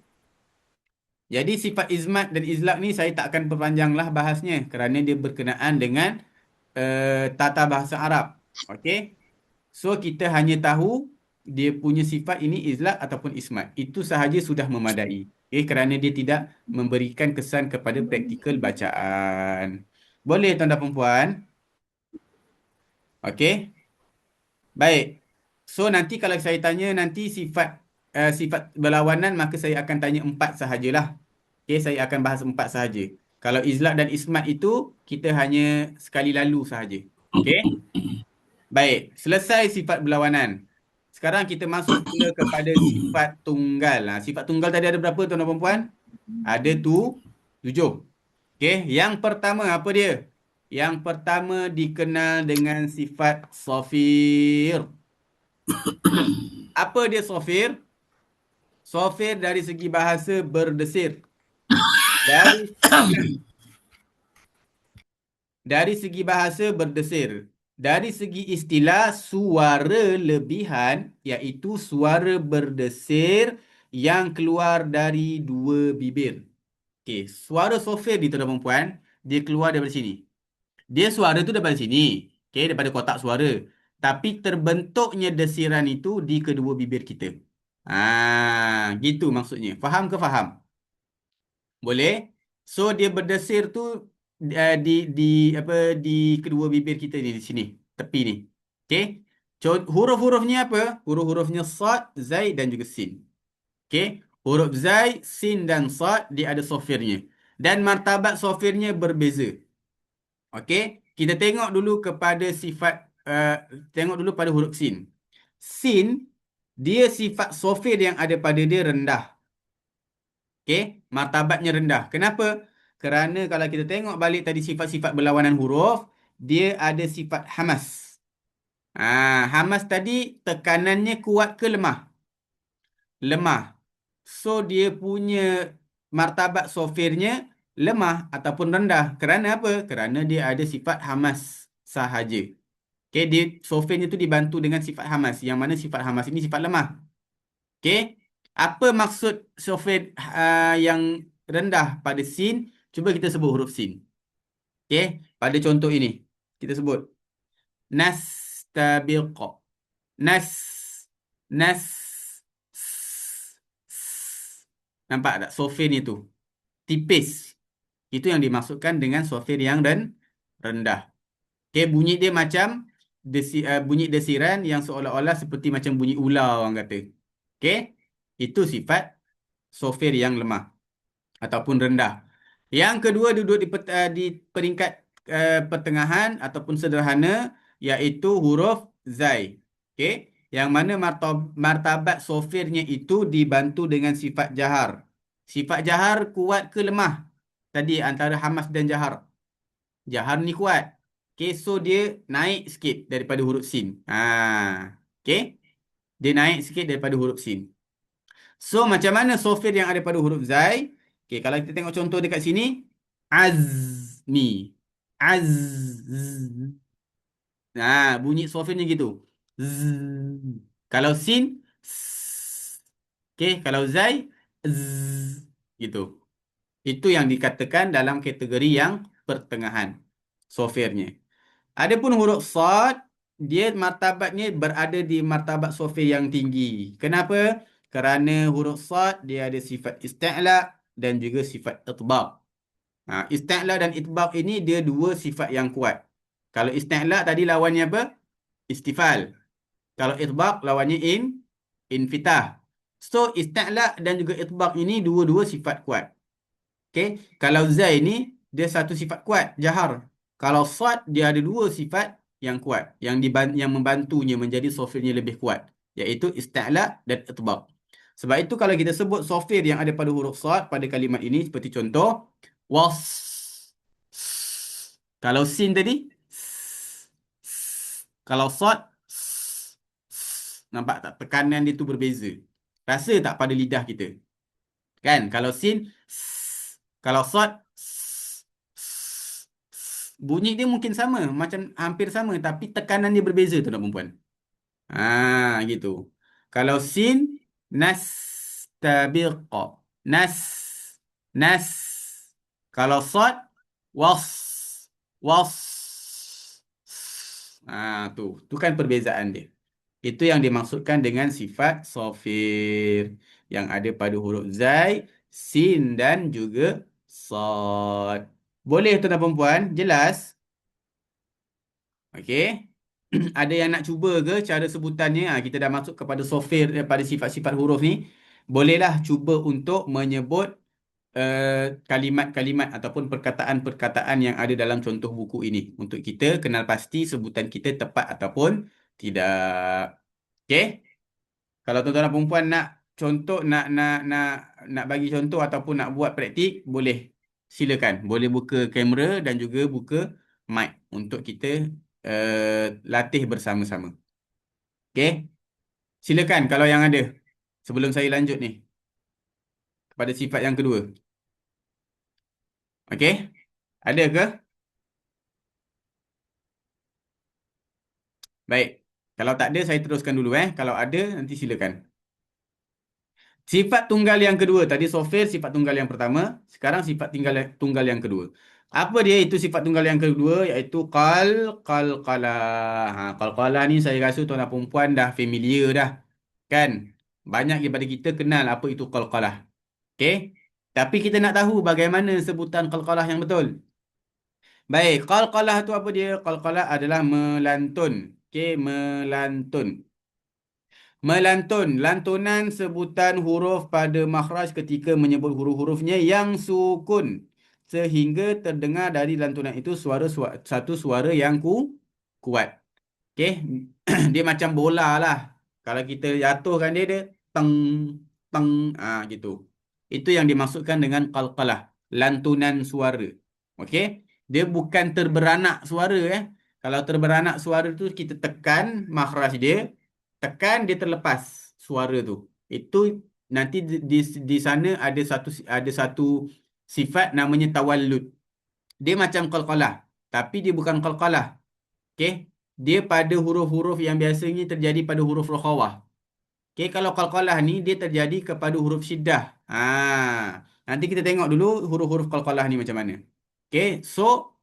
Jadi sifat izmat dan izlaq ni saya tak akan perpanjanglah bahasnya kerana dia berkenaan dengan tata bahasa Arab. Okey. So kita hanya tahu dia punya sifat ini izlaq ataupun ismat. Itu sahaja sudah memadai. Okay, kerana dia tidak memberikan kesan kepada praktikal bacaan. Boleh tuan-tuan dan puan? Okey. Baik. So nanti kalau saya tanya nanti sifat berlawanan maka saya akan tanya 4 sahajalah. Okey, saya akan bahas 4 sahaja. Kalau izlaq dan ismat itu kita hanya sekali lalu sahaja. Okey. Baik, selesai sifat berlawanan. Sekarang kita masuk pula kepada sifat tunggal. Sifat tunggal tadi ada berapa tuan-tuan dan puan? Ada 7. Okey, yang pertama apa dia? Yang pertama dikenal dengan sifat sofir. Apa dia sofir? Sofir dari segi bahasa berdesir. Dari segi bahasa berdesir. Dari segi istilah suara lebihan iaitu suara berdesir yang keluar dari 2 bibir. Okey, suara sofir di tuan-tuan dan puan, dia keluar daripada sini. Dia suara tu daripada sini. Okey, daripada kotak suara. Tapi terbentuknya desiran itu di kedua bibir kita. Gitu maksudnya. Faham ke faham? Boleh? So dia berdesir tu di apa di kedua bibir kita ni di sini, tepi ni. Okey? Huruf-hurufnya apa? Huruf-hurufnya sad, zai dan juga sin. Okey? Huruf zai, sin dan sad dia ada sofirnya. Dan martabat sofirnya berbeza. Okey? Kita tengok dulu kepada tengok dulu pada huruf sin. Sin dia sifat sofir yang ada pada dia rendah. Okey, martabatnya rendah. Kenapa? Kerana kalau kita tengok balik tadi sifat-sifat berlawanan huruf, dia ada sifat hamas. Hamas tadi tekanannya kuat ke lemah? Lemah. So dia punya martabat sofirnya lemah ataupun rendah. Kerana apa? Kerana dia ada sifat hamas sahaja. Okey, dia sofirnya tu dibantu dengan sifat hamas. Yang mana sifat hamas ini sifat lemah. Okey. Apa maksud sofir yang rendah pada sin? Cuba kita sebut huruf sin. Okey. Pada contoh ini. Kita sebut. Nastabiq. Nas. Nas. Nampak tak? Sofir ni tu. Tipis. Itu yang dimaksudkan dengan sofir yang rendah. Okey. Bunyi dia macam bunyi desiran yang seolah-olah seperti macam bunyi ular orang kata. Okey. Itu sifat sofir yang lemah ataupun rendah. Yang kedua duduk di peringkat pertengahan ataupun sederhana iaitu huruf zai. Okey, yang mana martabat sofirnya itu dibantu dengan sifat jahar. Sifat jahar kuat ke lemah? Tadi antara hamas dan jahar. Jahar ni kuat. Okey, so dia naik sikit daripada huruf sin. Okey. Dia naik sikit daripada huruf sin. So, macam mana sofir yang ada pada huruf zai? Okay, kalau kita tengok contoh dekat sini. Azmi. Az. Bunyi sofirnya gitu. Z. Kalau sin. Okay, kalau zai. Z. Gitu. Itu yang dikatakan dalam kategori yang pertengahan. Sofirnya. Adapun huruf sad, dia martabatnya berada di martabat sofir yang tinggi. Kenapa? Kerana huruf sad dia ada sifat isti'la dan juga sifat itbaq. Isti'la dan itbaq ini dia dua sifat yang kuat. Kalau isti'la tadi lawannya apa? Istifal. Kalau itbaq lawannya infitah. So isti'la dan juga itbaq ini dua-dua sifat kuat. Okey, kalau zai ni dia satu sifat kuat, jahar. Kalau sad dia ada dua sifat yang kuat, yang membantunya menjadi sofirnya lebih kuat, iaitu isti'la dan itbaq. Sebab itu kalau kita sebut sofir yang ada pada huruf sad pada kalimat ini seperti contoh was. Kalau sin tadi kalau sad nampak tak tekanan dia tu berbeza. Rasa tak pada lidah kita? Kan? Kalau sin kalau sad bunyi dia mungkin sama, macam hampir sama tapi tekanan dia berbeza tuan-tuan perempuan. Gitu. Kalau sin nastabiqa. Nas nas. Kalau sad was was. Tu kan perbezaan dia. Itu yang dimaksudkan dengan sifat sofir yang ada pada huruf zai, sin dan juga sad. Boleh tuan-tuan perempuan? Jelas? Okey. Ada yang nak cuba ke cara sebutannya? Kita dah masuk kepada sofir pada sifat-sifat huruf ni. Bolehlah cuba untuk menyebut kalimat-kalimat ataupun perkataan-perkataan yang ada dalam contoh buku ini untuk kita kenal pasti sebutan kita tepat ataupun tidak. Okey? Kalau tuan-tuan dan perempuan nak contoh nak bagi contoh ataupun nak buat praktik, boleh. Silakan. Boleh buka kamera dan juga buka mic untuk kita latih bersama-sama. Okey? Silakan kalau yang ada. Sebelum saya lanjut ni kepada sifat yang kedua. Okey? Ada ke? Baik. Kalau tak ada, saya teruskan dulu. Kalau ada, nanti silakan. Sifat tunggal yang kedua. Tadi sofir sifat tunggal yang pertama. Sekarang sifat tunggal yang kedua. Apa dia itu sifat tunggal yang kedua? Iaitu qalqalah. Qalqalah ni saya rasa tuan dan perempuan dah familiar dah. Kan? Banyak daripada kita kenal apa itu qalqalah. Okey? Tapi kita nak tahu bagaimana sebutan qalqalah yang betul. Baik, qalqalah tu apa dia? Qalqalah adalah melantun. Okey, melantun. Melantun, lantunan sebutan huruf pada makhraj ketika menyebut huruf-hurufnya yang sukun. Sehingga terdengar dari lantunan itu satu suara yang kuat. Okey, dia macam bola lah. Kalau kita jatuhkan dia teng, teng, gitu. Itu yang dimaksudkan dengan qalqalah, lantunan suara. Okey, dia bukan terberanak suara. Kalau terberanak suara tu kita tekan makhraj dia, tekan dia terlepas suara tu. Itu nanti di sana ada satu sifat namanya tawallud. Dia macam qalqalah, tapi dia bukan qalqalah. Okey, dia pada huruf-huruf yang biasanya terjadi pada huruf rokhawah. Okey, kalau qalqalah ni dia terjadi kepada huruf syiddah. Nanti kita tengok dulu huruf-huruf qalqalah ni macam mana. Okey, so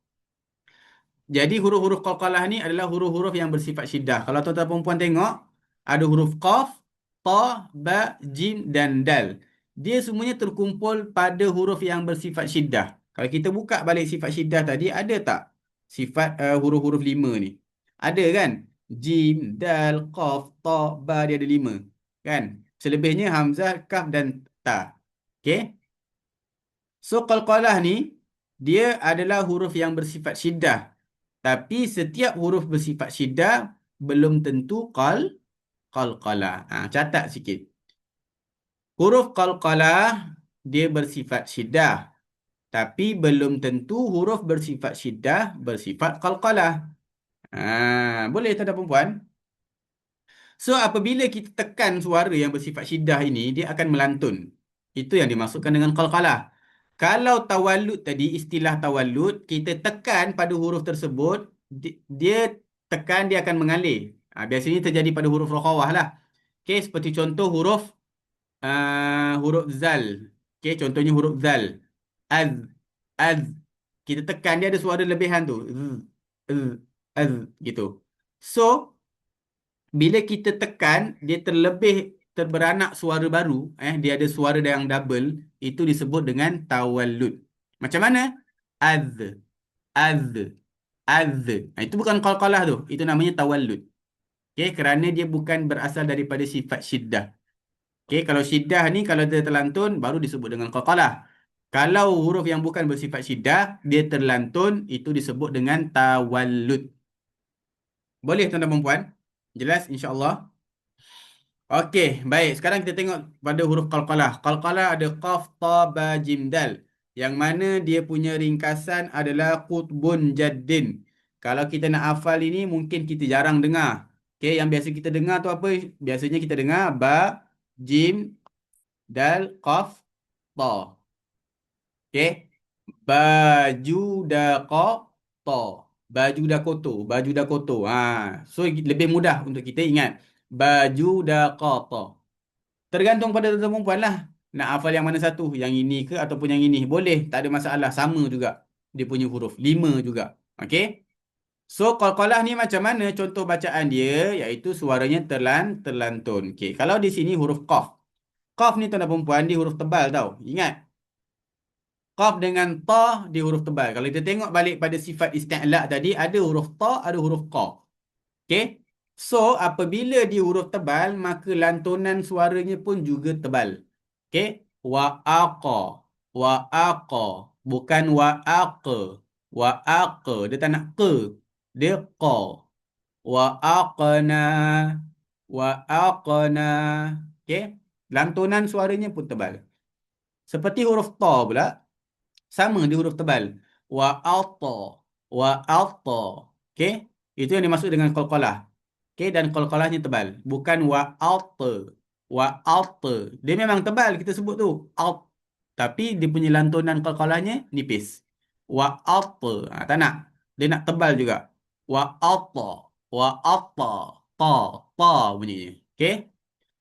jadi huruf-huruf qalqalah ni adalah huruf-huruf yang bersifat syiddah. Kalau tuan-tuan perempuan tengok, ada huruf qaf, ta, ba, jim dan dal. Dia semuanya terkumpul pada huruf yang bersifat syiddah. Kalau kita buka balik sifat syiddah tadi, ada tak sifat huruf-huruf 5 ni? Ada kan? Jim, dal, qaf, ta, ba, dia ada 5. Kan? Selebihnya hamzah, kaf dan ta. Okey? So, qalqalah ni, dia adalah huruf yang bersifat syiddah. Tapi setiap huruf bersifat syiddah belum tentu qalqalah. Catat sikit. Huruf qalqalah dia bersifat syiddah. Tapi belum tentu huruf bersifat syiddah bersifat qalqalah. Boleh tuan-tuan perempuan? So apabila kita tekan suara yang bersifat syiddah ini, dia akan melantun. Itu yang dimaksudkan dengan qalqalah. Kalau tawallud tadi, istilah tawallud, kita tekan pada huruf tersebut, dia tekan dia akan mengalir. Biasanya terjadi pada huruf rokhawah lah. Okey, seperti contoh huruf zal. Okey, contohnya huruf zal. Az, az. Kita tekan dia ada suara lebihan tu. Z, z, az gitu. So, bila kita tekan, dia terlebih terberanak suara baru, dia ada suara yang double, itu disebut dengan tawallud. Macam mana? Az, az, az. Itu bukan qalqalah tu, itu namanya tawallud. Okey, kerana dia bukan berasal daripada sifat syiddah. Okey, kalau syiddah ni kalau dia terlantun baru disebut dengan qalqalah. Kalau huruf yang bukan bersifat syiddah, dia terlantun, itu disebut dengan tawallud. Boleh tuan-tuan dan puan? Jelas insya-Allah. Okey, baik. Sekarang kita tengok pada huruf qalqalah. Qalqalah ada qaf, ta, ba, jim, dal. Yang mana dia punya ringkasan adalah qutbun jaddin. Kalau kita nak hafal ini mungkin kita jarang dengar. Okey, yang biasa kita dengar tu apa? Biasanya kita dengar ba, jim, dal, qaf, ta. Okey. Baju dah kotor. Baju dah kotor. Baju dah kotor. So lebih mudah untuk kita ingat. Baju dah kotor. Tergantung pada tuan perempuan lah. Nak hafal yang mana satu? Yang ini ke ataupun yang ini? Boleh. Tak ada masalah. Sama juga. Dia punya huruf. 5 juga. Okey. So qalqalah ni macam mana contoh bacaan dia? Iaitu suaranya terlantun. Okey. Kalau di sini huruf qaf. Qaf ni tuan perempuan dia huruf tebal tau. Ingat. Qaf dengan ta di huruf tebal. Kalau kita tengok balik pada sifat isti'la tadi, ada huruf ta, ada huruf qaf. Okey. So, apabila dia huruf tebal, maka lantunan suaranya pun juga tebal. Okey. Wa'aqa. Wa'aqa. Bukan wa'aqa. Wa'aqa. Dia tak nak ke. Dia qa. Wa'aqna. Wa'aqna. Okey. Lantunan suaranya pun tebal. Seperti huruf ta pula. Sama di huruf tebal. Wa'alta. Wa'alta. Okey. Itu yang dimaksud dengan qalqalah. Okey. Dan qalqalahnya tebal. Bukan wa'alta. Wa'alta. Dia memang tebal kita sebut tu. Alt. Tapi dia punya lantunan qalqalahnya nipis. Wa'alta. Tak nak. Dia nak tebal juga. Wa'alta. Wa'alta. Ta. Ta bunyinya. Okey.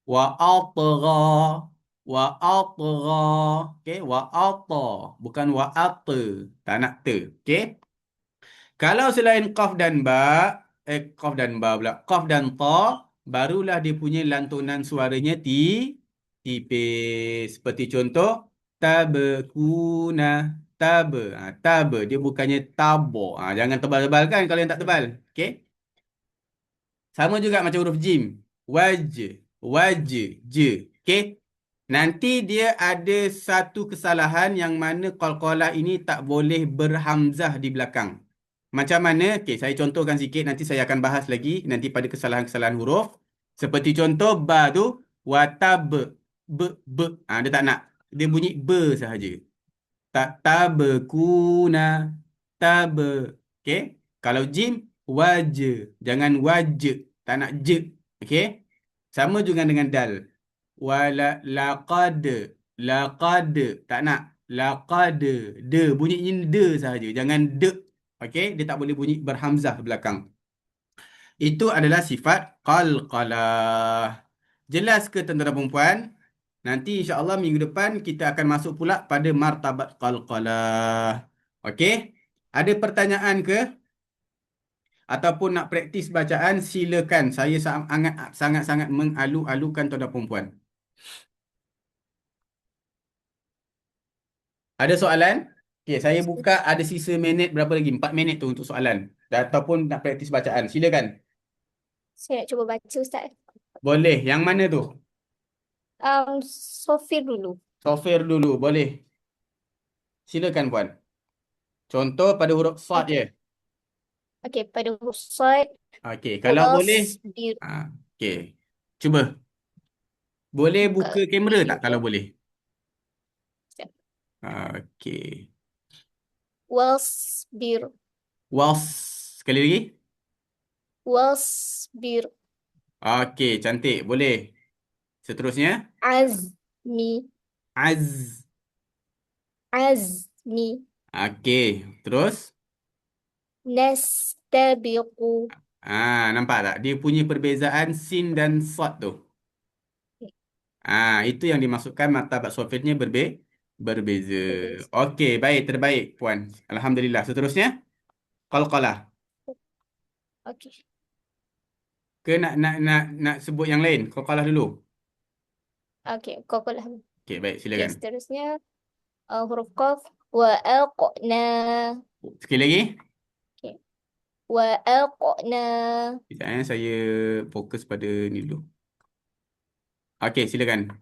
Wa'altagha. Wa'altagha. Okey, wa'alta. Bukan wa'alta. Tak nak te. Okey. Kalau selain qaf dan ba, qaf dan ba pula. Qaf dan ta, barulah dia punya lantunan suaranya tipis. Seperti contoh, tabkuna. Tabe. Tabe. Dia bukannya tabo. Jangan tebal-tebalkan kalau yang tak tebal. Okey. Sama juga macam huruf jim. Waj. Waj. Je. Okey. Nanti dia ada satu kesalahan yang mana qalqalah ini tak boleh berhamzah di belakang. Macam mana? Okey, saya contohkan sikit. Nanti saya akan bahas lagi. Nanti pada kesalahan-kesalahan huruf. Seperti contoh, ba tu. Watab. Be. Dia tak nak. Dia bunyi be sahaja. Tak tabkuna. Tabe. Okey. Kalau jim, waj. Jangan waj. Tak nak je. Okey. Sama juga dengan dal. Laqad. Laqad. Tak nak. Laqad. De. Bunyinya de sahaja. Jangan de. Okey. Dia tak boleh bunyi berhamzah belakang. Itu adalah sifat qalqalah. Jelas ke tuan-tuan dan perempuan? Nanti insya-Allah minggu depan kita akan masuk pula pada martabat qalqalah. Okey? Ada pertanyaan ke? Ataupun nak praktis bacaan, silakan. Saya sangat-sangat mengalu-alukan tuan-tuan dan perempuan. Ada soalan? Okey, saya buka ada sisa minit berapa lagi? 4 minit tu untuk soalan. Ataupun nak praktis bacaan. Silakan. Saya nak cuba baca Ustaz. Boleh. Yang mana tu? Sofir dulu. Sofir dulu. Boleh. Silakan puan. Contoh pada huruf sad je. Okey, pada huruf sad. Okey, kalau boleh. Wasbir. Okey. Cuba. Boleh buka kamera tak kalau boleh? Sekejap. Okey. Wasbir. Was. Sekali lagi. Wasbir. Okey, cantik. Boleh. Seterusnya. Azmi. Az. Azmi. Okey. Terus. Nastabiqu. Nampak tak? Dia punya perbezaan sin dan sad tu. Itu yang dimasukkan martabat sofirnya berbeza. Okey, baik. Terbaik, puan. Alhamdulillah. Seterusnya. Qalqalah. Okey. Ke nak sebut yang lain? Qalqalah dulu. Okey, qalqalah. Okey, baik, Okey, silakan. seterusnya huruf qaf wa aqna. Sekali lagi. Okey. Wa aqna. Sekejap, saya fokus pada ni dulu. Okey, silakan.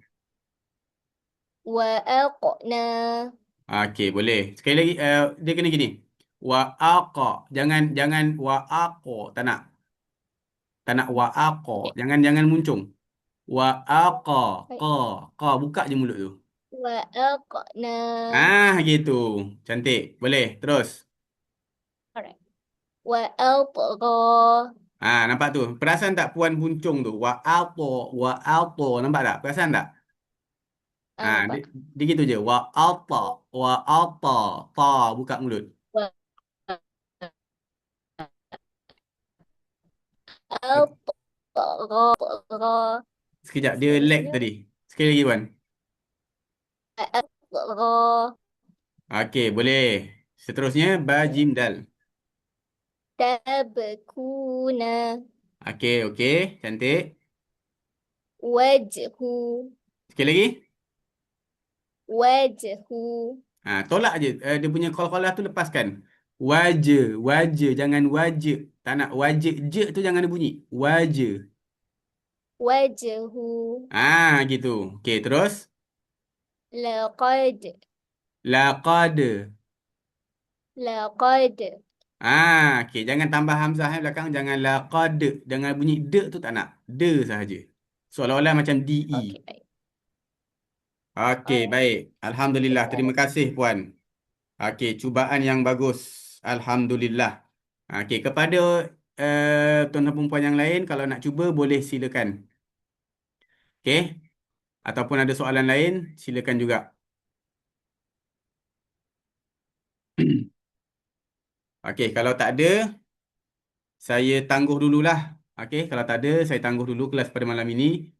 Wa aqna. Okey, boleh. Sekali lagi, dia kena gini. Wa aqa. Jangan wa aqo. Tak nak. Tak nak wa aqo. Okey, Jangan muncung. Wa aqa. Qa. baik. Qa. Buka je mulut tu. Wa aqna. Gitu. Cantik. Boleh. Terus. Alright. Wa atgha. Nampak tu. Perasan tak puan puncung tu? Wa alto. Wa alto. Nampak tak? Perasan tak? Dia, Nampak. dia gitu je. Wa alta. Wa alta. Ta. Buka mulut. Wa atgha. Sekejap. Dia lag Seterusnya tadi. Sekali lagi, Wan. atgha. Okey, boleh. Seterusnya, ba Okey. jim dal. Tabkuna. Okey, okey. Cantik. Wajhu. Sekali lagi. Wajhu. Tolak je. Dia punya qalqalah tu lepaskan. Waje. Waje. Jangan waje. Tak nak waje. Je tu jangan ada bunyi. Waje. Wajhu. Gitu. Okey, terus. Laqad. Laqad. Laqad. Okey. Jangan tambah hamzah belakang. Jangan laqad. Jangan bunyi de tu tak nak. De sahaja. Seolah-olah macam de. Okey, baik. Okey, Alright. baik. Alhamdulillah. Kita Terima ada kasih, Puan. Okey, cubaan yang bagus. Alhamdulillah. Okey, kepada tuan-tuan dan puan yang lain, kalau nak cuba, boleh silakan. Okey? Ataupun ada soalan lain, silakan juga. Okey, kalau tak ada, saya tangguh dululah. Okey, kalau tak ada, saya tangguh dulu kelas pada malam ini.